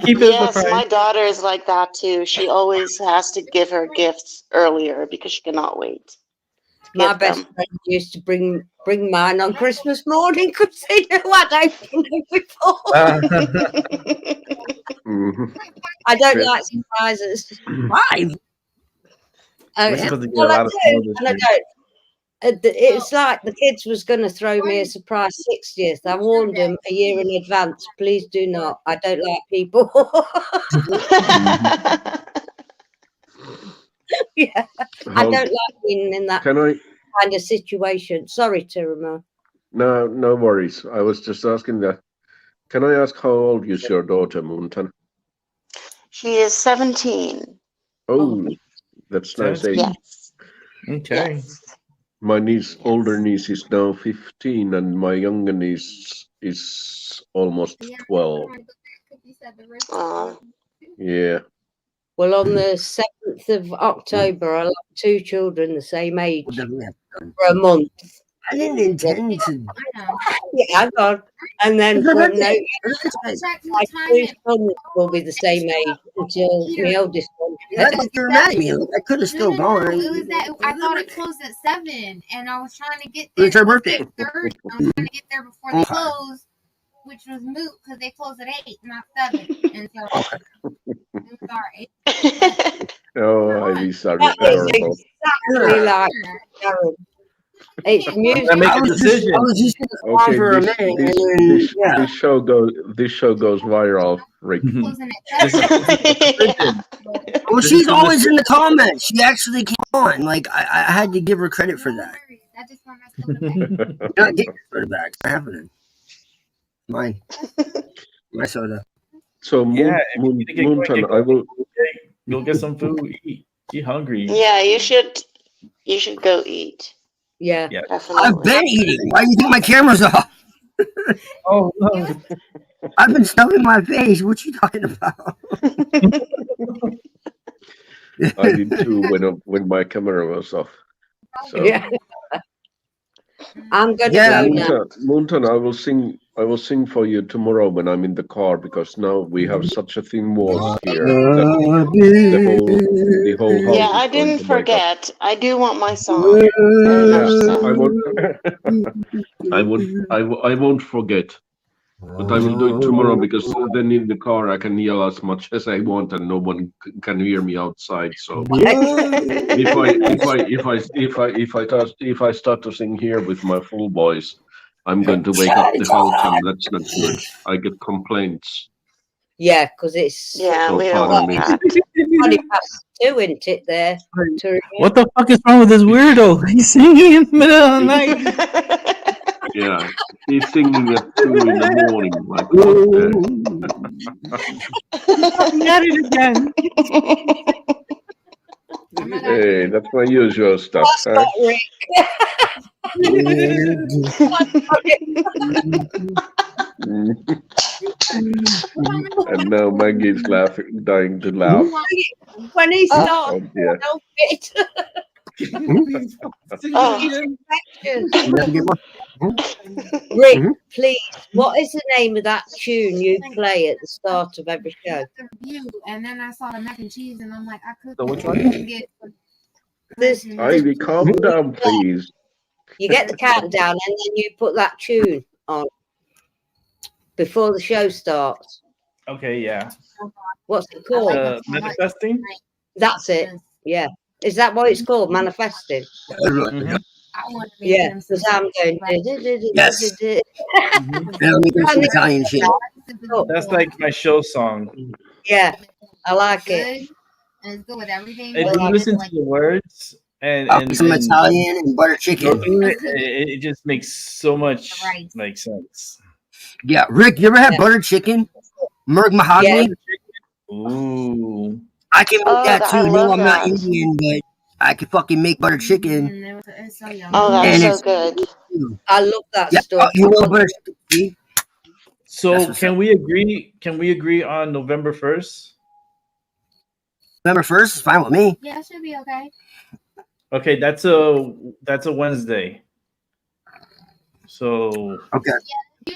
Keep it Yes, surprise. my daughter is like that too. She always has to give her gifts earlier because she cannot wait. My Give best them. friend used to bring mine on Christmas morning because they knew I'd opened it before. I don't like surprises. Why? We're supposed to get a Well, I lot of do, snow this and I week. don't. It's like the kids was going to throw me a surprise 60th. I warned them a year in advance. Please do not. I don't like people. Yeah, I don't like being in that Can I? kind of situation. Sorry, Tiramo. No worries. I was just asking that. Can I ask how old is your daughter, Moontan? She is 17. Oh, that's nice age. Yes. Okay. Yes. My older niece is now 15, and my younger niece is almost 12. Yeah. Well, on the 7th of October, I lost 2 children the same age for a month. I didn't intend to. Yeah, hang on. And then It's my from birthday. my 2 sons will be the same age until my oldest one. You're mad at me. I could have still gone. It was that I thought it closed at 7, and I was trying to get It's there. her birthday. 8:30. I was trying to get there before they closed, which was moot because they closed at 8, not 7. And so I'm sorry. Oh, I'm sorry. That is Horrible. exactly like Darren. It's music. I make I a was just, decision. I was just in the car Okay, for a minute, and then yeah. this show goes viral, Rick. Closing at This is a decision. Well, This she's is a always in the decision. comments. She actually came on. Like I had to give her credit for that. I just want my soda back. You're not getting your soda back. It's not happening. Mine. My soda. So Yeah, if you need to get going, Moontan, get I will. Okay, go get some food. Eat. She hungry. Yeah, you should go eat. Yeah. Yeah. I've Definitely. been eating. Why do you think my camera's off? Oh no. I've been stuffing my face. What you talking about? I did too when my camera was off. So Yeah. I'm gonna Yeah. go now. Moontan, I will sing for you tomorrow when I'm in the car because now we have such a thin walls here that the whole house Yeah, is I going didn't to wake up. forget. I do want my song. Very Yeah, much so. I won't forget. But I will do it tomorrow because then in the car I can yell as much as I want and no one can hear me outside. So if I start to sing here with my full voice, I'm going to wake up the house and that's not good. I get complaints. Yeah, because it's Yeah, So we don't pardon want me. that. 20 past 2, isn't it? There. What the fuck is wrong with this weirdo? He's singing in the middle of the night. Yeah, he's singing at 2 in the morning. Like what the? At it again. Hey, that's my usual stuff. That's Huh? not Rick. And now Maggie's laughing, dying to laugh. When he Oh starts, dear. don't fit. Oh. Rick, Mhm. please, what is the name of that tune you play at the start of every show? The review, and then I saw the mac and cheese, and I'm like, I So which one? couldn't get. There's, Ivy, calm down, please. you get the countdown and then you put that tune on before the show starts. Okay, yeah. What's it called? Manifesting? That's it. Yeah. Is that what it's called? Manifesting? Mhm. I want to make Yeah, them because I'm going. Yes. Mhm. Yeah, we do some Italian shit. That's like my show song. Yeah, I like it. good, and it's good with everything. If but you it's listen like to the words and Some Italian and butter go chicken. through it, it just makes so much Right. like sense. Yeah, Rick, you ever had Yeah. butter chicken? Merg mahogany? Ooh. I can make Oh, that I too. No, love I'm not that. Indian, but I can fucking make butter chicken. and it's so yummy. Oh, that's And so it's good. I love that Yeah, stuff. you love butter chicken? See? That's So what's can up. we agree? Can we agree on November 1st? November 1st is fine with me. Yeah, it should be okay. Okay, that's a Wednesday. So Okay.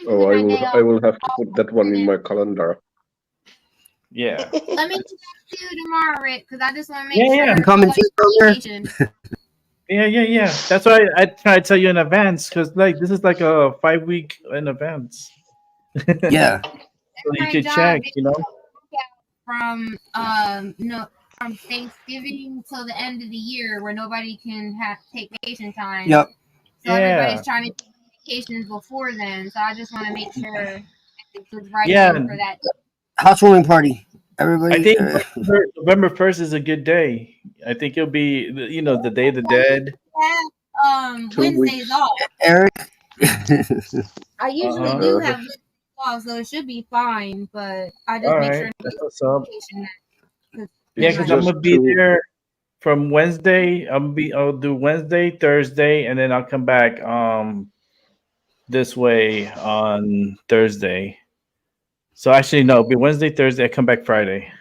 Oh, I will have to put that one in my calendar. yeah. Let me get back to you tomorrow, Rick, because I just want to make Yeah, sure. yeah. I'm coming too, brother. Vacation. Yeah. That's why I try to tell you in advance because like this is like a 5 week in advance. Yeah. So you My can job check, is you know. from from Thanksgiving till the end of the year where nobody can take vacation time. Yep. So Yeah. everybody's trying to take vacations before then. So I just want to make sure it's right Yeah. in for that. Housewarming party. Everybody. I think November 1st is a good day. I think it'll be the Day of the Dead. Two Wednesdays weeks. off. Eric. I usually Uh-huh. do have Wednesdays off, so it should be fine. But I just All make right, sure that's what's up. vacation. Yeah, It's because I'm just gonna be two- there from Wednesday. I'll do Wednesday, Thursday, and then I'll come back this way on Thursday. So actually, no, it'll be Wednesday, Thursday. I come back Friday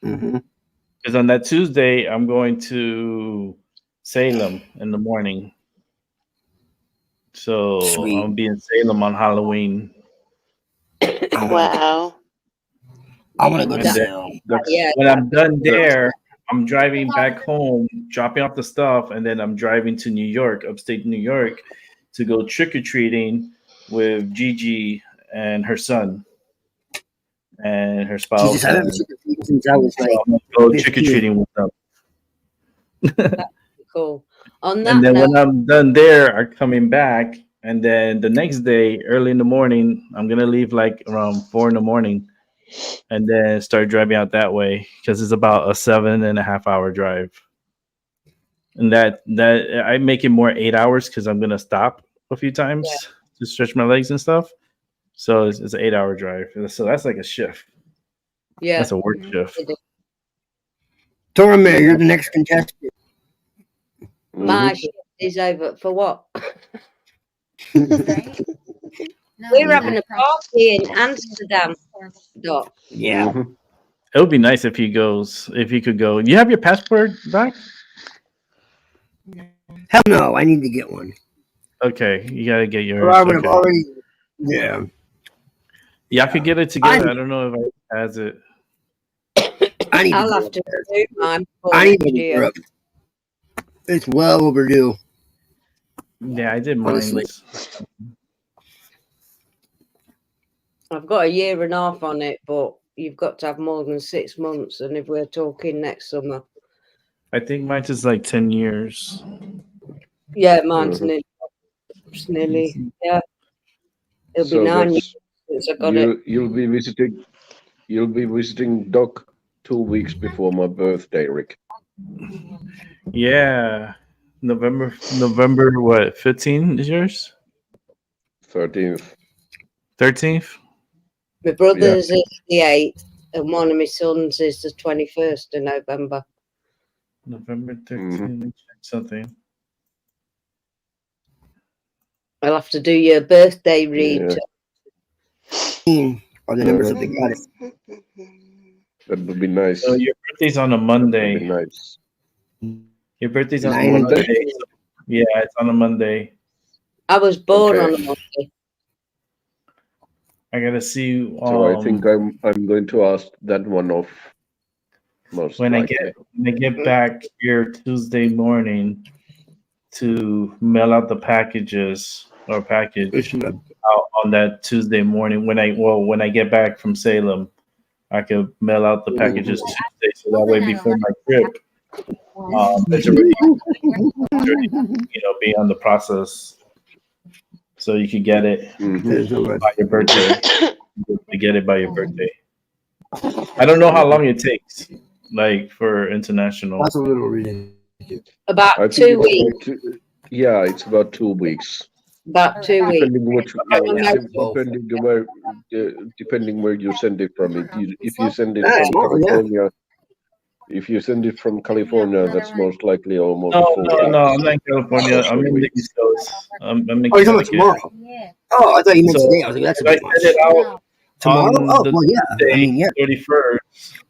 Mhm. because on that Tuesday I'm going to Salem in the morning. So Sweet. I'll be in Salem on Halloween. Wow. I want to go to And then- Salem. Yeah. When I'm done there, I'm driving back home, dropping off the stuff, and then I'm driving to New York, upstate New York, to go trick or treating with Gigi and her son and her spouse. Jesus, I haven't seen the since I was So like, I'm gonna go 15. trick or treating with them. Cool. On that And then note, when I'm done there, I'm coming back. And then the next day, early in the morning, I'm gonna leave like around 4 in the morning, and then start driving out that way because it's about a 7.5 hour drive. And that I make it more 8 hours because I'm gonna stop a few times to stretch my legs and stuff. So it's an 8 hour drive. So that's like a shift. yeah, That's a work shift. Tormir, you're the next contestant. my Mhm. shift is over for what? Right? No, We're not having a pressure. party in Amsterdam, Doc. Yeah. Mhm. It would be nice if he goes. If he could go. You have your passport, Doc? Hell no, I need to get one. Okay, you gotta get Or yours. I would have Okay. already. Yeah. Yeah, I could get it together. I don't know if I has it. I need I'll to have go to there. do mine before I need next to year. Europe. It's well overdue. Yeah, I did mine. Honestly. I've got a year and a half on it, but you've got to have more than 6 months. And if we're talking next summer, I think mine's is like 10 years. yeah, mine's Mhm. nearly, yeah. It'll be So 9 years that's since I got it. you'll be visiting Doc 2 weeks before my birthday, Rick. Yeah. November what, 15 is yours? 13th. 13th? My brother's is the 8th, and one of my sons is the 21st of November. November 13th. Let me check something. I'll have to do your birthday read. Yeah. Are the numbers that they got it? That would be nice. So your birthday's on a That would Monday. be nice. Your birthday's on a 9 and Monday. 13. Yeah, it's on a Monday. I was born Okay. on a Monday. I gotta see. So I think I'm going to ask that one off. Most when likely. I get back here Tuesday morning to mail out the packages or package out on that Tuesday morning. When I get back from Salem, I could mail out the packages Tuesday, so that way before my trip, it's already be on the process, so you could get it by your birthday. To get it by your birthday. I don't know how long it takes, like for international. That's a little ridiculous. About I 2 think weeks. it's about 2 weeks. About 2 weeks. Depending depending where you send it from. If you send it from California, that's most likely almost No, 4 no, weeks. no. I'm not in California. I'm in the East Coast. I'm in Oh, you're talking about Connecticut. tomorrow? Yeah. Oh, I thought you meant So today. I was like, that's a if I bit much. send it out Tomorrow? on Oh, the well, yeah. I mean, yeah. 31st,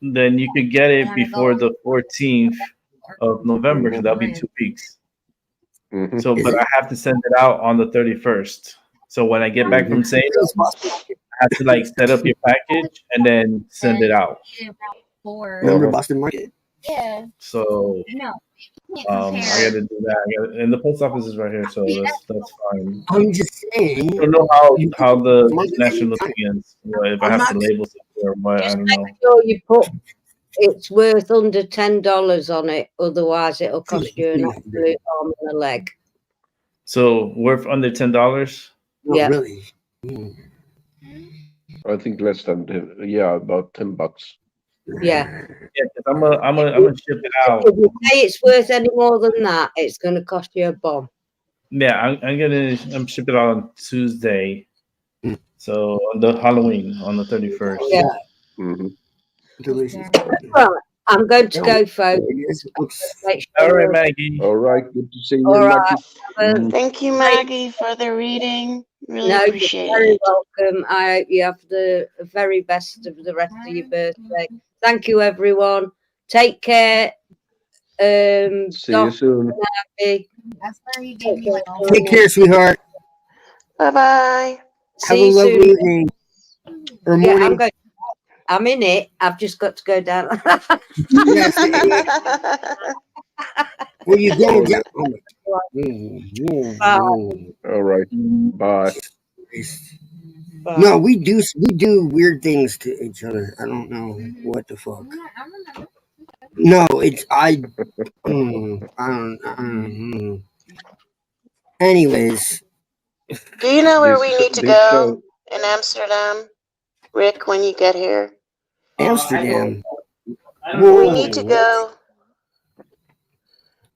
then you could get it before the 14th of November. So that'll be 2 weeks. Mhm. So, but I have to send it out on the 31st. So when I get back from Salem, I have to like set up your package and then send it out. Remember Boston Market? Yeah. So No. I got to do that. And the post office is right here, so that's fine. I'm just saying. I don't know how the national thing is. If I have to label something or what, I don't know. Make sure you put it's worth under $10 on it, otherwise it'll cost you an absolute arm and a leg. So worth under $10? Yeah. Really? I think less than 10, about $10. Yeah. Yeah, because I'm gonna ship it out. If you say it's worth any more than that, it's going to cost you a bomb. Yeah, I'm shipping it out on Tuesday. So on the Halloween on the 31st. Yeah. Mm-hmm. Delicious. Well, I'm going to go, folks. All right, Maggie. All right, good to see you, All right. Maggie. Thank you, Maggie, for the reading. Really No, appreciate you're very it. welcome. I hope you have the very best of the rest of your birthday. Thank you, everyone. Take care. See you soon. That's where you gave me like a Take care, sweetheart. Bye-bye. Have a See you lovely soon. evening. Or Yeah, morning. I'm in it. I've just got to go down. Yes. Where you going down? Oh my. All right. Bye. No, we do weird things to each other. I don't know what the fuck. I remember. No, it's I. Anyways, Do you know where This we need to this go show. in Amsterdam, Rick, when you get here? Amsterdam. We need to go.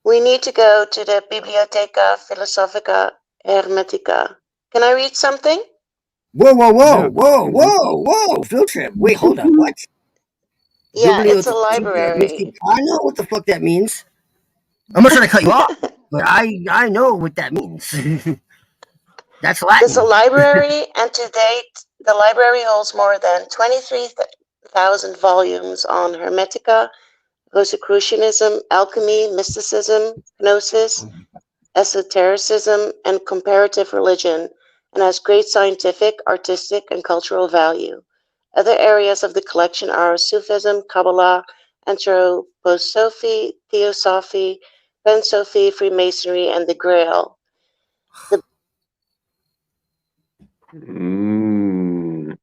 We need to go to the Bibliotheca Philosophica Hermetica. Can I read something? Whoa, whoa, whoa, Yeah. whoa, whoa, whoa! Field trip. Wait, hold up. What? Yeah, it's a Biblioteca. library. I know what the fuck that means. I'm not trying to cut you off, but I know what that means. That's There's a Latin. library, and to date, the library holds more than 23,000 volumes on Hermetica, Rosicrucianism, alchemy, mysticism, gnosis, esotericism, and comparative religion, and has great scientific, artistic, and cultural value. Other areas of the collection are Sufism, Kabbalah, Anthroposophy, Theosophy, Pensophy, Freemasonry, and the Grail. Mm,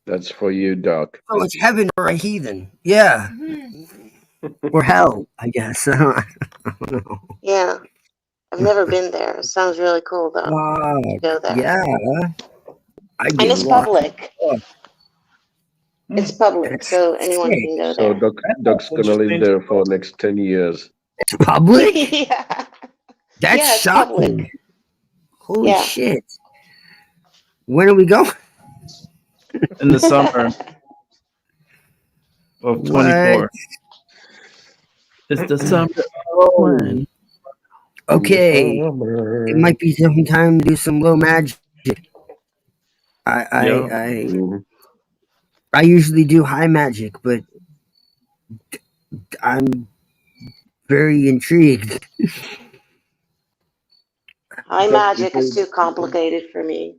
that's for you, Doc. Oh, it's heaven for a heathen. Yeah, or hell, I guess. I don't know. Yeah, I've never been there. It sounds really cool, though, to go there. Yeah, I'd And be it's lost. public. It's public, That's so anyone sick. can go So there. Doc's gonna live Interesting. there for next 10 years. It's public. Yeah. That's Yeah, it's shocking. public. Holy Yeah. shit! When are we going? In the summer of What? 24. It's the summer. Oh, okay. It might be some time to do some low magic. Yeah. Mhm. I usually do high magic, but I'm very intrigued. High Doc, magic is too complicated for me.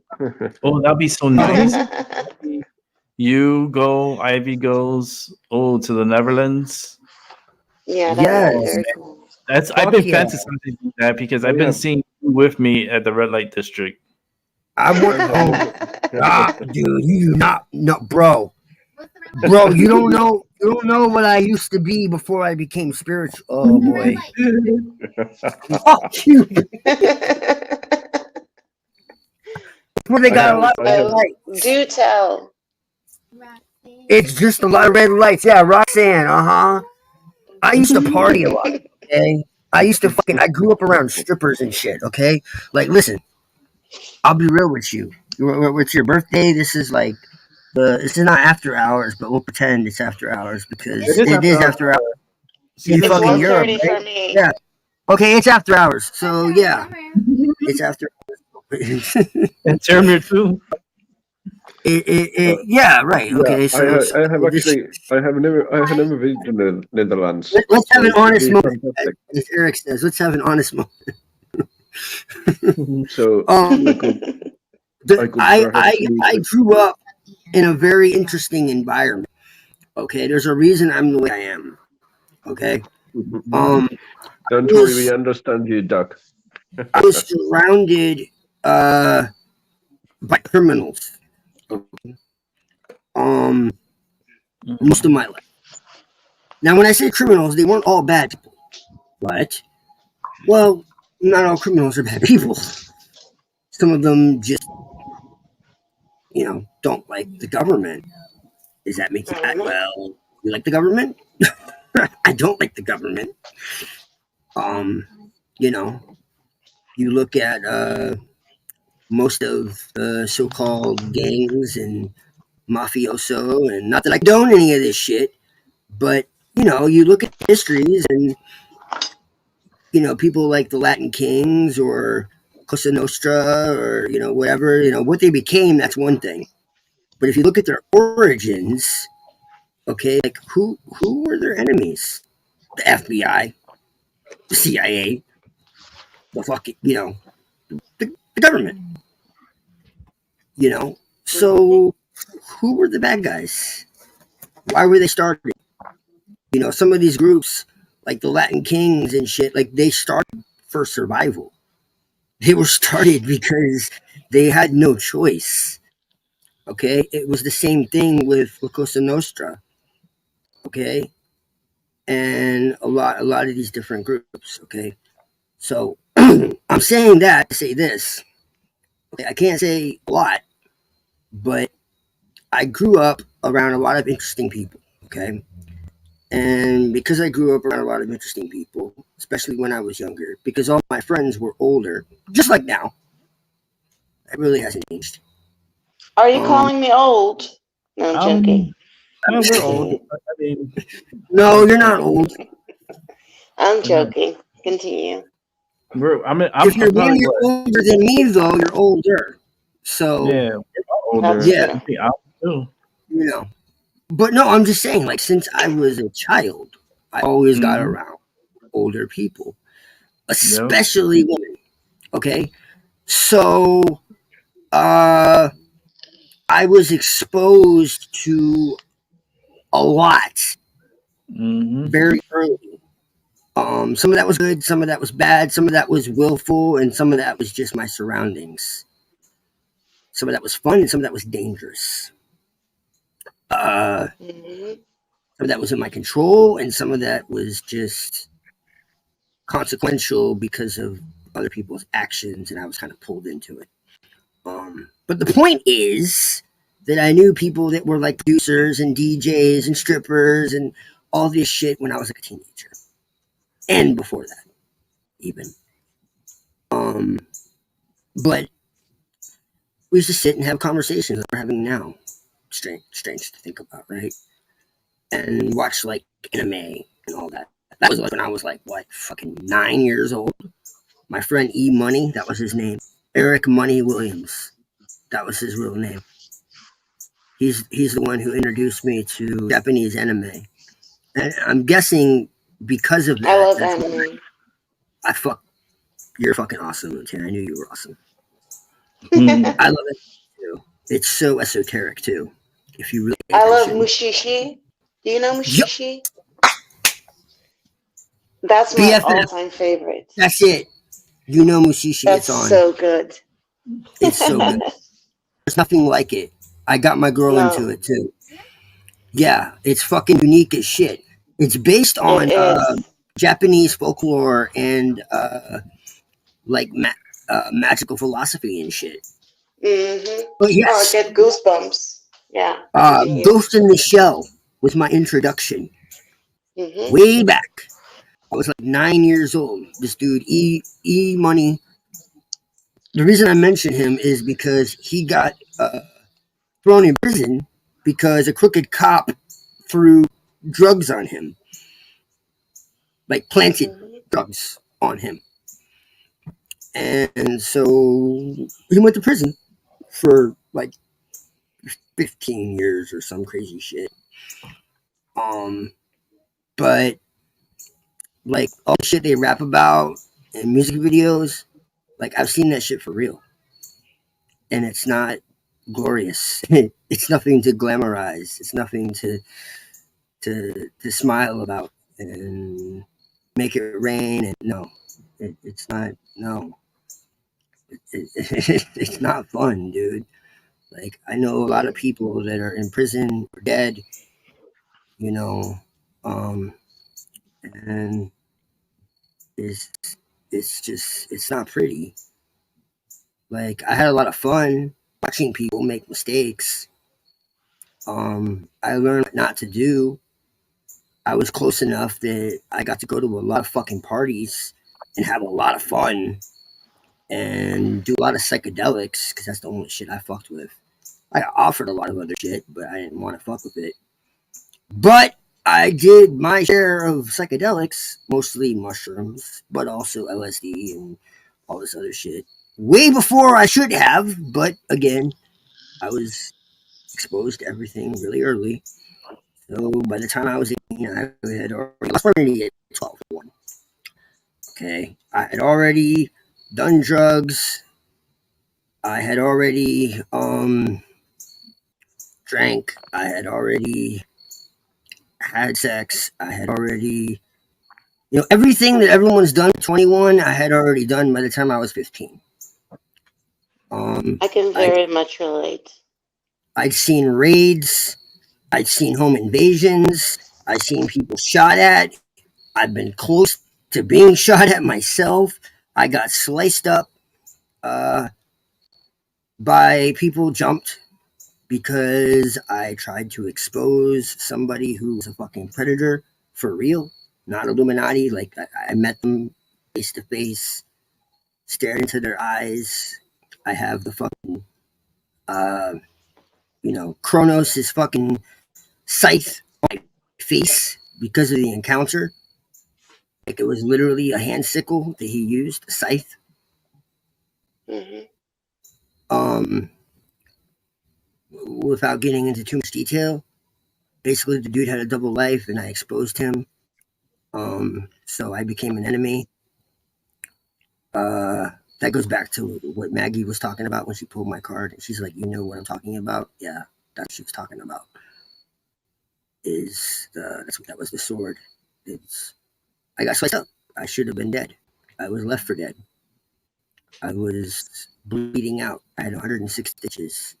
Oh, that'd be so nice. You go, Ivy goes, to the Netherlands. Yeah, that would be Yes, very cool. That's I've fuck been yeah. fantasizing that because Oh, I've been yeah. seeing you with me at the red light district. I want. Oh, dude, you do not, no, bro. What's the Bro, you don't know. You don't know what I used to be before I became spiritual. Oh boy. Fuck you. Well, they I got a have, lot of I red have, Oh, lights. do tell. It's just a lot of red lights. Yeah, Roxanne. I used to party a lot. Okay. I used to fucking. I grew up around strippers and shit. Okay. Like, listen. I'll be real with you. It's your birthday. This is like this is not after hours, but we'll pretend it's after hours because it is after hours in It's fucking Europe, 1:30 right? for me. Yeah. Okay, it's after hours. So yeah, it's after. And Termir too. Yeah, right. yeah, Okay, so I have this, actually, I have never been to the Netherlands. let's have So an it would honest be moment, fantastic. as Eric says. Let's have an honest moment. So I could perhaps meet I with. grew up in a very interesting environment. Okay, there's a reason I'm the way I am. Okay, um, Don't I worry, we was understand you, Doc. I was surrounded by criminals. Um, most of my life. Now, when I say criminals, they weren't all bad people. But, well, not all criminals are bad people. Some of them just, don't like the government. Does that make you bad? Mhm. Well, you like the government? I don't like the government. Um, you know, you look at most of the so-called gangs and mafioso, and not that I condone any of this shit, but you look at histories and people like the Latin Kings or Cosa Nostra or whatever, what they became, that's one thing. But if you look at their origins, okay, like who were their enemies? The FBI, the CIA, the fucking the government. Mhm. So who were the bad guys? Why were they started? Some of these groups, like the Latin Kings and shit, like they started for survival. They were started because they had no choice. Okay, it was the same thing with La Cosa Nostra. okay, and a lot of these different groups, okay. So I'm saying that to say this. Okay, I can't say a lot, but I grew up around a lot of interesting people, okay. And because I grew up around a lot of interesting people, especially when I was younger, because all my friends were older, just like now, it really hasn't changed. Are you Um, calling me old? No, I'm joking. We're old. I mean, no, you're not old. I'm we're not. joking. Continue. I'm If you're one probably year what? older than me, though, you're older. So Yeah, we're That's older. yeah, I think I'm too. you know. But no, I'm just saying, like, since I was a child, I always got Mm-hmm. around older people, Yep. especially women. Okay. So uh I was exposed to a lot Mm-hmm. very early. Some of that was good, some of that was bad, some of that was willful, and some of that was just my surroundings. Some of that was fun, and some of that was dangerous. Hmm. Some of that was in my control, and some of that was just consequential because of other people's actions, and I was kind of pulled into it. But the point is that I knew people that were like producers and DJs and strippers and all this shit when I was like a teenager, and before that, even. Um, but we used to sit and have conversations that we're having now. Strange to think about, right? And watch like anime and all that. That was like when I was like what, fucking 9 years old. My friend E Money, that was his name. Eric Money Williams, that was his real name. He's the one who introduced me to Japanese anime, and I'm guessing because of I that, love that's why anime. I fuck. You're fucking awesome, Moontan. I knew you were awesome. Mm-hmm. I love it too. It's so esoteric too. If you really pay I love attention. Mushishi. Do you know Yup. Mushishi? That's my BFF. all-time favorite. That's it. You know Mushishi. That's It's on. so good. It's so good. There's nothing like it. I got my girl into No, it too. Yeah, it's fucking unique as shit. It's based it on is. Japanese folklore and like magical philosophy and shit. Mm-hmm. But Oh, I yes, get goosebumps. Yeah, continue. Ghost in the Shell was my introduction Mm-hmm. way back. I was like 9 years old. This dude, E Money. The reason I mention him is because he got thrown in prison because a crooked cop threw drugs on him, like planted Mm-hmm. drugs on him. And so he went to prison for like 15 years or some crazy shit. Um, but like all the shit they rap about in music videos, like I've seen that shit for real, and it's not glorious. It's nothing to glamorize. It's nothing to smile about and make it rain. And no, it's not. No, it's not fun, dude. Like I know a lot of people that are in prison or dead, you know, um, and it's it's not pretty. Like I had a lot of fun watching people make mistakes. I learned what not to do. I was close enough that I got to go to a lot of fucking parties and have a lot of fun and do a lot of psychedelics because that's the only shit I fucked with. I offered a lot of other shit, but I didn't want to fuck with it. But I did my share of psychedelics, mostly mushrooms, but also LSD and all this other shit. Way before I should have, but again, I was exposed to everything really early. So by the time I was 18, I had already lost my virginity at 12. Okay. I had already done drugs. I had already drank. I had already had sex. I had already, everything that everyone's done at 21, I had already done by the time I was 15. Um, I can I, very much relate. I'd seen raids. I'd seen home invasions. I've seen people shot at. I've been close to being shot at myself. I got sliced up by people jumped because I tried to expose somebody who was a fucking predator for real, not Illuminati. Like I met them face to face, stared into their eyes. I have the fucking, Kronos' fucking scythe on my face because of the encounter. Like it was literally a hand sickle that he used, a scythe. Mhm. Without getting into too much detail, basically the dude had a double life and I exposed him. So I became an enemy. That goes back to what Maggie was talking about when she pulled my card and she's like, you know what I'm talking about? Yeah, that's what she was talking about. That was the sword. I got sliced up. I should have been dead. I was left for dead. I was bleeding out. I had 106 stitches.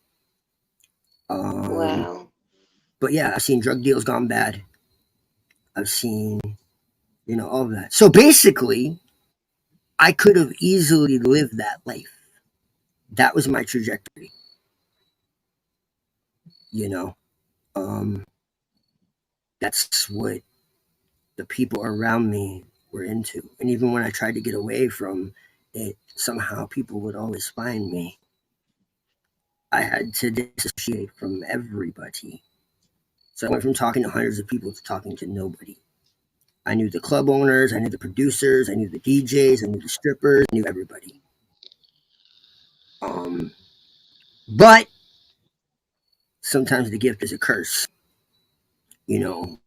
Wow. But yeah, I've seen drug deals gone bad. I've seen, all of that. So basically, I could have easily lived that life. That was my trajectory. You know, that's what the people around me were into. And even when I tried to get away from it, somehow people would always find me. I had to dissociate from everybody. So I went from talking to hundreds of people to talking to nobody. I knew the club owners, I knew the producers, I knew the DJs, I knew the strippers, I knew everybody. But sometimes the gift is a curse. You know,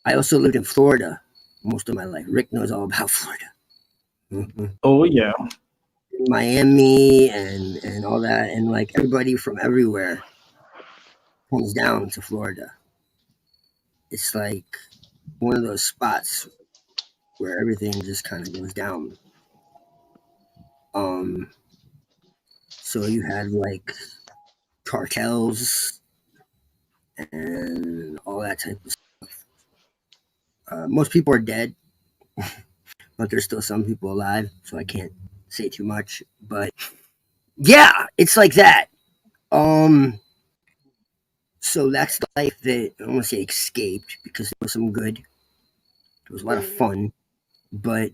I also lived in Florida most of my life. Rick knows all about Florida. Oh yeah. Miami and all that, and like everybody from everywhere comes down to Florida. It's like one of those spots where everything just kind of goes down. So you had like cartels and all that type of stuff. Most people are dead, but there's still some people alive, so I can't say too much. But yeah, it's like that. So that's the life that I don't want to say escaped because there was some good. There was a lot of fun, but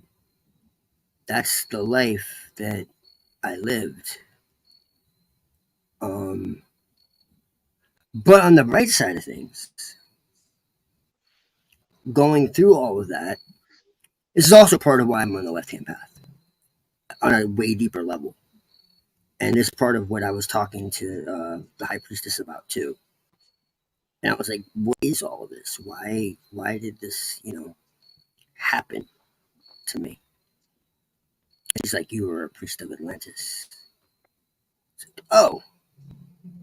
that's the life that I lived. But on the bright side of things, going through all of that, this is also part of why I'm on the left hand path on a way deeper level. And this is part of what I was talking to the high priestess about too. And I was like, what is all of this? Why did this, happen to me? And she's like, you were a priest of Atlantis. Like, oh,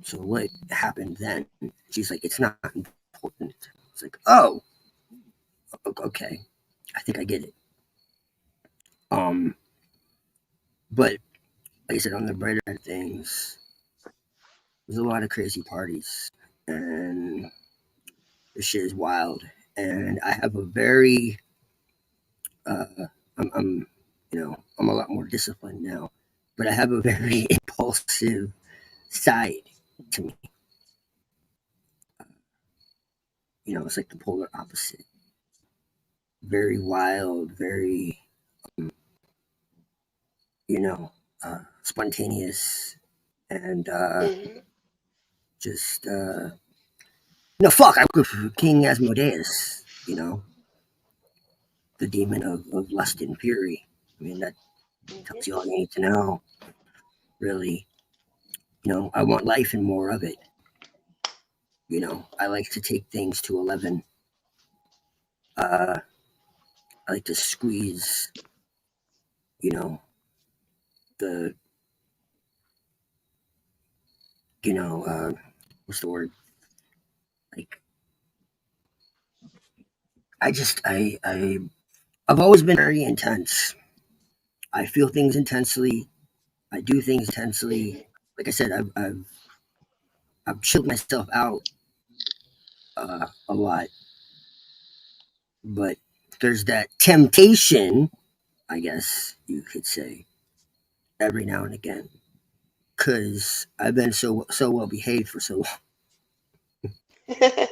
so what happened then? She's like, it's not important. It's like, oh, okay. I think I get it. But like I said, on the brighter side of things, there's a lot of crazy parties, and this shit is wild. And I have a very, I'm I'm a lot more disciplined now, but I have a very impulsive side to me. It's like the polar opposite. Very wild, very, spontaneous, and just no fuck. I work for King Asmodeus. The demon of lust and fury. I mean, that tells you all you need to know. Really, I want life and more of it. I like to take things to 11. I like to squeeze, the, what's the word? Like, I've always been very intense. I feel things intensely. I do things intensely. Like I said, I've chilled myself out a lot. but there's that temptation, I guess you could say, every now and again, because I've been so well behaved for so long,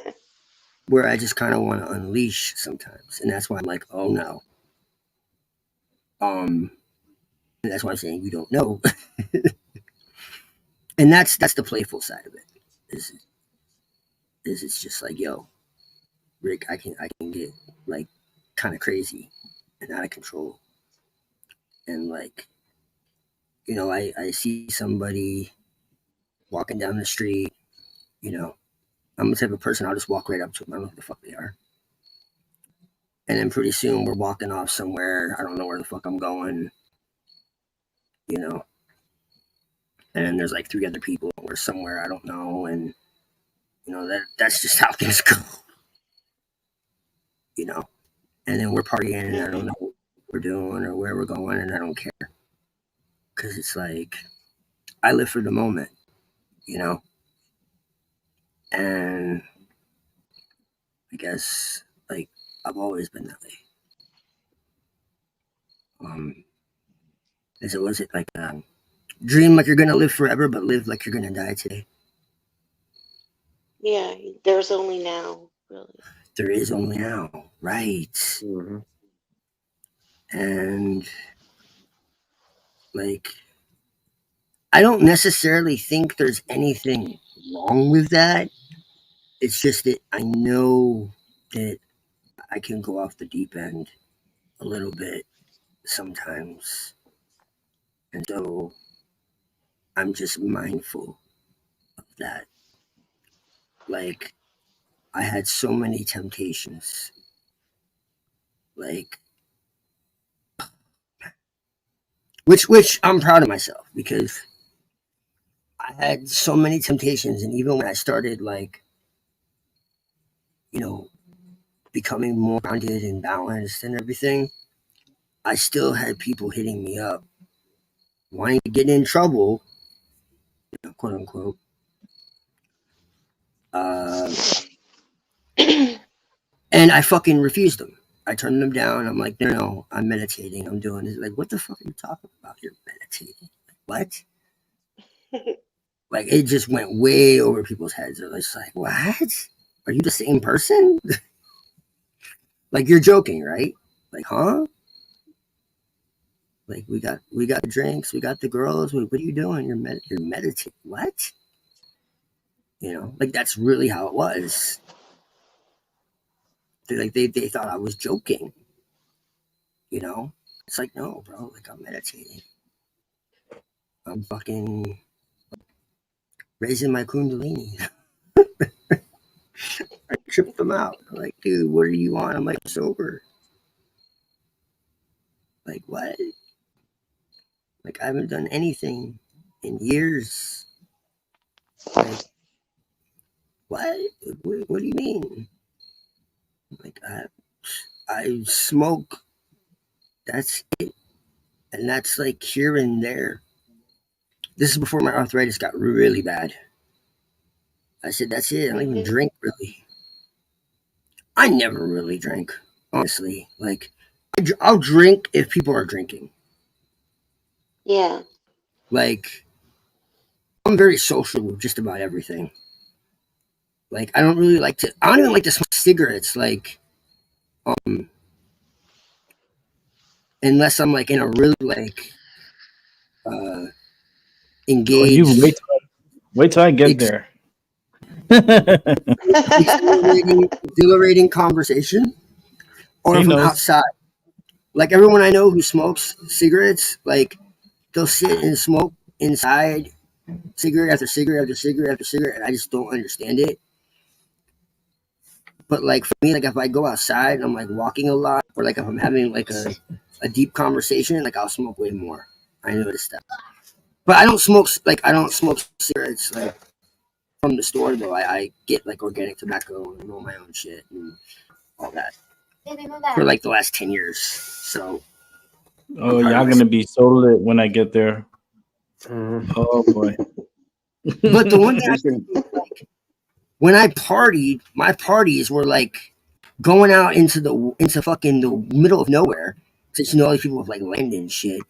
where I just kind of want to unleash sometimes, and that's why I'm like, oh no, and that's why I'm saying you don't know, and that's the playful side of it. Is it's just like, yo, Rick, I can get like kind of crazy and out of control, and like, you know, I see somebody walking down the street, you know, I'm the type of person I'll just walk right up to them. I don't know who the fuck they are. And then pretty soon we're walking off somewhere. I don't know where the fuck I'm going, you know. And then there's like 3 other people or somewhere I don't know, and you know that's just how things go, you know. And then we're partying, and I don't know what we're doing or where we're going, and I don't care because it's like I live for the moment, you know. And I guess like I've always been that way. Is it was it like dream like you're gonna live forever, but live like you're gonna die today? Yeah, there's only now, really. There is only now, right? Mm-hmm. And like, I don't necessarily think there's anything wrong with that. It's just that I know that I can go off the deep end a little bit sometimes, and so I'm just mindful of that. Like, I had so many temptations, like, which I'm proud of myself because I had so many temptations, and even when I started, like, you know, becoming more grounded and balanced and everything, I still had people hitting me up, wanting to get in trouble, quote unquote. And I fucking refused them. I turned them down. I'm like, no, I'm meditating. I'm doing this. Like, what the fuck are you talking about? You're meditating. What? Like, it just went way over people's heads. They're just like, what? Are you the same person? Like, you're joking, right? Like, huh? Like, we got the drinks, we got the girls. What are you doing? You're meditating. What? You know, like that's really how it was. They thought I was joking. You know, it's like, no, bro. Like, I'm meditating. I'm fucking raising my kundalini. I tripped them out. I'm like, dude, what are you on? I'm like, sober. Like, what? Like, I haven't done anything in years. Like, what? What do you mean? Like, I smoke. That's it. And that's like here and there. This is before my arthritis got really bad. I said, that's it. I don't even drink really. I never really drank, honestly. Like, I'll drink if people are drinking. Yeah. Like, I'm very social with just about everything. Like, I don't even like to smoke cigarettes. Like, unless I'm like in a really like Oh, you engaged, wait till I get there. exhilarating conversation, or He if I'm knows. outside. Like, everyone I know who smokes cigarettes, like, they'll sit and smoke inside, cigarette after cigarette after cigarette after cigarette, and I just don't understand it. But like for me, like if I go outside and I'm like walking a lot, or like if I'm having like a deep conversation, like I'll smoke way more. I noticed that. But I don't smoke cigarettes like from the store though. I get like organic tobacco and roll my own shit and all that for like the last 10 years. So Oh, y'all gonna be so lit when I get there. Mm-hmm. Oh boy. but the one thing Listen, like when I partied, my parties were like going out into fucking the middle of nowhere, since all these people with like land and shit,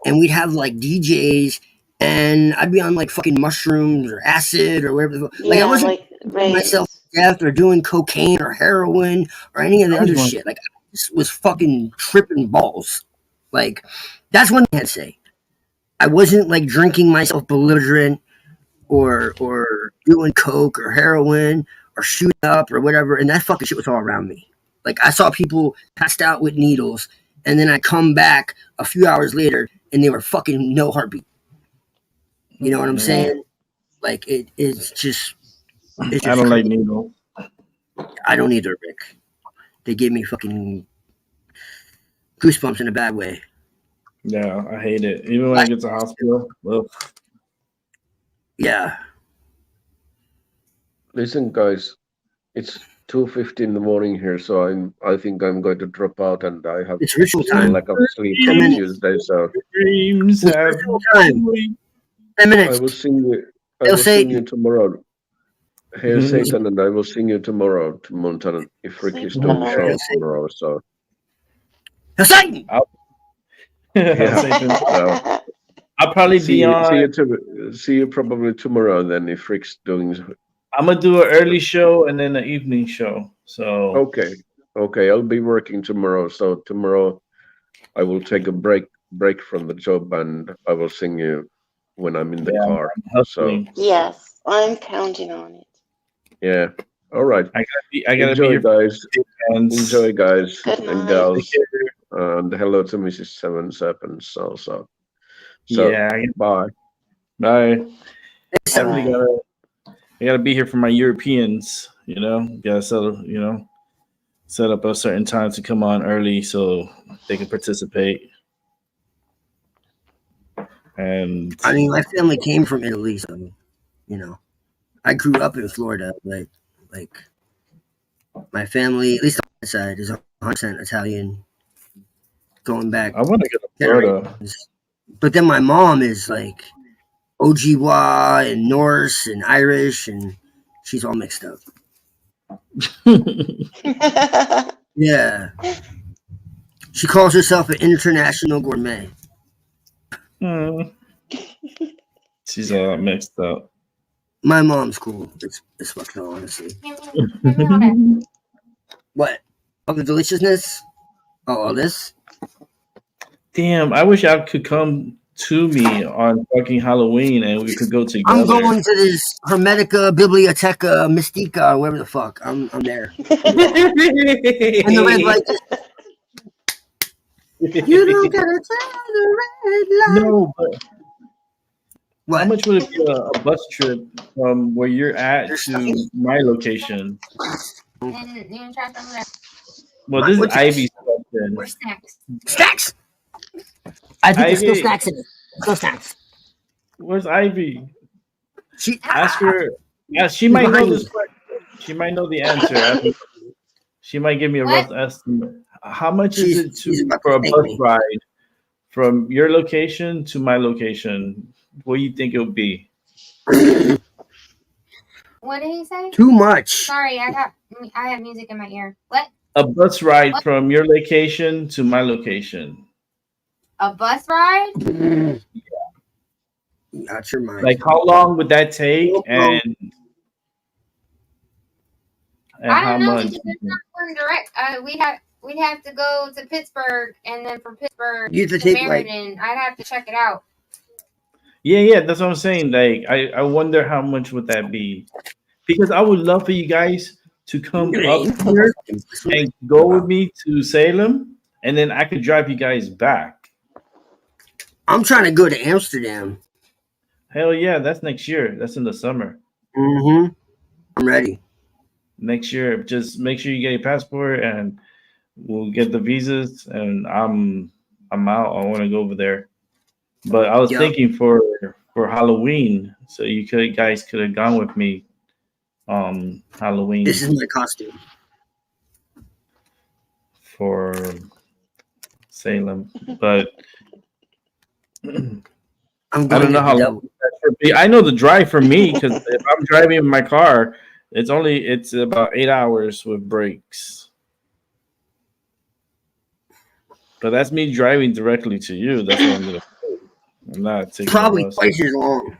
and we'd have like DJs, and I'd be on like fucking mushrooms or acid or whatever. Like I Yeah, wasn't like myself raves. to death or doing cocaine or heroin or any of the other shit. Like I just was fucking tripping balls. Like that's one thing I'd say. I wasn't like drinking myself belligerent or doing coke or heroin or shooting up or whatever, and that fucking shit was all around me. Like I saw people passed out with needles, and then I come back a few hours later, and they were fucking no heartbeat. You know what I'm saying? Like it's just I don't crazy. like needles. I don't either, Rick. They gave me fucking goosebumps in a bad way. Yeah, I hate it. Even when I get to the hospital. Ugh. Yeah. Listen, guys, it's 2:50 in the morning here, so I think I'm going to drop out, and I have It's ritual still time. lack of sleep 10 from minutes. Tuesday, so Dreams It's have ritual time. 10 minutes. I will sing you. I Hail will sing you Satan. tomorrow. Hail Satan, and I will sing you tomorw to Moontan if Rick is doing Sleep show Hail tomorrow. So Hail Satan. yeah, Satan. so I'll probably be on. see you probably tomorrow then if Rick's doing. I'm gonna do an early show and then an evening show. So Okay, I'll be working tomorrow. So tomorrow I will take a break from the job, and I will sing you when I'm in the yeah, car. I'm So hustling. Yes, I'm counting on it. yeah, all right. I gotta be Enjoy, here. guys. And Enjoy, guys Good and night. gals. And hello to Mrs. Seven Serpents also. So Yeah. bye. Bye. Definitely Bye. gotta. I gotta be here for my Europeans. Gotta set up a certain time to come on early so they can participate. And I mean, my family came from Italy, so I grew up in Florida, but like my family, at least on my side, is 100% Italian, going back I want to go to Florida. generations. But then my mom is like Ojibwa and Norse and Irish, and she's all mixed up. Yeah, she calls herself an international gourmet. She's all mixed up. My mom's cool. It's fucking honestly. What? Of the deliciousness? Oh, all this? Damn, I wish I could come to me on fucking Halloween and we could go together. I'm going to this Hermetica Biblioteca Mystica, or whatever the fuck. I'm there. And the red light. You don't gotta tell the red light. No, but What? how much would it be a bus trip from where you're at to my location? And you can try some of that. Well, this is What's Ivy's question. Or snacks. Snacks! I think there's still Ivy. snacks in it. Still snacks. Where's Ivy? She Ask her. Yeah, she might know behind this me. question. She might know the answer. She might give me a rough estimate. How much is it she's about for to a thank bus me. ride from your location to my location? What do you think it would be? What did he say? Too much. Sorry, I have music in my ear. What? A bus ride from your location to my location. A bus ride? Out your mind. Like, how long would that take? And I how don't know. much? Because there's not one direct. We'd have to go to Pittsburgh, and then from Pittsburgh You have to to take, like- Meriden. I'd have to check it out. Yeah, that's what I'm saying. Like, I wonder how much would that be? Because I would love for you guys to come up here and go with me to Salem, and then I could drive you guys back. I'm trying to go to Amsterdam. Hell yeah, that's next year. That's in the summer. Mm-hmm. I'm ready. Next year, just make sure you get your passport, and we'll get the visas. And I'm out. I want to go over there. But I was thinking for Halloween, so guys could have gone with me. Halloween. This is my costume for Salem, but I don't know how long that should be. I know the drive for me because if I'm driving in my car, it's about 8 hours with breaks. But that's me driving directly to you. That's what I'm gonna do. I'm not taking Probably the bus. twice as long.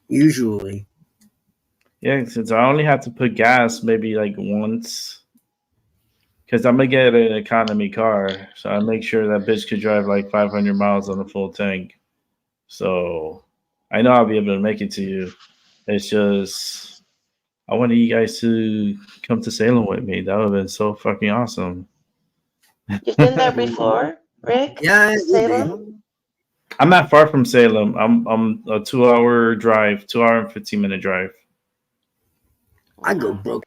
Usually. Yeah, since I only have to put gas maybe like once. Because I'm gonna get an economy car, so I make sure that bitch could drive like 500 miles on a full tank. So I know I'll be able to make it to you. It's just I wanted you guys to come to Salem with me. That would have been so fucking awesome. You've been there before, Rick? Yeah, it would be. Salem? I'm not far from Salem. I'm a 2 hour drive, 2 hour and 15-minute drive I go broke.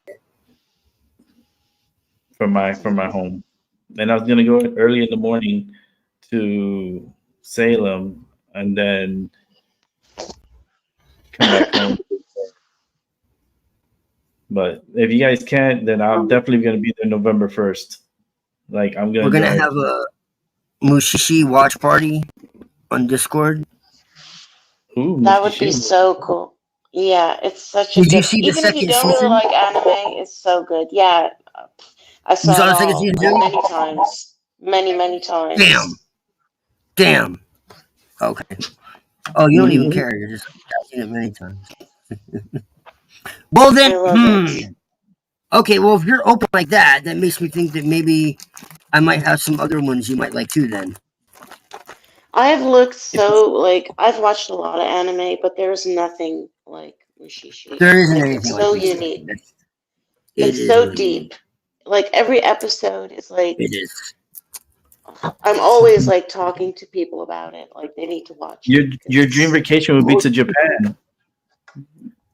from my home. And I was gonna go early in the morning to Salem and then come back home. But if you guys can't, then I'm definitely gonna be there November 1st. Like I'm gonna We're gonna drive. have a Mushishi watch party on Discord. Ooh, That Mr. would be Sheen. so cool. Yeah, it's such a Did you good. see the Even if you second don't really season? like anime, it's so good. Yeah, I You saw saw it the second all season like too? many times, many times. Damn. Okay. Oh, you don't even care. You're just I've seen it many times. Well I then, love it. Okay, well if you're open like that, that makes me think that maybe I might have some other ones you might like too. Then I have looked so like I've watched a lot of anime, but there's nothing like Mushishi. there isn't Like it's anything like so Mushishi. unique. It It's is so what it is. deep. Like every episode is like It is. I'm always like talking to people about it. Like they need to watch it because Your dream vacation would be to Japan.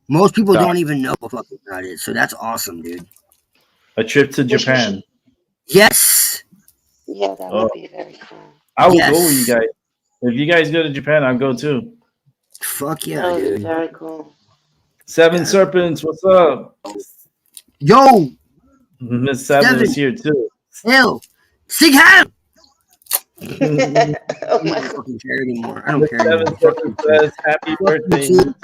Most people Doc. don't even know what fucking that is, so that's awesome, dude. A trip to Japan. Yes. Yeah, that Oh, would be very cool. I will Yes. go with you guys. If you guys go to Japan, I'll go too. Fuck yeah, That would be dude. very cool. Seven Yeah. Serpents, what's up? Yo, Miss Seven Seven. is here too. hell, Sig Ham. Oh I my don't god. fucking care anymore. I don't Miss care Seven anymore. Fuck Serpents you, says happy Fuck birthday. you,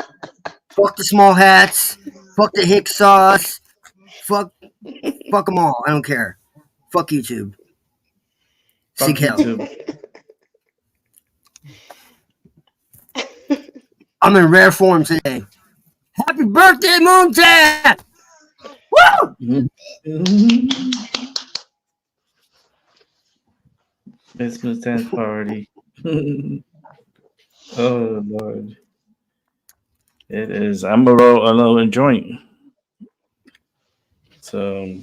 fuck the small hats. Fuck the hick sauce. Fuck them all. I don't care. Fuck YouTube. Fuck Sig hell. YouTube. I'm in rare form today. Happy birthday, Moontan! Woo! Christmas dance party. Oh Lord. It is. I'm a roll joint. So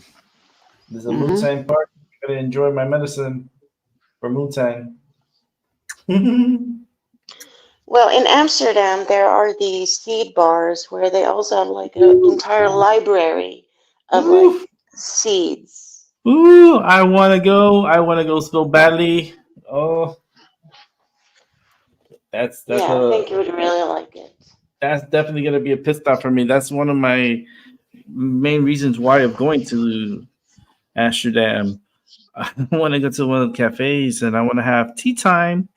there's a Moontan party. I'm gonna enjoy my medicine for Moontan. Well, in Amsterdam, there are these seed bars where they also have like an entire library of like Ooh, seeds. ooh, I wanna go. I wanna go so badly. Oh, that's Yeah, I think you would really like it. that's definitely gonna be a pit stop for me. That's one of my main reasons why I'm going to Amsterdam. I want to go to one of the cafes and I want to have tea time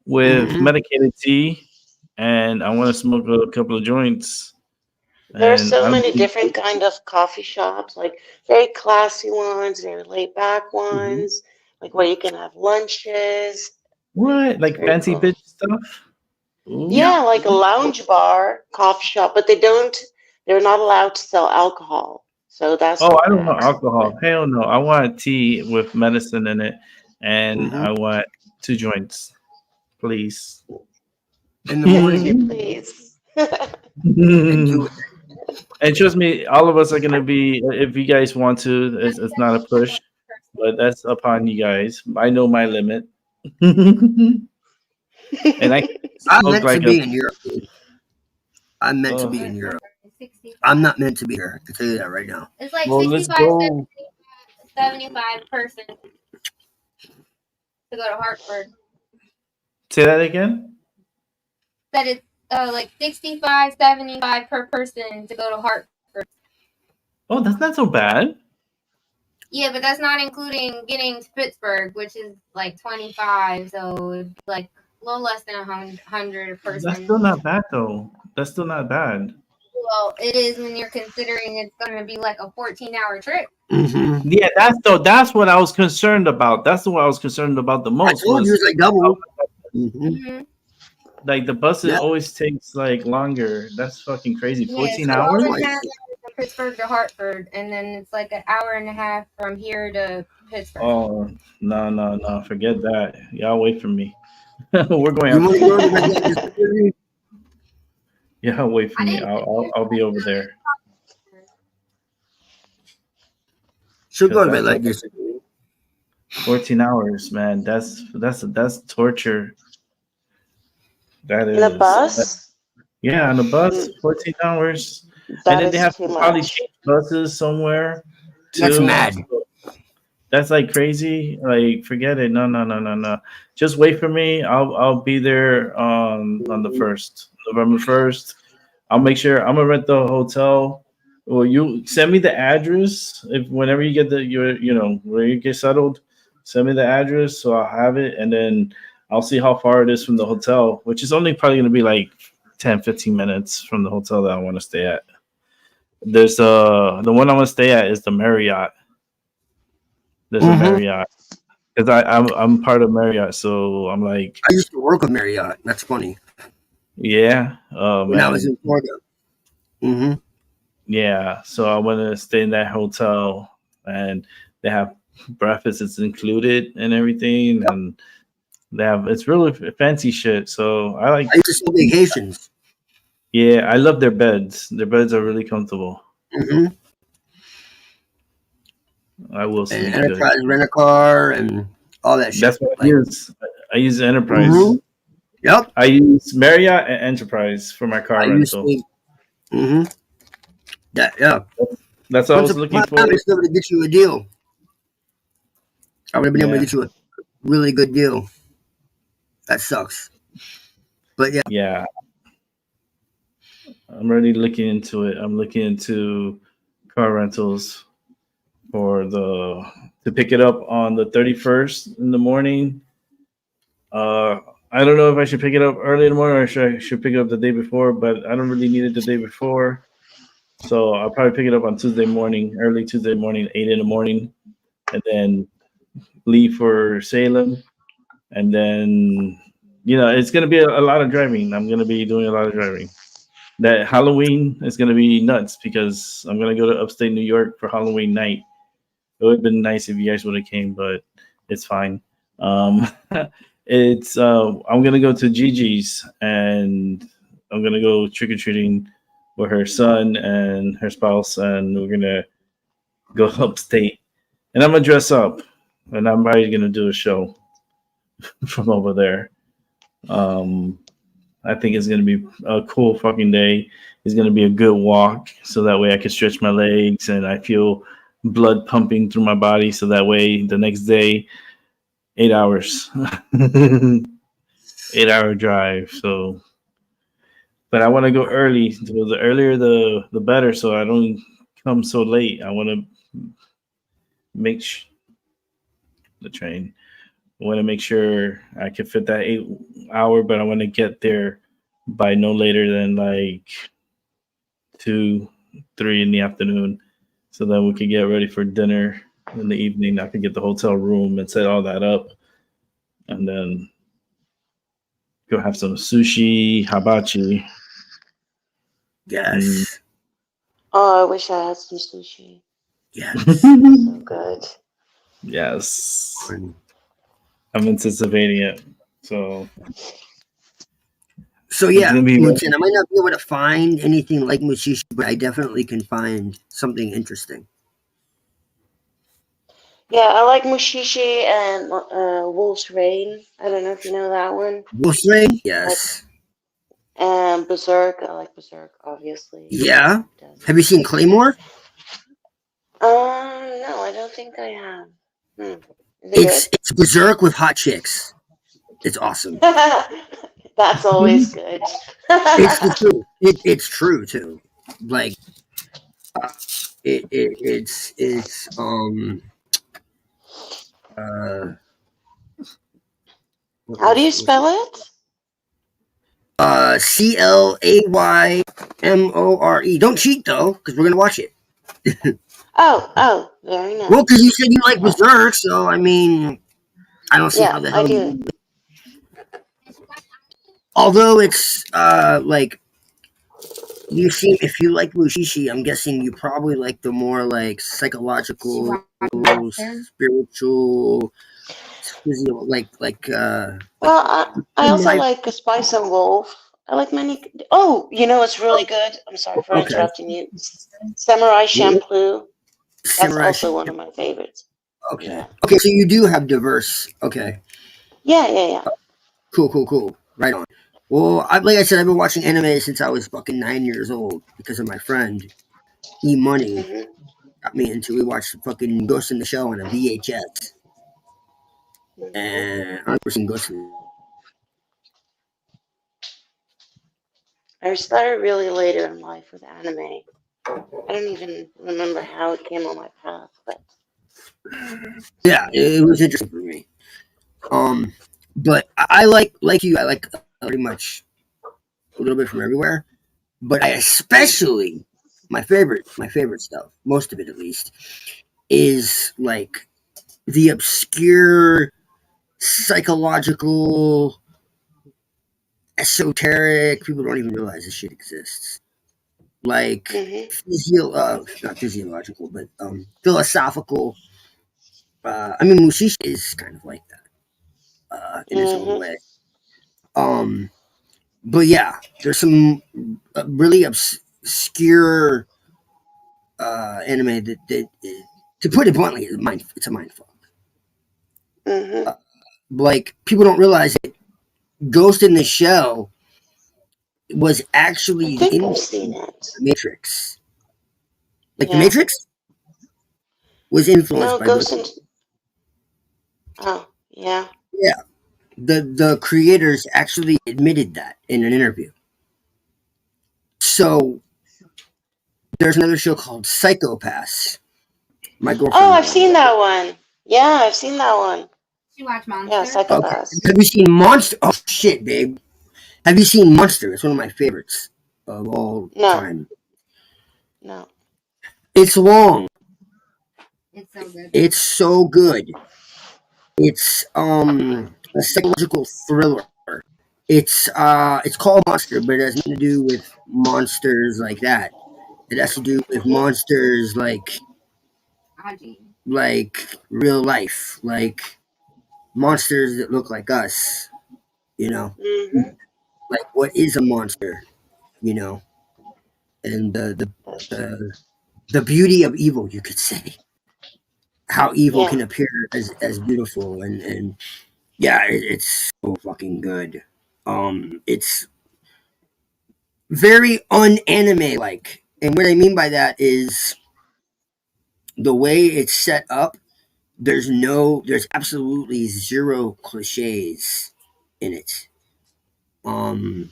with medicated tea, and I want to smoke a couple of joints. There are And so I'm many different kind of coffee shops, like very classy ones, very laid back ones, like where you can have lunches. what It's like very fancy cool. bitch stuff. Ooh. Yeah. Yeah, like a lounge bar, coffee shop, but they're not allowed to sell alcohol. So that's Oh, the I don't know catch. alcohol. Hell no. I want tea with medicine in it, and I want 2 joints, please. In the morning. Please. And do it. And trust me, all of us are gonna be. If you guys want to, it's not a push, but that's upon you guys. I know my limit, and I I'm smoke meant to like be a. in Europe, dude. I'm meant to be in Europe. I'm not meant to be here. I can tell you that right now. It's like Well, let's 65, go. 75 person to go to Hartford. Say that again. That it's like 65, 75 per person to go to Hartford. Oh, that's not so bad. Yeah, but that's not including getting to Pittsburgh, which is like 25. So it'd be like a little less than 100 a person. That's still not bad though. That's still not bad. Well, it is when you're considering it's going to be like a 14-hour trip. Mm-hmm. Yeah, that's what I was concerned about. That's what I was concerned about the I most. told you Was it's like double. Mm-hmm. Mm-hmm. like the bus Yeah. always takes like longer. That's fucking crazy. Yeah, 14 so hours? always has from Pittsburgh to Hartford, and then it's like an hour and a half from here to Pittsburgh. Oh no, forget that. Y'all wait for me. We're going You out want to to go to eat. like Mississippi? Yeah, wait for I me. didn't I'll be over there. She'll go to That's like like this. 14 hours, man. That's torture. That In a is. bus? Yeah, on the bus, Mm, 14 hours. And that then they is have too to probably much. change buses somewhere That's too. mad. That's like crazy. Like forget it. No. Just wait for me. I'll be there on the first, November 1st. I'll make sure I'm gonna rent the hotel. Well, you send me the address if whenever you get where you get settled, send me the address so I'll have it, and then I'll see how far it is from the hotel, which is only probably gonna be like 10-15 minutes from the hotel that I want to stay at. There's the one I want to stay at is the Marriott. There's a Mhm. Marriott because I'm part of Marriott, so I'm like, I used to work with Marriott. That's funny. yeah, oh When I was man, in Florida. Mm-hmm. yeah. So I want to stay in that hotel, and they have breakfast. It's included and everything, and they have it's really fancy shit. So I like, I used to sell vacations. yeah, I love their beds. Their beds are really comfortable. Mm-hmm. I will And sleep good. Enterprise rent a car and all that shit. That's what I Like, use. I use Enterprise. Mhm. Yep. I use Marriott and Enterprise for my car I used rental. to. Mm-hmm. That yeah. That's what I Once was looking upon a for. time, I was able to get you a deal. I would have been able to Yeah. get you a really good deal. That sucks. But yeah. Yeah, I'm already looking into it. I'm looking into car rentals for to pick it up on the 31st in the morning. I don't know if I should pick it up early in the morning or should pick it up the day before, but I don't really need it the day before. So I'll probably pick it up on Tuesday morning, early Tuesday morning, 8 in the morning, and then leave for Salem. And then, it's going to be a lot of driving. I'm going to be doing a lot of driving. That Halloween is going to be nuts because I'm going to go to upstate New York for Halloween night. It would have been nice if you guys would have came, but it's fine. I'm gonna go to Gigi's and I'm gonna go trick or treating with her son and her spouse, and we're gonna go upstate. And I'm gonna dress up, and I'm probably gonna do a show from over there. I think it's gonna be a cool fucking day. It's gonna be a good walk, so that way I can stretch my legs and I feel blood pumping through my body, so that way the next day 8 hours. 8 hour drive. So, but I want to go early. So the earlier, the better. So I don't come so late. I want to make the train. I want to make sure I can fit that 8 hour, but I want to get there by no later than like 2, 3 in the afternoon, so that we could get ready for dinner in the evening. I could get the hotel room and set all that up, and then go have some sushi, hibachi. Yes. Oh, I wish I had some sushi. Yes. So good. Yes. I'm anticipating it. So Yeah, it's gonna be Moontan, I might not be able to find anything like Mushishi, but I definitely can find something interesting. Yeah, I like Mushishi and Wolf's Rain. I don't know if you know that one. Wolf's Rain? Yes. And Berserk. I like Berserk, obviously. Yeah. Have you seen Claymore? No, I don't think I have. It's Berserk with hot chicks. It's awesome. That's always good. It's the truth. It's true too. Like, it's How do you spell it? CLAYMORE. Don't cheat though, because we're gonna watch it. Oh, very nice. Well, because you said you like Berserk, so I mean, I don't see how Yeah, the I hell do. you. Although it's like you seem, if you like Mushishi, I'm guessing you probably like the more like psychological, spiritual, Well, I also my like a Spice and Wolf. I like many. Oh, you know it's really good. I'm sorry for okay. interrupting you. Samurai What? Champloo. That's Samurai. also one of my favorites. Okay. Yeah. Okay, so you do have diverse. Okay. Yeah. Cool. Right on. Well, like I said, I've been watching anime since I was fucking 9 years old because of my friend E Money Hmm. got me into. We watched fucking Ghost in the Shell on a VHS, Hmm. and I've never seen Ghost in. I started really later in life with anime. I don't even remember how it came on my path, but Yeah, it was interesting for me. Um, but I like you. I like pretty much a little bit from everywhere. But I especially my favorite stuff, most of it at least, is like the obscure psychological esoteric. People don't even realize this shit exists. Like hmm not physiological, but philosophical. I mean, Mushishi is kind of like that in his own hmm way. Um, but yeah, there's some really obscure anime that to put it bluntly, it's a mind fuck. hmm Uh, like people don't realize that Ghost in the Shell was I actually think in I've seen the it. Matrix. Like the Yeah. Matrix was influenced No, by Ghost. Ghost in. Oh, yeah. Yeah, the creators actually admitted that in an interview. So there's another show called Psychopaths. My Oh, girlfriend I've loves seen it. that one. Yeah, I've seen that one. She watched Yeah, Monster. Okay, Psychopaths. have you seen Monster? Oh shit, babe. Have you seen Monster? It's one of my favorites of all No, time. no. It's long. It's so good. It's so good. It's a psychological thriller. It's called Monster, but it has nothing to do with monsters like that. It has to do with Hmm. monsters Aji. like real life, like monsters that look like us, you know. Hmm. Like what is a monster, you know? And That's true. the beauty of evil, you could say. How evil Yeah. can appear as beautiful and yeah, it's so fucking good. It's very unanime like. And what I mean by that is the way it's set up, there's absolutely zero cliches in it. Um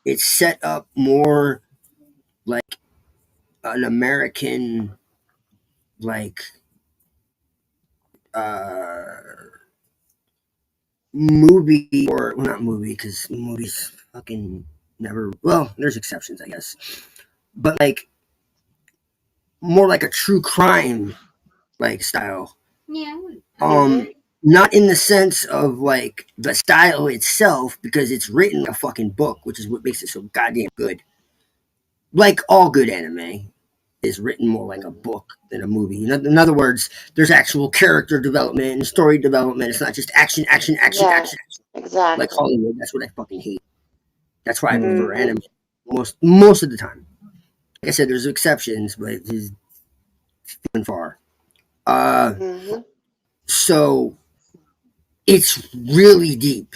it's set up more like an American like uh movie or well, not movie because movies fucking never well there's exceptions I guess but like more like a true crime like style. Yeah. Hmm. Um, not in the sense of like the style itself, because it's written like a fucking book, which is what makes it so goddamn good. Like all good anime is written more like a book than a movie. In other words, there's actual character development and story development. It's not just action, action, action, Yeah, action, action. Like exactly. Hollywood. That's what I fucking hate. That's why I prefer Hmm. anime most of the time. Like I said, there's exceptions, but it's few and far. Uh, Hmm. so it's really deep,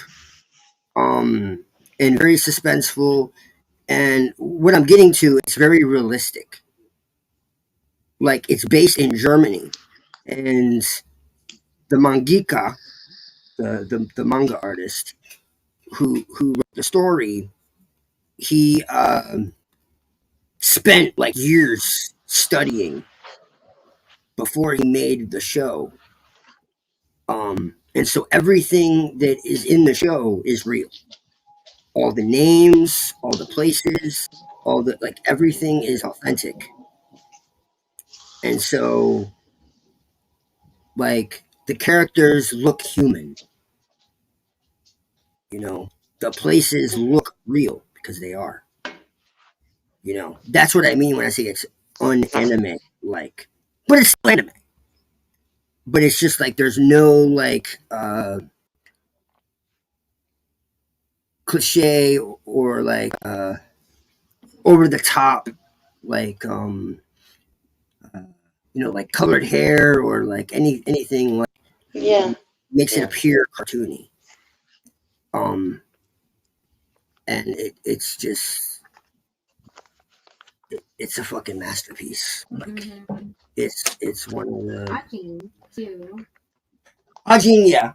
and very suspenseful. And what I'm getting to, it's very realistic. Like it's based in Germany, and the mangaka, the manga artist who wrote the story, he spent like years studying before he made the show. And so everything that is in the show is real. all the names, all the places, all the like everything is authentic. And so like the characters look human, you know. The places look real because they are. You know. That's what I mean when I say it's unanime like. But it's still anime. But it's just like there's no like cliche or like over the top like you know, like colored hair or like anything like Yeah. makes it Yeah. appear cartoony. And it's just it's a fucking masterpiece. Like it's one of the Watching too. Ajin, yeah.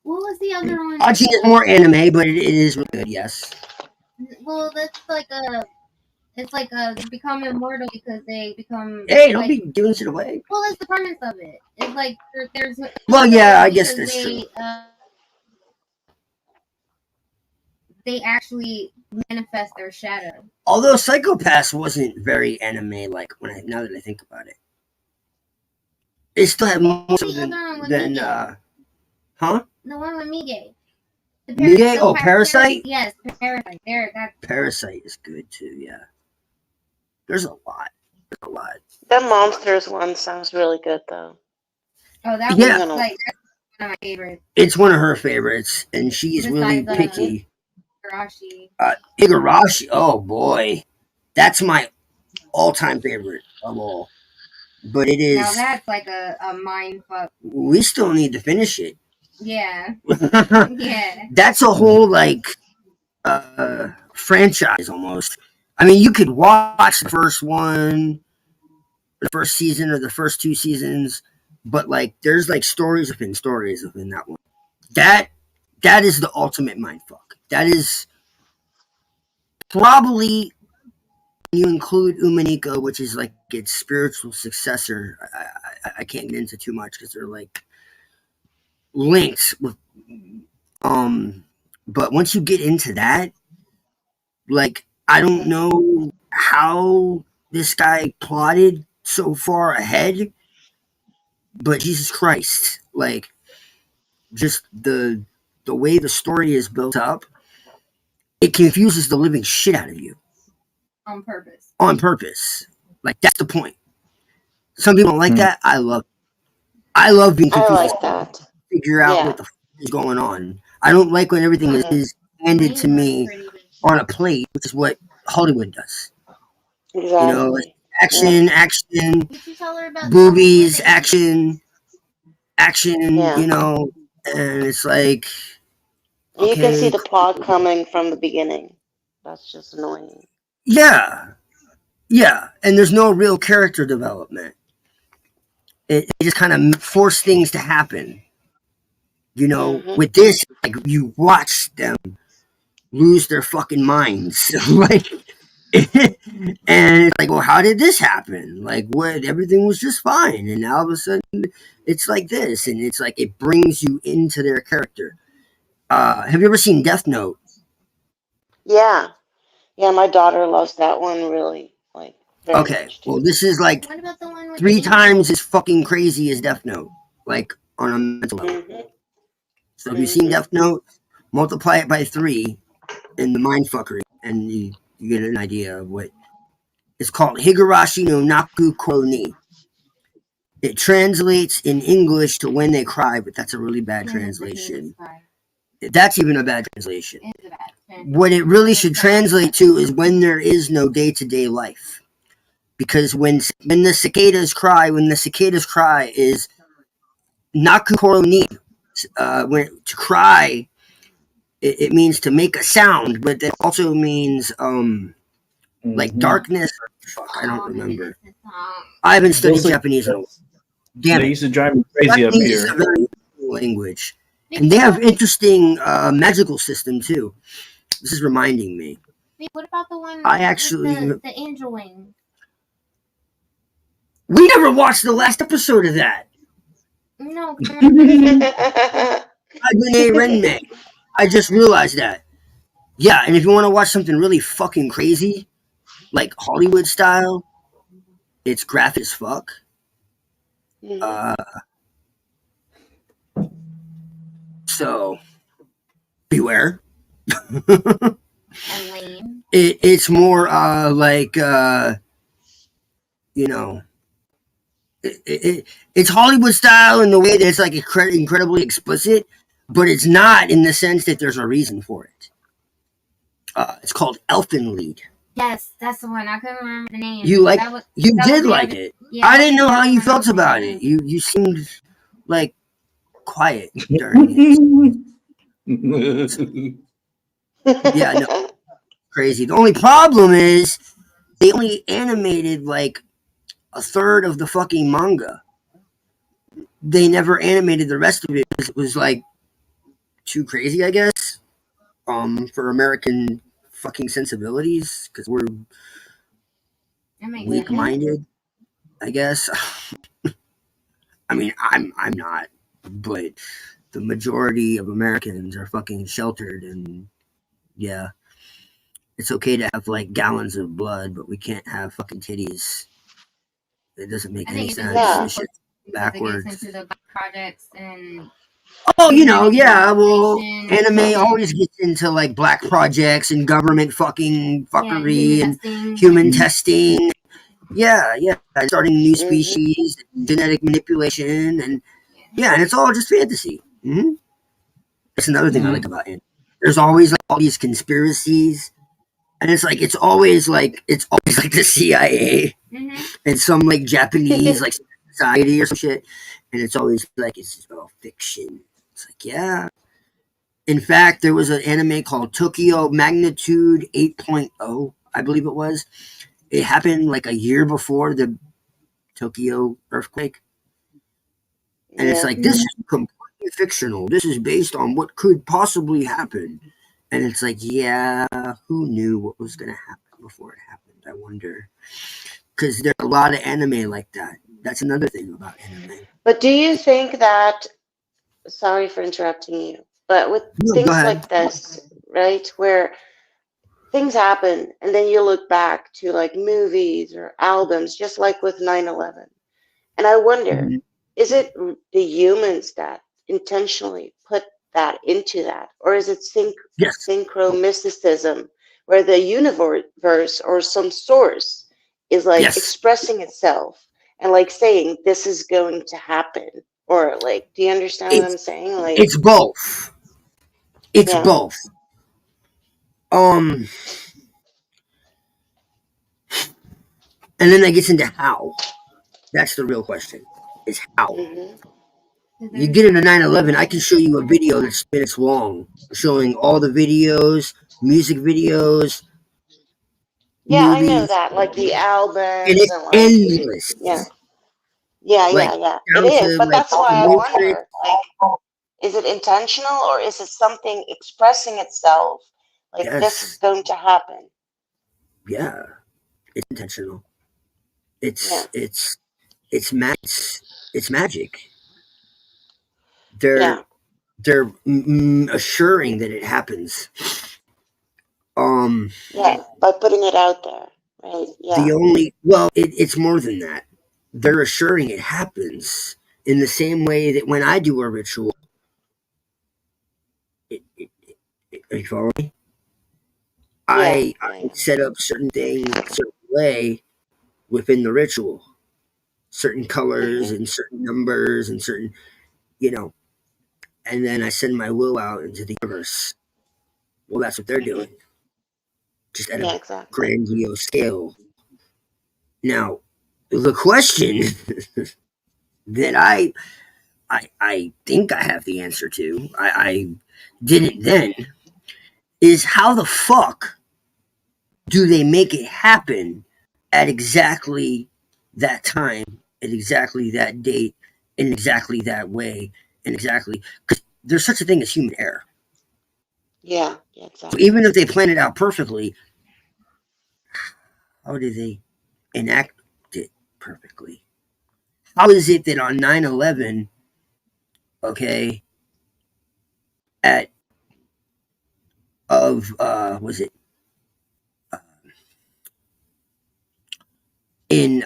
What was the other one? Ajin is more anime, but it is really good, yes. Well, that's like a. It's like they become immortal because they become. Hey, don't like, be giving shit away. Well, that's the premise of it. It's like there's. Well, yeah, I guess because that's true. They actually manifest their shadow. Although Psychopaths wasn't very anime like now that I think about it. It still had more so than huh? The one with Mige. Mige? Oh, Parasite? Yes, Parasite. There, that. Parasite is good too, yeah. There's a lot. There's a lot. That monsters one sounds really good though. Oh, that Yeah. was like that's one of my favorites. It's one of her favorites, and she's really picky. Igarashi. Igarashi, oh boy. That's my all-time favorite of all. But it is. Now that's like a mind fuck. We still need to finish it. Yeah. Yeah. That's a whole like franchise almost. I mean, you could watch the first one, the first season, or the first two seasons, but like there's like stories within that one. That is the ultimate mindfuck. That is probably, when you include Umanika, which is like its spiritual successor. I can't get into too much because they're like linked with but once you get into that, like I don't know how this guy plotted so far ahead, but Jesus Christ, like just the way the story is built up, it confuses the living shit out of you. On purpose. On purpose. Like that's the point. Some people don't like that. I love being confused. I like that. Figure out what the fuck is going on. I don't like when everything is handed to me on a plate, which is what Hollywood does. Exactly. You know, like action, Did you tell her about boobies, action, Yeah. you know, and it's like You can see the plot coming from the beginning. That's just annoying. Yeah. And there's no real character development. It just kind of forced things to happen. You know, with this, like you watch them lose their fucking minds. Like, and it's like, well, how did this happen? Like, what? Everything was just fine, and now all of a sudden, it's like this, and it's like it brings you into their character. Have you ever seen Death Note? Yeah, my daughter loves that one really, like very Okay, much too. well, this is like What about the one with 3 times as fucking crazy as Death Note, like on a mental level. So if you've seen Death Note, multiply it by 3 in the mindfuckery, and you get an idea of what it's called. Higurashi no Naku Koro ni. It translates in English to when they cry, but that's a really bad translation. That's even a bad translation. What it really should translate to is when there is no day-to-day life. Because when the cicadas cry is Naku Koro ni. When to cry, it means to make a sound, but it also means like darkness. Fuck, I don't remember. I haven't studied Japanese in a while. Damn They it. used to drive me crazy up Japanese is here. a very cool language. And they have interesting magical system too. This is reminding me. Wait, what about the one I actually with the angel wing? We never watched the last episode of that. No. Renme. I just realized that. Yeah, and if you want to watch something really fucking crazy, like Hollywood style, it's graphic as fuck. Mhm. So beware. And lame. It's more like you know, it's Hollywood style in the way that it's like incredibly explicit, but it's not in the sense that there's a reason for it. It's called Elfenlied. Yes, that's the one. I couldn't remember the name. You like that was, you that did was like the, it. yeah, I that didn't was know the how other you one I felt was about thinking it. You seemed like quiet during it. Yeah, no, crazy. The only problem is they only animated like a third of the fucking manga. They never animated the rest of it because it was like too crazy, I guess. For American fucking sensibilities, because we're That makes sense. Mhm. weak-minded, I guess. I mean, I'm not, but the majority of Americans are fucking sheltered, and yeah, it's okay to have like gallons of blood, but we can't have fucking titties. It doesn't make I any think it's sense. Yeah. The illegal shit because it gets into backwards. the projects and Oh, genetic yeah. Well, manipulation and anime shit. always gets into like black projects and government fucking Yeah, and human fuckery and testing. human testing. Yeah, starting new Mhm. species, genetic manipulation, and Yeah. yeah, and it's all just fantasy. That's another thing I like Mhm. about anime. There's always like all these conspiracies, and it's always like the CIA Mm-hmm. and some like Japanese like society or some shit, and it's always like it's all fiction. It's like yeah. In fact, there was an anime called Tokyo Magnitude 8.0, I believe it was. It happened like a year before the Tokyo earthquake. And it's Yeah. like, this is completely fictional. This is based on what could possibly happen. And it's like, yeah, who knew what was going to happen before it happened? I wonder. Because there's a lot of anime like that. That's another thing about anime. But do you think that, sorry for interrupting you, but with No, go things ahead. like this, right, where things happen and then you look back to like movies or albums, just like with 9/11. And I wonder, Mhm. is it the humans that intentionally put that into that? Or is it Yes. synchromysticism, where the universe or some source is like Yes. expressing itself and like saying, this is going to happen? Or like, do you understand what It's, I'm saying? Like, it's both. It's yeah. both. Um, and then that gets into how. That's the real question. Is how. Hmm. You get into 9/11, I can show you a video that's minutes long, showing all the videos, music videos, Yeah, I know movies, that. Like the and albums it's and like, endless. yeah. Yeah, Like yeah, yeah. It down is. to But like that's why the I Matrix. wonder, like, is it intentional or is it something expressing itself? Like, this is Yes, going to happen. yeah, it's intentional. Yeah, It's magic. They're yeah, assuring that it happens. Um, yeah. By putting it out there, right? the Yeah. only it's more than that. They're assuring it happens in the same way that when I do a ritual, are you following me? Yeah, I yeah, set up certain things a certain way within the ritual, certain yeah. colors Hmm. and certain numbers and certain, you know, and then I send my will out into the universe. Well, that's what they're Hmm. doing, just at a Yeah, exactly. grandiose scale. Now, the question that I think I have the answer to, I didn't then, is how the fuck do they make it happen at exactly that time, at exactly that date, in exactly that way, and exactly because there's such a thing as human error. Yeah, yeah, So exactly. even if they plan it out perfectly, how do they enact it perfectly? How is it that on 9/11, okay, at of in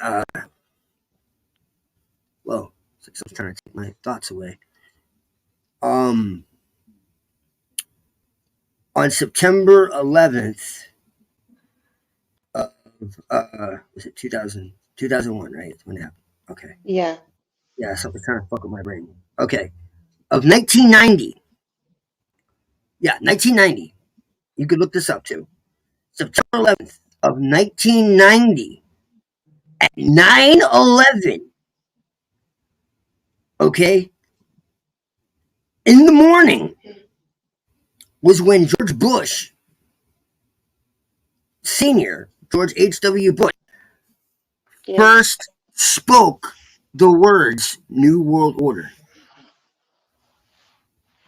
well, someone's trying to take my thoughts away. On September 11th of was it 2001, right? That's when it happened. Okay. Yeah. Yeah, something's trying to fuck with my brain. Okay. Of 1990. Yeah, 1990. You could look this up too. September 11th of 1990 at 9:11. Okay. In the morning was when George Bush Sr., George H.W. Bush, Yeah. first spoke the words New World Order.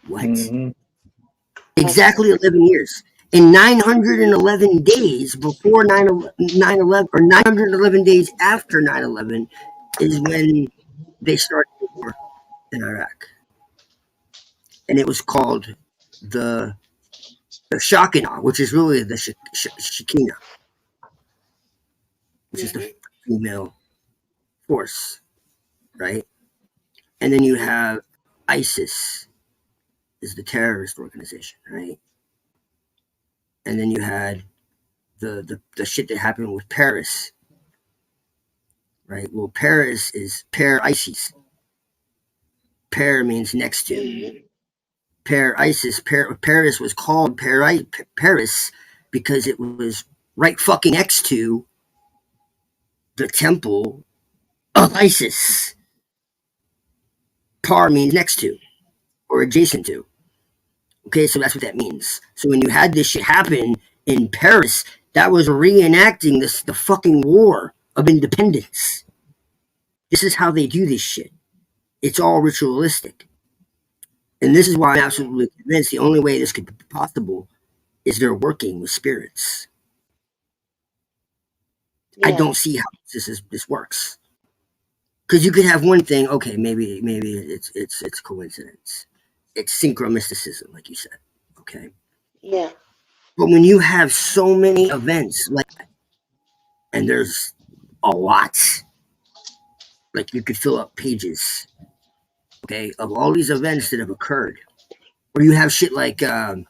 What? Mhm. Exactly 11 years. In 911 days before 9/11, or 911 days after 9/11, is when they started the war in Iraq. And it was called the Shekinah, which is really the Shekinah, which is the female force, right? And then you have ISIS, is the terrorist organization, right? And then you had the shit that happened with Paris, right? Well, Paris is Per-ISIS. Per means next to. Per-ISIS. Paris was called Paris because it was right fucking next to the temple of ISIS. Par means next to or adjacent to. Okay, so that's what that means. So when you had this shit happen in Paris, that was reenacting the fucking war of independence. This is how they do this shit. It's all ritualistic. And this is why I'm absolutely convinced the only way this could be possible is they're working with spirits. Yeah. I don't see how this works. Because you could have one thing, okay, maybe it's coincidence. It's synchromysticism, like you said. Okay. Yeah. But when you have so many events like that, and there's a lot, like you could fill up pages, okay, of all these events that have occurred, where you have shit like Prince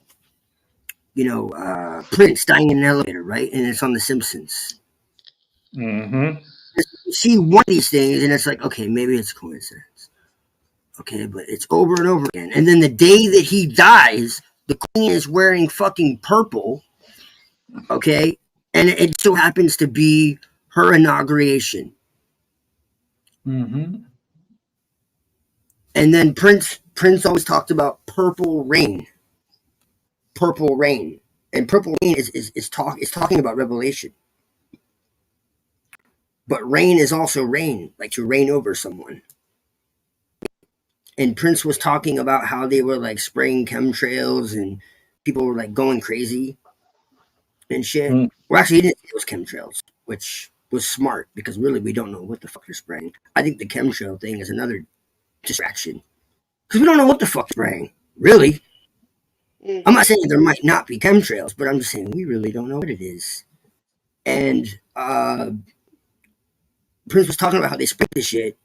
dying in an elevator, right? And it's on The Simpsons. Mhm. You see one of these things, and it's like, okay, maybe it's coincidence. Okay, but it's over and over again. And then the day that he dies, the queen is wearing fucking purple, okay? And it so happens to be her inauguration. Mhm. And then Prince always talked about purple rain. Purple rain. And purple rain is talking about revelation. But rain is also rain, like to reign over someone. And Prince was talking about how they were like spraying chemtrails and people were like going crazy and shit. Mm. Well, actually, he didn't say it was chemtrails, which was smart because really we don't know what the fuck they're spraying. I think the chemtrail thing is another distraction because we don't know what the fuck they're spraying. Really, I'm not saying there might not be chemtrails, but I'm just saying we really don't know what it is. And Prince was talking about how they spray this shit,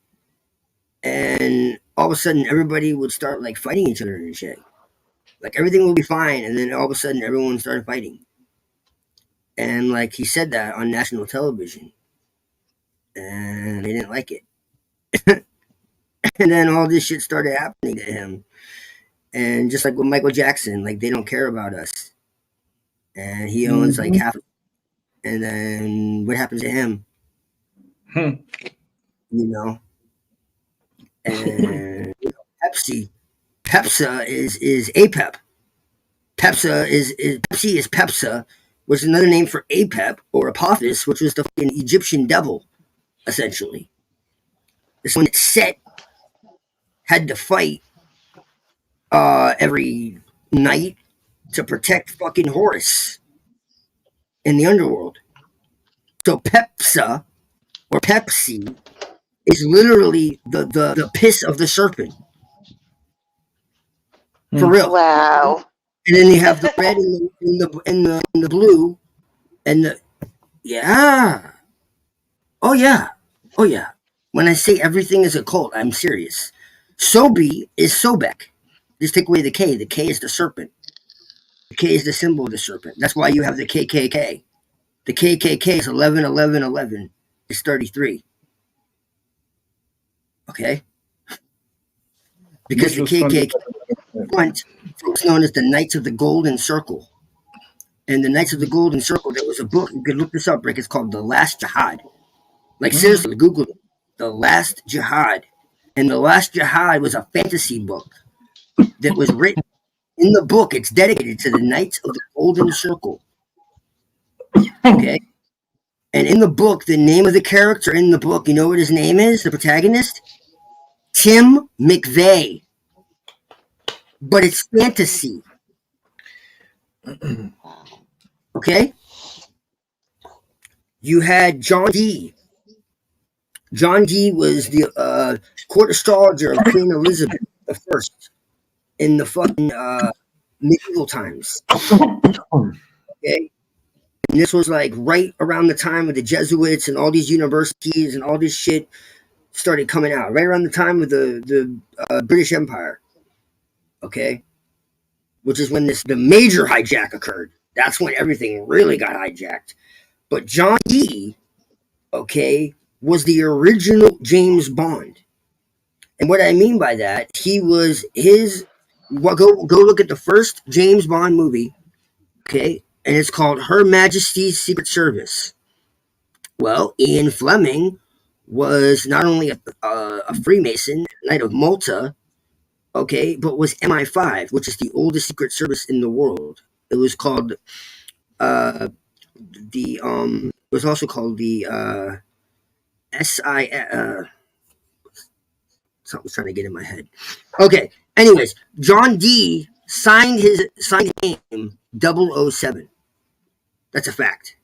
and all of a sudden everybody would start like fighting each other and shit. Like everything will be fine, and then all of a sudden everyone started fighting. And like he said that on national television, and they didn't like it. And then all this shit started happening to him. And just like with Michael Jackson, like they don't care about us. And he owns like half. And then what happens to him? Hmm. You know? And Pepsa is APEP. Pepsi is Pepsa, which is another name for Apep or Apophis, which was the fucking Egyptian devil, essentially. This one that Set had to fight every night to protect fucking Horus in the underworld. So Pepsa or Pepsi is literally the piss of the serpent. For real. Wow. And then you have the red and the blue and the yeah. Oh yeah. Oh yeah. When I say everything is a cult, I'm serious. Sobi is Sobek. Just take away the K. The K is the serpent. The K is the symbol of the serpent. That's why you have the KKK. The KKK is 11, 11, 11. It's 33. Okay? Because Which the was funny. KKK front was known as the Knights of the Golden Circle. And the Knights of the Golden Circle, there was a book, you could look this up, Rick. It's called The Last Jihad. Like, seriously, Google it. The Last Jihad. And The Last Jihad was a fantasy book that was written. In the book, it's dedicated to the Knights of the Golden Circle. Okay? And in the book, the name of the character in the book, you know what his name is? The protagonist? Tim McVeigh. But it's fantasy. Okay? You had John Dee. John Dee was the court astrologer of Queen Elizabeth I in the fucking medieval times. Okay? And this was like right around the time of the Jesuits and all these universities and all this shit started coming out. Right around the time of the British Empire. Okay? Which is when the major hijack occurred. That's when everything really got hijacked. But John Dee, okay, was the original James Bond. And what I mean by that, he was go look at the first James Bond movie, okay, and it's called Her Majesty's Secret Service. Well, Ian Fleming was not only a Freemason, Knight of Malta, okay, but was MI5, which is the oldest secret service in the world. It was called it was also called the SI. Something's trying to get in my head. Okay. Anyways, John Dee signed his name 007. That's a fact.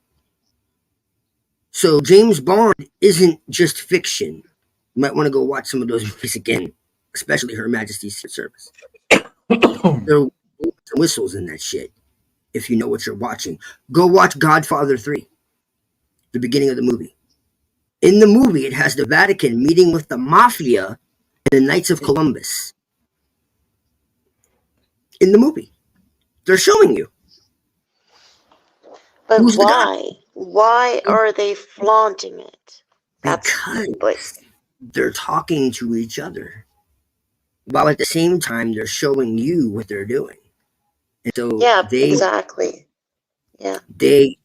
So James Bond isn't just fiction. You might want to go watch some of those movies again, especially Her Majesty's Secret Service. There are whistles in that shit. If you know what you're watching, go watch Godfather 3, the beginning of the movie. In the movie, it has the Vatican meeting with the mafia and the Knights of Columbus. In the movie, they're showing you. But Who's why? Why are they flaunting it? Because they're talking to each other, while at the same time they're showing you what they're doing. And so yeah, exactly. Yeah, they're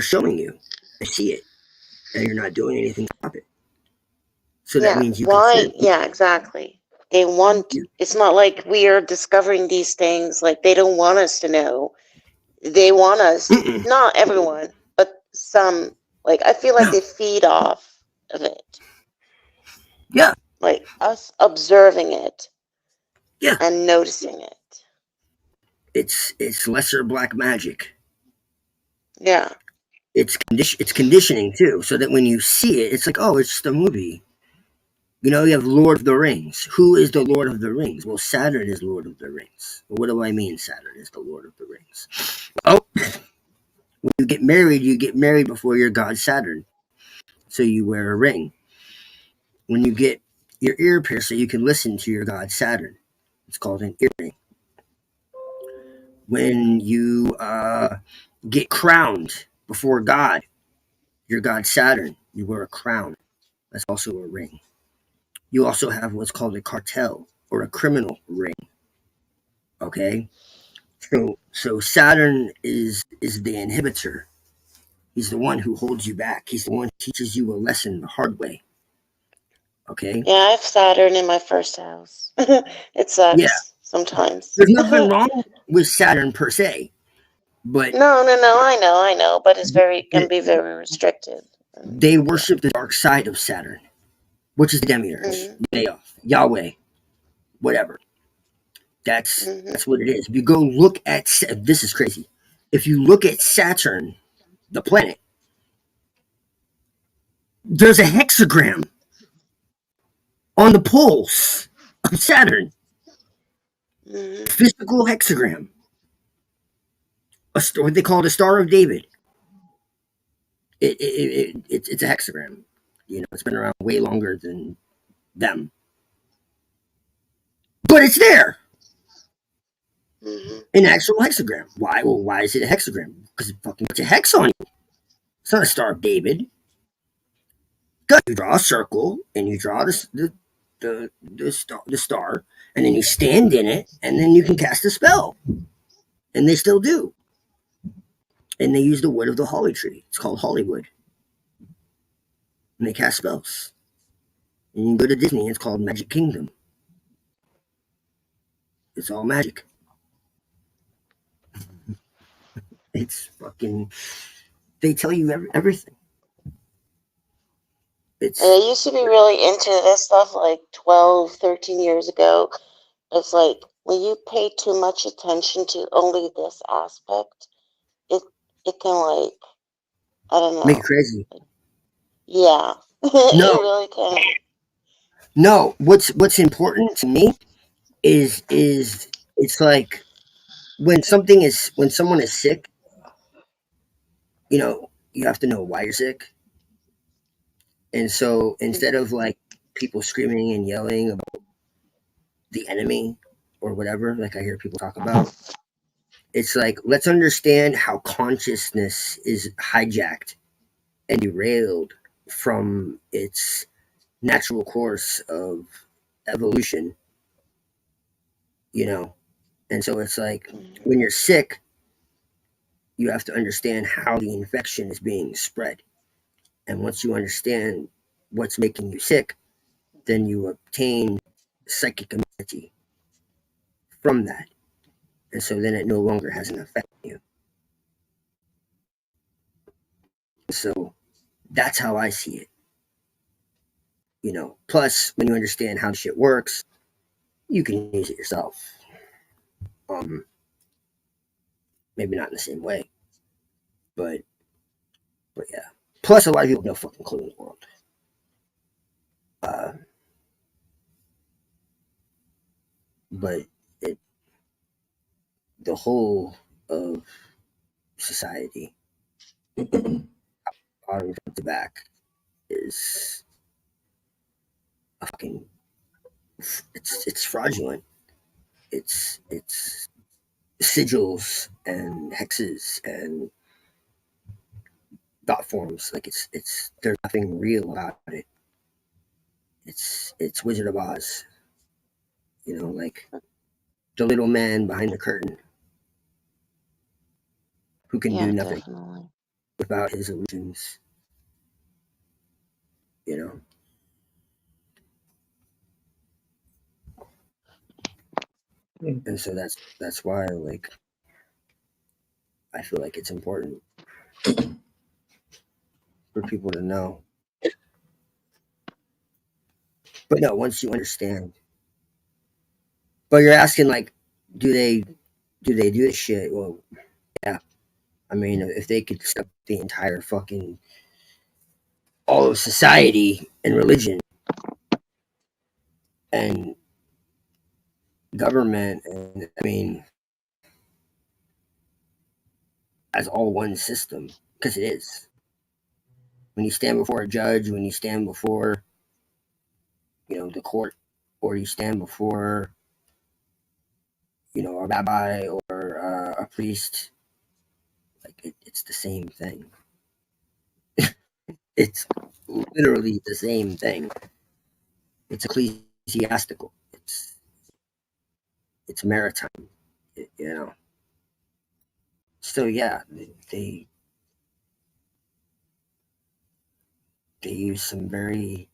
showing you. I see it, and you're not doing anything to stop it. So that means you. Why? Yeah, exactly. They want. It's not like we are discovering these things. Like they don't want us to know. They want us. Not everyone, but some. Like I feel like they feed off of it. Yeah. Like us observing it. Yeah. And noticing it. It's lesser black magic. Yeah. It's conditioning too, so that when you see it, it's like, oh, it's just a movie. You know, you have Lord of the Rings. Who is the Lord of the Rings? Well, Saturn is Lord of the Rings. Well, what do I mean Saturn is the Lord of the Rings? Oh, when you get married before your god Saturn. So you wear a ring. When you get your ear pierced so you can listen to your god Saturn. It's called an earring. When you get crowned before God, your god Saturn, you wear a crown. That's also a ring. You also have what's called a cartel or a criminal ring. Okay? So Saturn is the inhibitor. He's the one who holds you back. He's the one who teaches you a lesson the hard way. Okay? Yeah, I have Saturn in my first house. It sucks sometimes. There's nothing wrong with Saturn per se. But no, I know, but it's can be very restricted. They worship the dark side of Saturn, which is the demiurge, Yahweh, whatever. That's what it is. If you go look at this is crazy. If you look at Saturn, the planet, there's a hexagram on the poles of Saturn. Mhm. Physical hexagram. What they call it a Star of David. It's a hexagram. You know, it's been around way longer than them. But it's there. Mhm. An actual hexagram. Why? Well, why is it a hexagram? Because it fucking puts a hex on you. It's not a Star of David. Because you draw a circle and you draw the star, and then you stand in it, and then you can cast a spell. And they still do. And they use the wood of the holly tree. It's called Hollywood. And they cast spells. And you can go to Disney. It's called Magic Kingdom. It's all magic. It's fucking. They tell you everything. It's. And I used to be really into this stuff like 12, 13 years ago. It's like when you pay too much attention to only this aspect, it it can like I don't Make it know. crazy. Yeah. It No, really can. no. What's important to me is it's like when someone is sick, you know, you have to know why you're sick. And so instead of like people screaming and yelling about the enemy or whatever, like I hear people talk about, it's like let's understand how consciousness is hijacked and derailed from its natural course of evolution, you know. And so it's like when you're sick, you have to understand how the infection is being spread. And once you understand what's making you sick, then you obtain psychic immunity from that. And so then it no longer has an effect on you. So that's how I see it. You know, plus when you understand how shit works, you can use it yourself. Um, Maybe not in the same way, but yeah. Plus a lot of people have no fucking clue in the world. Uh, but it the whole of society, bottom front to back, is a fucking it's fraudulent. It's sigils and hexes and dot forms. Like it's there's nothing real about it. It's Wizard of Oz. You know, like the little man behind the curtain who can do Yeah, nothing definitely. without his illusions. You know, and so that's why like I feel like it's important for people to know. But no, once you understand. But you're asking like, do they do this shit? Well, yeah. I mean, if they could stop the entire fucking all of society and religion and government, and I mean, as all one system, because it is. When you stand before a judge, when you stand before, you know, the court, or you stand before, you know, a rabbi or a priest, like it's the same thing. It's literally the same thing. It's ecclesiastical. It's maritime. You know. So yeah, they they use some very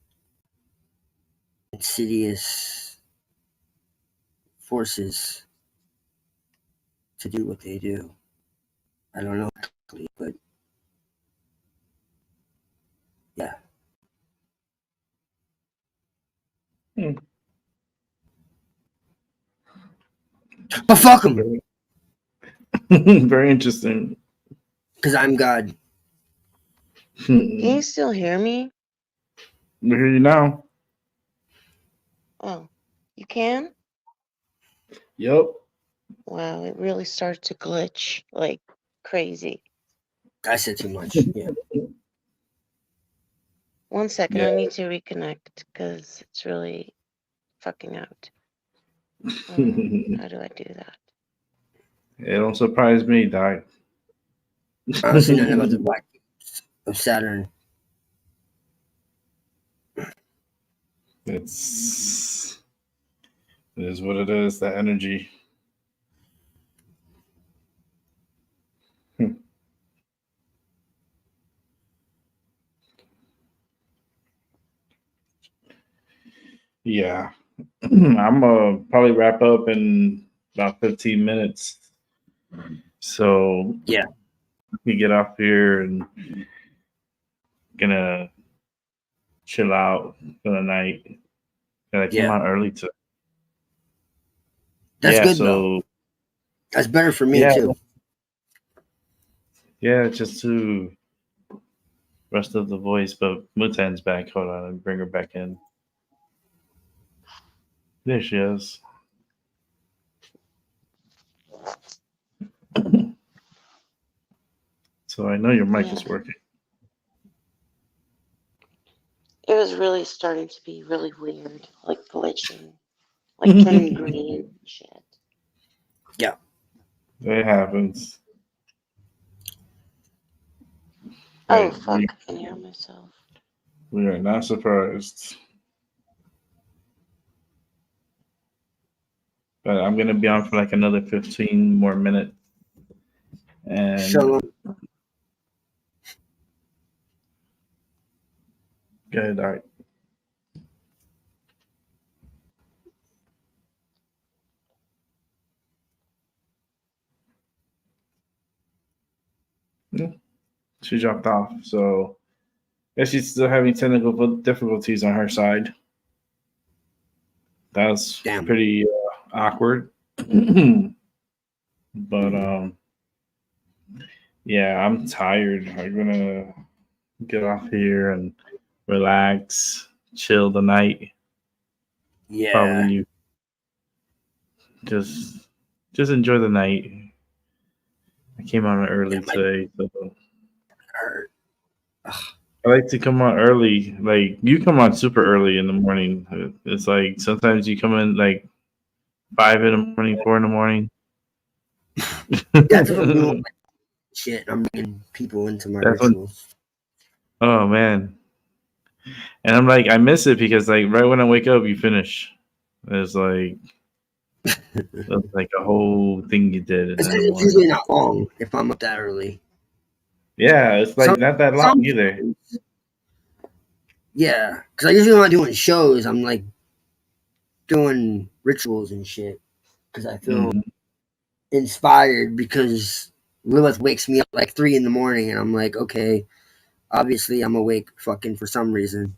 insidious forces to do what they do. I don't know exactly, but yeah. Hmm. But fuck them, Very interesting. because I'm God. Can you still hear me? We hear you now. Oh, you can? Yep. Wow, it really started to glitch like crazy. I said too much. Yeah. 1 second, Yeah. I need to reconnect because it's really fucking out. How do I do that? It don't surprise me, Doc. I don't see nothing about the black of Saturn. It is what it is. That energy. Yeah. I'm gonna probably wrap up in about 15 minutes. So Yeah. we get off here and gonna chill out for the night. And I came Yeah. out early to That's yeah, good though. so That's better for me yeah, too. yeah, just to rest of the voice, but Mutan's back. Hold on, and bring her back in. There she is. So I know your mic Yeah. is working. It was really starting to be really weird, like glitching, like turning green and shit. Yeah. It happens. Oh But fuck, I can hear myself. we are not surprised. But I'm gonna be on for like another 15 more minutes. And Shalom. good, all right. Yeah, she dropped off. So yeah, she's still having technical difficulties on her side. That was Damn. pretty awkward. But yeah, I'm tired. I'm gonna get off here and relax, chill the night. Yeah. Probably just enjoy the night. I came on early Yeah, today, so hurt. I like to come on early. Like you come on super early in the morning. It's like sometimes you come in like 5 in the morning, 4 in the morning. That's what I'm doing. Shit, I'm bringing people into my That's when. rituals. Oh man, and I'm like I miss it because like right when I wake up, you finish. It's like that's like a whole thing you did in It's the morning. usually not long if I'm up that early. Yeah, it's like not that long either. Yeah, because I usually when I'm doing shows, I'm like doing rituals and shit because I feel inspired because Lilith wakes me up like 3 in the morning and I'm like, okay, obviously I'm awake fucking for some reason.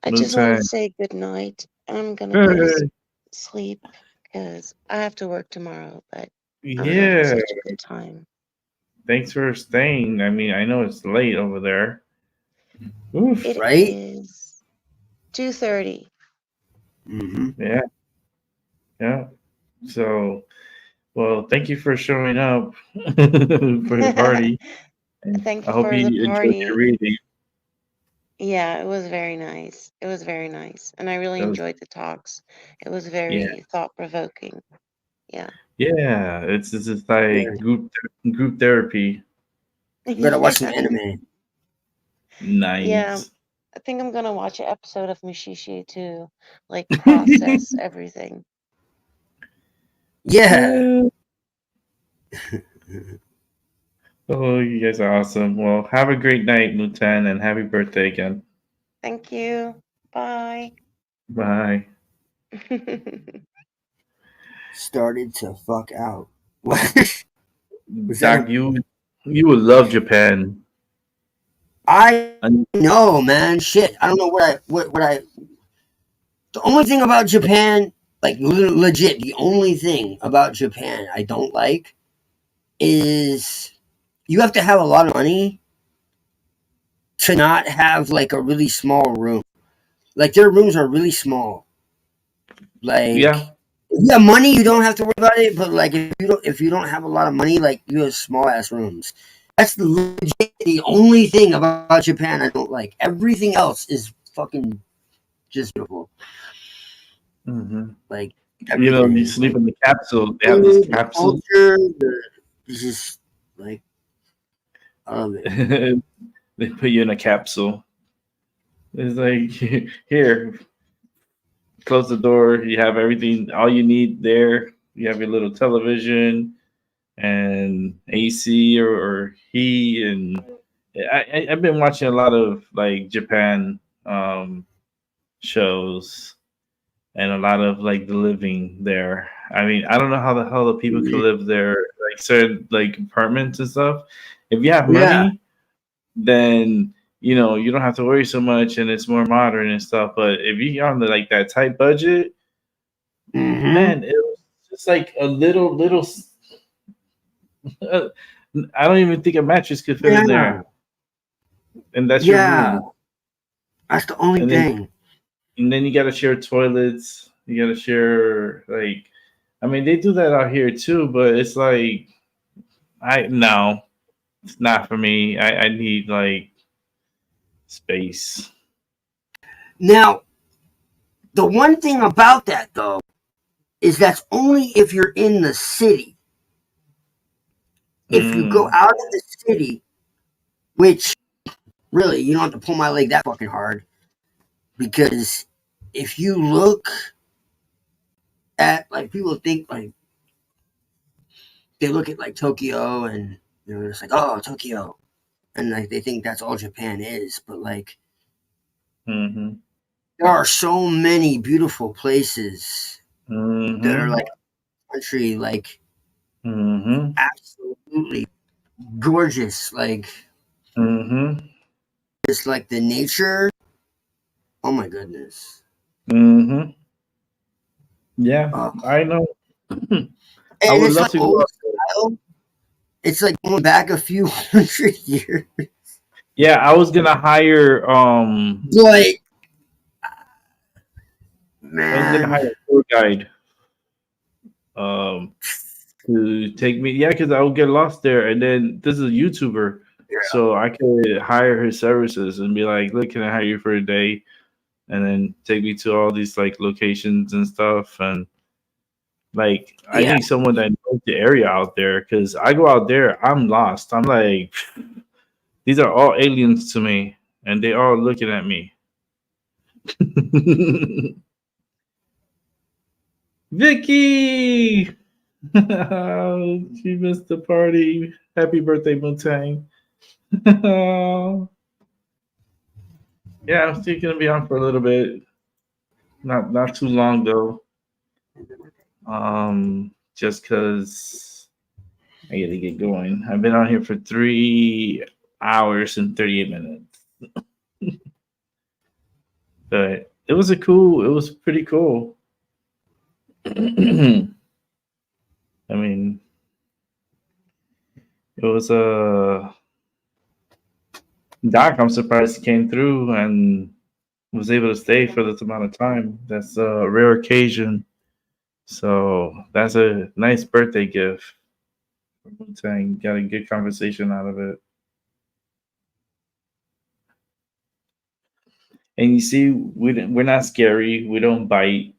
I just want to say good night. I'm gonna go to sleep because I have to work tomorrow, but I'm having Yeah. such a good time. Thanks for staying. I mean, I know it's late over there. Oof. It Right? is 2:30. Yeah. Yeah. So, well, thank you for showing up for the party. And Thank I you hope for you the enjoyed your party. reading. Yeah, it was very nice. It was very nice. And I really That was- enjoyed the talks. It was yeah. very thought-provoking. Yeah. Yeah. It's just like group therapy. You gotta watch some Yeah. anime. Yeah. Nice. I think I'm gonna watch an episode of Mushishi to like process everything. Yeah. Oh, you guys are awesome. Well, have a great night, Mutan, and happy birthday again. Thank you. Bye. Bye. Started to fuck out. What? Was Doc, that you would love Japan. I And- know, man. Shit. I don't know what I. The only thing about Japan, like legit, the only thing about Japan I don't like is you have to have a lot of money to not have like a really small room. Like their rooms are really small. Like Yeah. if you have money, you don't have to worry about it. But like if you don't have a lot of money, like you have small ass rooms. That's legit the only thing about Japan I don't like. Everything else is fucking just beautiful. Hmm. Like You know, you everything. sleep Like in the capsule. They have this food, the capsule. culture, it's just like I love it. They put you in a capsule. It's like here, close the door. You have everything, all you need there. You have your little television and AC or heat, and I've been watching a lot of like Japan um, shows and a lot of like the living there. I mean, I don't know how the hell the people could live there, like certain like apartments and stuff. If you have Yeah. money, then you know you don't have to worry so much, and it's more modern and stuff. But if you're on the like that tight budget, Mm-hmm. man, it was just like a little. Uh, I don't even think a mattress could fit in Yeah. there, and that's your Yeah. room. That's the only And then thing. you got to share toilets. You got to share like, I mean, they do that out here too, but it's like I no, it's not for me. I need like space. Now, the one thing about that though is that's only if you're in the city. If you go Mm, out of the city, which really you don't have to pull my leg that fucking hard, because if you look at like people think like they look at like Tokyo and they're just like, oh, Tokyo, and like they think that's all Japan is, but like mm-hmm, there are so many beautiful places that are mm-hmm, like country, like mm-hmm, absolutely gorgeous, like mm-hmm, just like the nature. Oh my goodness. mm-hmm. Yeah, Uh, I know. I and would it's love like to go old out there. style. It's like going back a few hundred years. Yeah, I was gonna hire But I was gonna hire man, a tour guide um to take me. Yeah, because I would get lost there, and then this is a YouTuber, so I could hire his services and be like, "Look, can I hire you for a day?" And then take me to all these like locations and stuff. And like, I yeah, need someone that knows the area out there because I go out there, I'm lost. I'm like, these are all aliens to me, and they all looking at me. Vicky, she missed the party. Happy birthday, Moontan. Yeah, I'm still gonna be on for a little bit. Not too long though. Just cause I gotta get going. I've been on here for 3 hours and 38 minutes. But it was pretty cool. I mean, it was a Doc. I'm surprised he came through and was able to stay for this amount of time. That's a rare occasion. So that's a nice birthday gift. Saying got a good conversation out of it. And you see, we're not scary. We don't bite.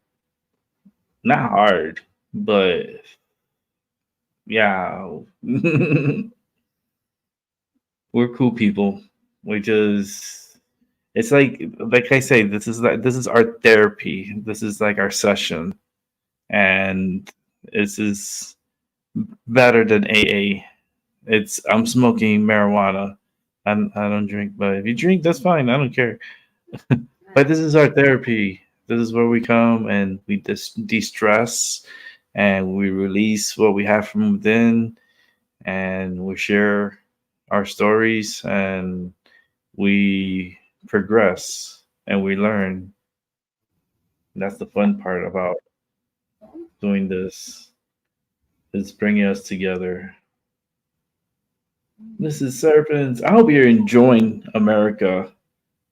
Not hard, but yeah, we're cool people. We just it's like I say, this is our therapy. This is like our session, and this is better than AA. It's I'm smoking marijuana. I don't drink, but if you drink, that's fine. I don't care. But this is our therapy. This is where we come and we de-stress and we release what we have from within and we share our stories and we progress and we learn. That's the fun part about doing this. It's bringing us together. This is Serpents. I hope you're enjoying America.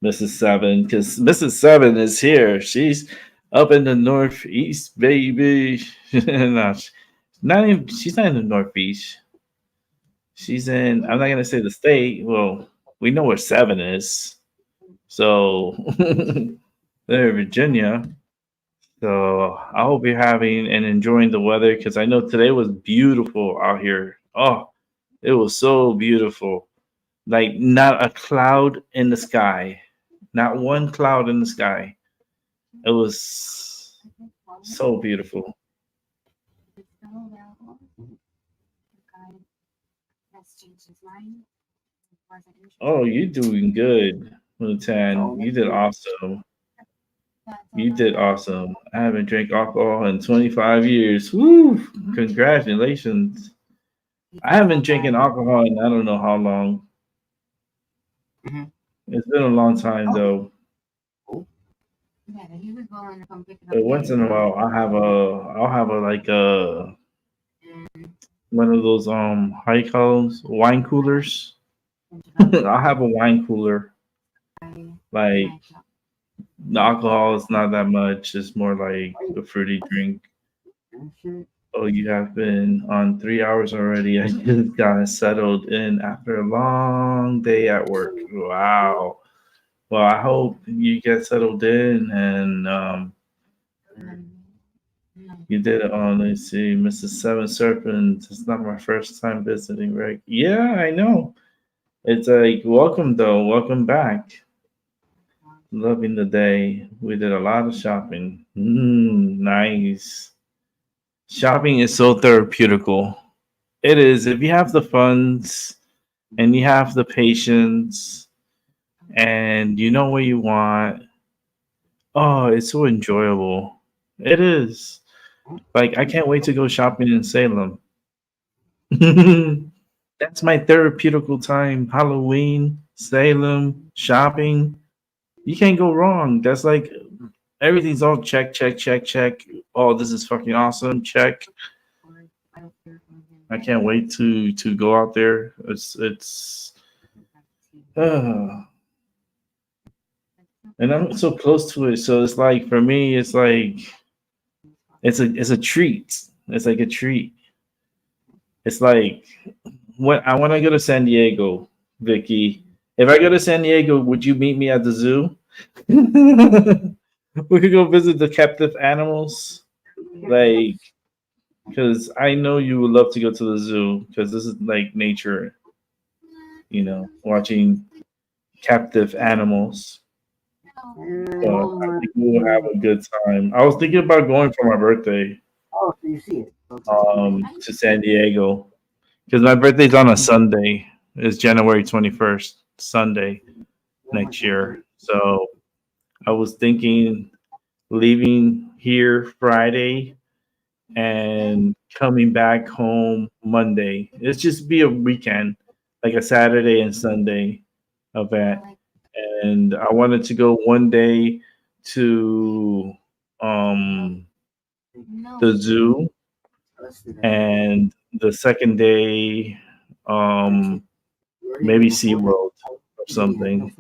Mrs. Seven, because Mrs. Seven is here. She's up in the Northeast, baby. No, not even, she's not in the Northeast. She's in, I'm not going to say the state. Well, we know where Seven is. So, they're in Virginia. So, I hope you're having and enjoying the weather because I know today was beautiful out here. Oh, it was so beautiful. Like, not a cloud in the sky. Not one cloud in the sky. It was so beautiful. Oh, you're doing good, Moontan. You did awesome. You did awesome. I haven't drank alcohol in 25 years. Woo! Congratulations. I haven't drinking alcohol in I don't know how long. Mhm. It's been a long time though. But once in a while, I'll have a like a one of those how you call those wine coolers. I'll have a wine cooler. Like the alcohol is not that much. It's more like a fruity drink. Oh, you have been on 3 hours already. I just got settled in after a long day at work. Wow. Well, I hope you get settled in and you did it on, let's see, Mrs. Seven Serpents. It's not my first time visiting, right? Yeah, I know. It's like, welcome though. Welcome back. Loving the day. We did a lot of shopping. Nice. Shopping is so therapeutical. It is. If you have the funds and you have the patience and you know what you want, oh, it's so enjoyable. It is. Like, I can't wait to go shopping in Salem. That's my therapeutical time. Halloween, Salem, shopping. You can't go wrong. That's like everything's all check, check, check, check. Oh, this is fucking awesome. Check. I can't wait to go out there. Uh, and I'm so close to it. So it's like for me, it's like it's a treat. It's like a treat. It's like when I want to go to San Diego, Vicky. If I go to San Diego, would you meet me at the zoo? We could go visit the captive animals, like because I know you would love to go to the zoo because this is like nature, watching captive animals. So I think we will have a good time. I was thinking about going for my birthday Oh, so you see it. to San Diego because my birthday's on a Sunday. It's January 21st, Sunday next year. So I was thinking leaving here Friday and coming back home Monday. It's just be a weekend, like a Saturday and Sunday event. And I wanted to go one day to um, the zoo, and the second day, maybe SeaWorld or something,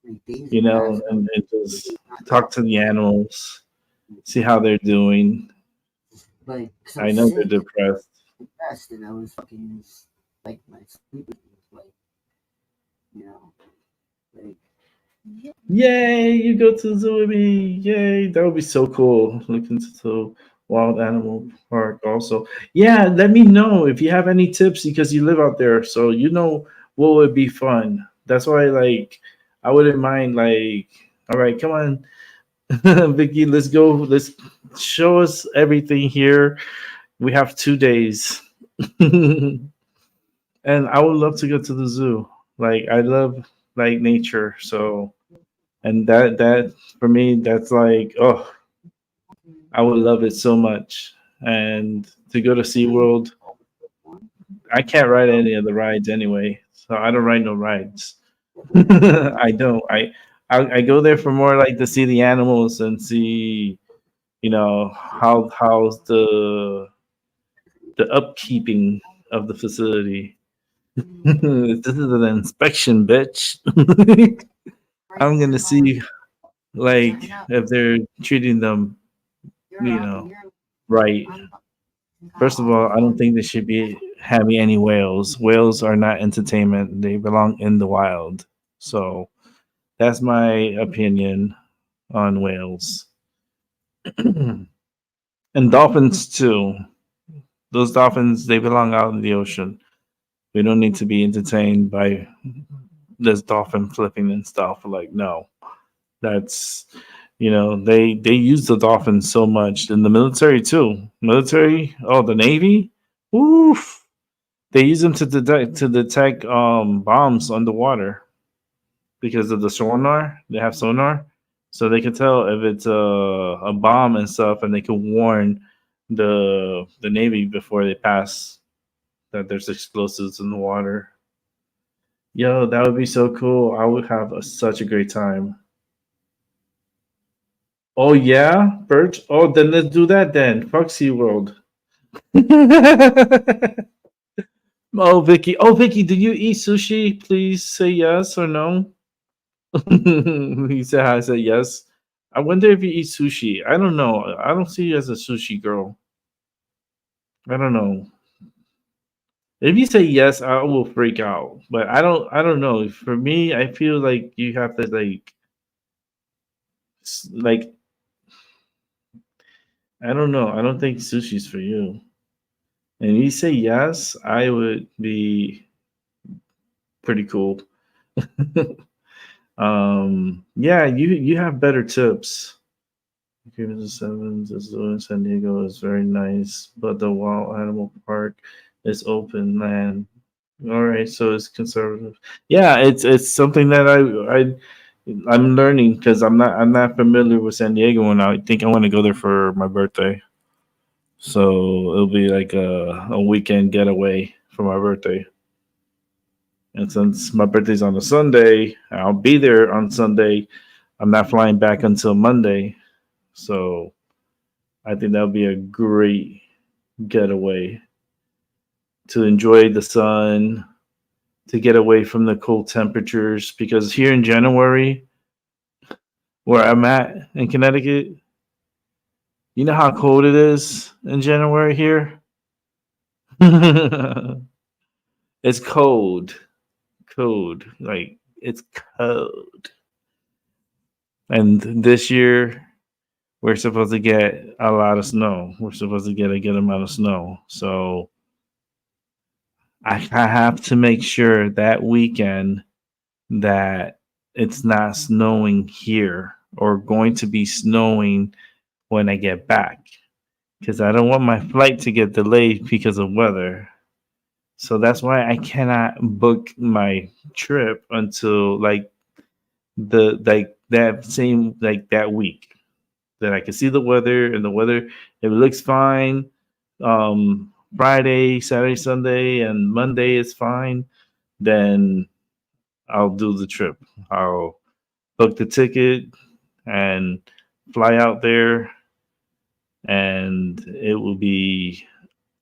and just talk to the animals, see how they're doing. Like, 'cause I I was know sick, they're depressed. depressed, and I was fucking like my sleep was like, you know, like Yay, you go to the zoo with me. Yay, that would be so cool. Look into the wild animal park also. Yeah, let me know if you have any tips because you live out there. So you know what would be fun. That's why like I wouldn't mind like all right, come on, Vicky, let's go. Let's show us everything here. We have 2 days. And I would love to go to the zoo. Like I love like nature. So and that for me that's like oh I would love it so much and to go to SeaWorld I can't ride any of the rides anyway so I don't ride no rides. I don't I go there for more like to see the animals and see how's the upkeeping of the facility. This is an inspection bitch. I'm gonna see like if they're treating them, right. First of all, I don't think they should be having any whales. Whales are not entertainment; they belong in the wild. So that's my opinion on whales. And dolphins too. Those dolphins, they belong out in the ocean. We don't need to be entertained by this dolphin flipping and stuff. Like, no, that's they use the dolphins so much in the military too. Military, oh, the Navy, oof, they use them to detect bombs underwater because of the sonar. They have sonar, so they can tell if it's a bomb and stuff, and they can warn the Navy before they pass that there's explosives in the water. Yo, that would be so cool. I would have such a great time. Oh yeah, Birch. Oh, then let's do that then. Fuck SeaWorld. Oh, Vicky. Oh, Vicky, do you eat sushi? Please say yes or no. He said, I said yes. I wonder if you eat sushi. I don't know. I don't see you as a sushi girl. I don't know. If you say yes, I will freak out. But I don't know. For me, I feel like you have to like I don't know. I don't think sushi's for you. And you say yes, I would be pretty cool. Yeah, you have better tips. Give it a seven. The zoo in San Diego is very nice, but the Wild Animal Park is open land. All right, so it's conservative. Yeah, it's something that I'm learning because I'm not familiar with San Diego, and I think I want to go there for my birthday. So it'll be like a weekend getaway for my birthday. And since my birthday's on a Sunday, I'll be there on Sunday. I'm not flying back until Monday. So I think that'll be a great getaway to enjoy the sun, to get away from the cold temperatures. Because here in January, where I'm at in Connecticut, you know how cold it is in January here? It's cold. Cold. Like, it's cold. And this year, we're supposed to get a lot of snow. We're supposed to get a good amount of snow. So I have to make sure that weekend that it's not snowing here or going to be snowing when I get back because I don't want my flight to get delayed because of weather. So that's why I cannot book my trip until that week that I can see the weather and the weather if it looks fine. Friday, Saturday, Sunday, and Monday is fine. Then I'll do the trip. I'll book the ticket and fly out there, and it will be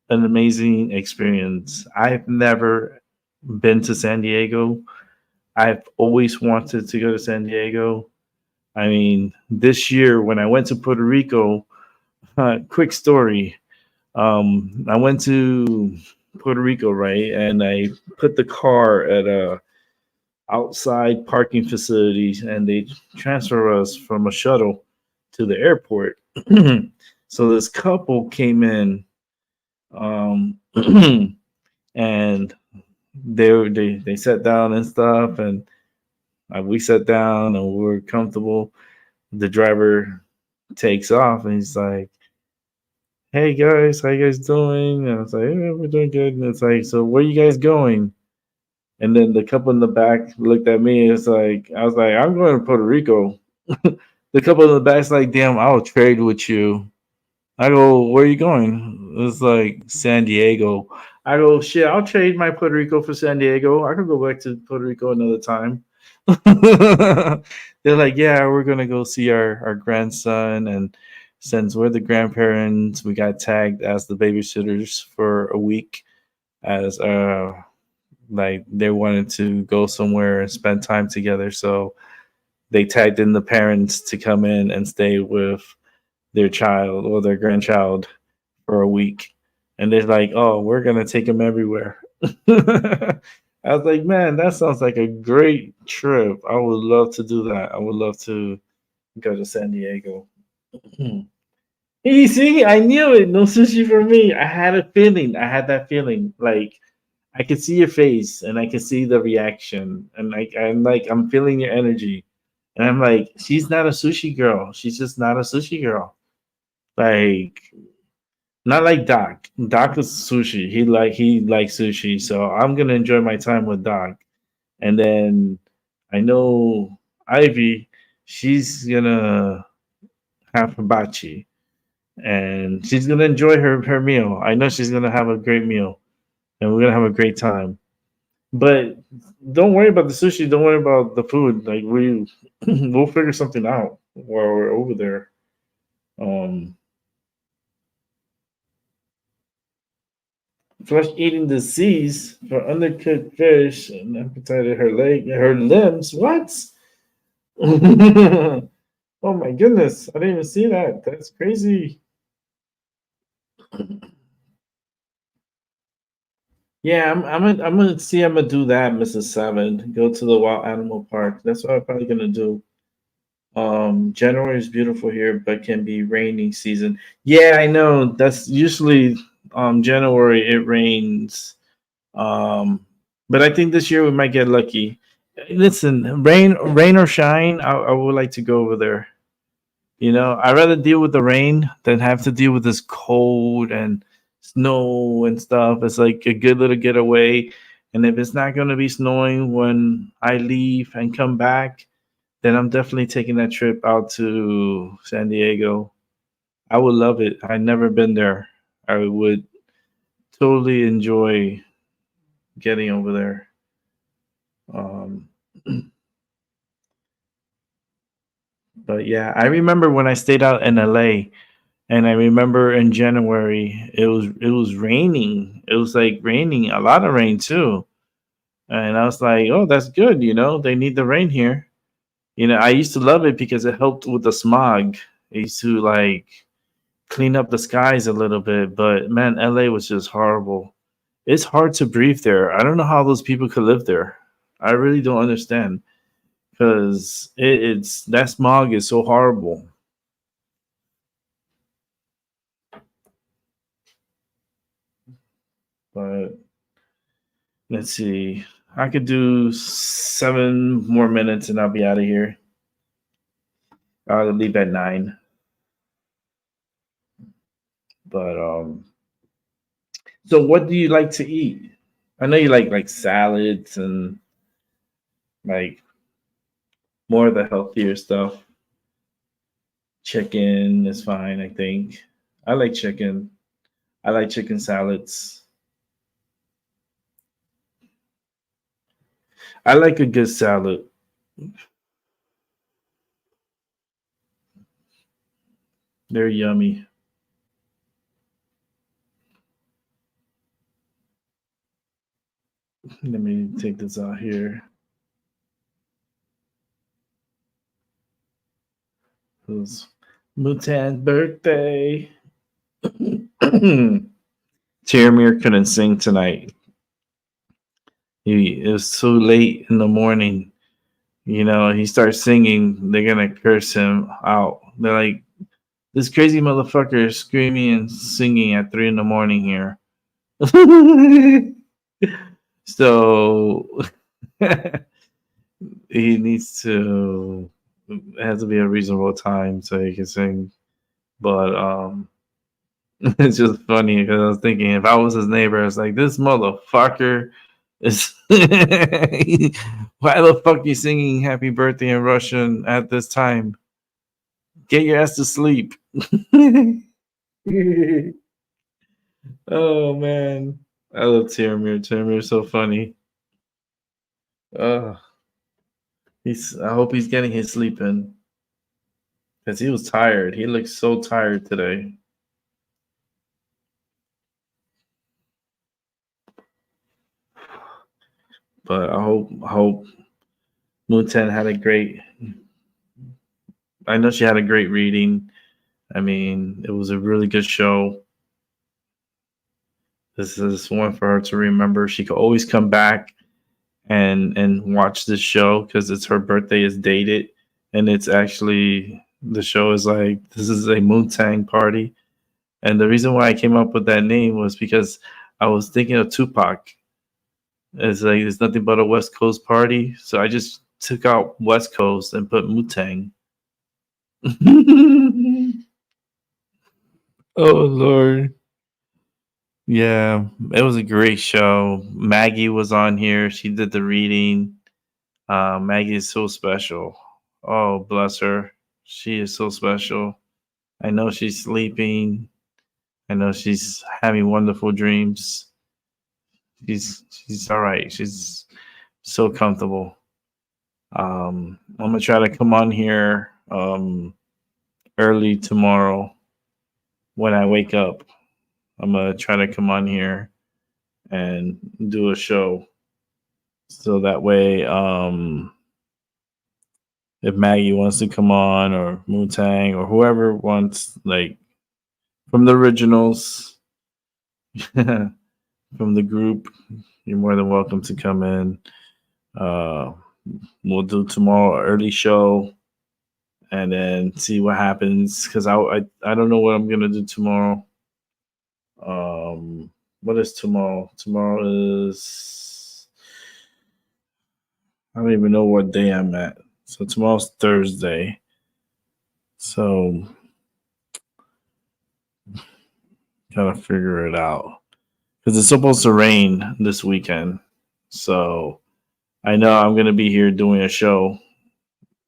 an amazing experience. I've never been to San Diego. I've always wanted to go to San Diego. I mean, this year when I went to Puerto Rico, quick story. I went to Puerto Rico, right, and I put the car at a outside parking facilities, and they transfer us from a shuttle to the airport. So this couple came in, and they sat down and stuff, and we sat down and we were comfortable. The driver takes off, and he's like, "Hey guys, how you guys doing?" And I was like, "Yeah, we're doing good." And it's like, "So where you guys going?" And then the couple in the back looked at me. It's like I was like, "I'm going to Puerto Rico." The couple in the back's like, "Damn, I'll trade with you." I go, "Where are you going?" It's like San Diego. I go, "Shit, I'll trade my Puerto Rico for San Diego. I could go back to Puerto Rico another time." They're like, "Yeah, we're gonna go see our grandson, and since we're the grandparents, we got tagged as the babysitters for a week as like they wanted to go somewhere and spend time together. So they tagged in the parents to come in and stay with their child or their grandchild for a week. And they're like, oh, we're going to take them everywhere. I was like, man, that sounds like a great trip. I would love to do that. I would love to go to San Diego. You see, I knew it. No sushi for me. I had a feeling. I had that feeling. Like I could see your face and I could see the reaction. And I'm feeling your energy. And I'm like, she's not a sushi girl. She's just not a sushi girl. Like not like Doc. Doc is sushi. He likes sushi. So I'm gonna enjoy my time with Doc. And then I know Ivy, she's gonna have hibachi and she's gonna enjoy her meal. I know she's gonna have a great meal and we're gonna have a great time. But don't worry about the sushi. Don't worry about the food. Like we'll figure something out while we're over there. Um, Flesh eating disease for undercooked fish and amputated her limbs. What? Oh my goodness! I didn't even see that. That's crazy. Yeah, I'm gonna do that, Mrs. Seven. Go to the wild animal park. That's what I'm probably gonna do. January is beautiful here, but can be rainy season. Yeah, I know. That's usually January. It rains. Um, but I think this year we might get lucky. Listen, rain or shine, I would like to go over there. You know, I'd rather deal with the rain than have to deal with this cold and snow and stuff. It's like a good little getaway. And if it's not going to be snowing when I leave and come back, then I'm definitely taking that trip out to San Diego. I would love it. I've never been there. I would totally enjoy getting over there. Um, but yeah, I remember when I stayed out in LA, and I remember in January it was raining. It was like raining, a lot of rain too. And I was like, oh, that's good. You know, they need the rain here. You know, I used to love it because it helped with the smog. It used to like clean up the skies a little bit. But man, LA was just horrible. It's hard to breathe there. I don't know how those people could live there. I really don't understand because it's that smog is so horrible. But let's see. I could do 7 more minutes and I'll be out of here. I'll leave at 9. But so what do you like to eat? I know you like salads and like more of the healthier stuff. Chicken is fine, I think. I like chicken. I like chicken salads. I like a good salad. They're yummy. Let me take this out here. It was Moontan's birthday. Tiramir couldn't sing tonight. It was so late in the morning. You know, he starts singing, they're gonna curse him out. They're like, this crazy motherfucker is screaming and singing at 3 in the morning here. So he needs to it has to be a reasonable time so he can sing. But it's just funny because I was thinking if I was his neighbor, I was like, this motherfucker is why the fuck you singing happy birthday in Russian at this time? Get your ass to sleep. Oh man. I love Tiramir. Tiramir is so funny. Uh I hope he's getting his sleep in. Because he was tired. He looks so tired today. But I hope Moontan had a great I know she had a great reading. I mean, it was a really good show. This is one for her to remember. She could always come back and watch this show because it's her birthday is dated, and it's actually the show is like this is a Moontan party. And the reason why I came up with that name was because I was thinking of Tupac. It's like it's nothing but a West Coast party, so I just took out West Coast and put Mutang. Oh Lord. Yeah, it was a great show. Maggie was on here. She did the reading. Maggie is so special. Oh, bless her. She is so special. I know she's sleeping. I know she's having wonderful dreams. She's all right. She's so comfortable. I'm gonna try to come on here early tomorrow when I wake up. I'm gonna try to come on here and do a show. So that way, if Maggie wants to come on or Mootang or whoever wants, like from the originals, from the group, you're more than welcome to come in. Uh, we'll do tomorrow early show and then see what happens because I don't know what I'm gonna do tomorrow. What is tomorrow? Tomorrow is I don't even know what day I'm at. So tomorrow's Thursday. So gotta figure it out because it's supposed to rain this weekend. So I know I'm gonna be here doing a show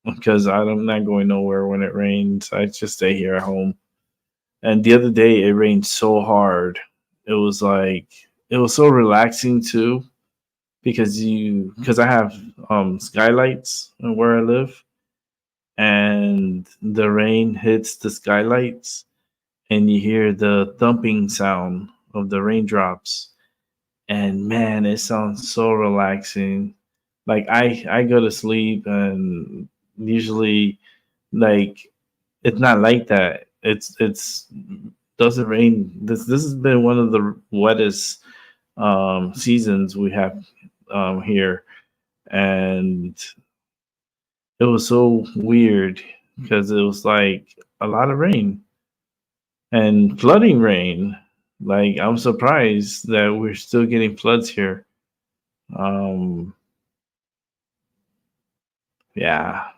because I'm not going nowhere when it rains. I just stay here at home. And the other day it rained so hard. It was like it was so relaxing too because I have skylights where I live and the rain hits the skylights and you hear the thumping sound of the raindrops and man it sounds so relaxing. Like I go to sleep and usually like it's not like that. It's doesn't rain. This has been one of the wettest seasons we have here, and it was so weird because it was like a lot of rain and flooding rain. Like I'm surprised that we're still getting floods here. Um, yeah,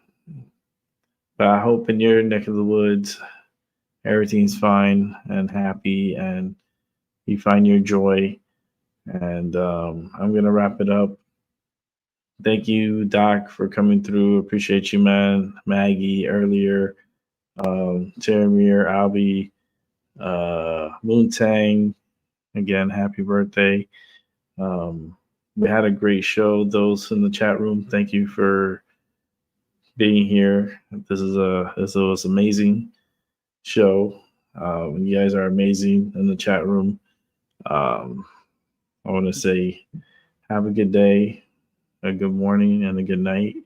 but I hope in your neck of the woods everything's fine and happy and you find your joy. And I'm going to wrap it up. Thank you, Doc, for coming through. Appreciate you, man. Maggie earlier, Teramir, Albie, Moontang. Again, happy birthday. We had a great show. Those in the chat room, thank you for being here. This was amazing show. You guys are amazing in the chat room. I want to say have a good day, a good morning, and a good night.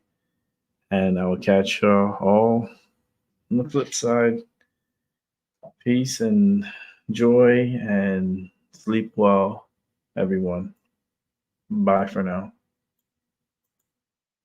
And I will catch y'all all on the flip side. Peace and joy and sleep well, everyone. Bye for now.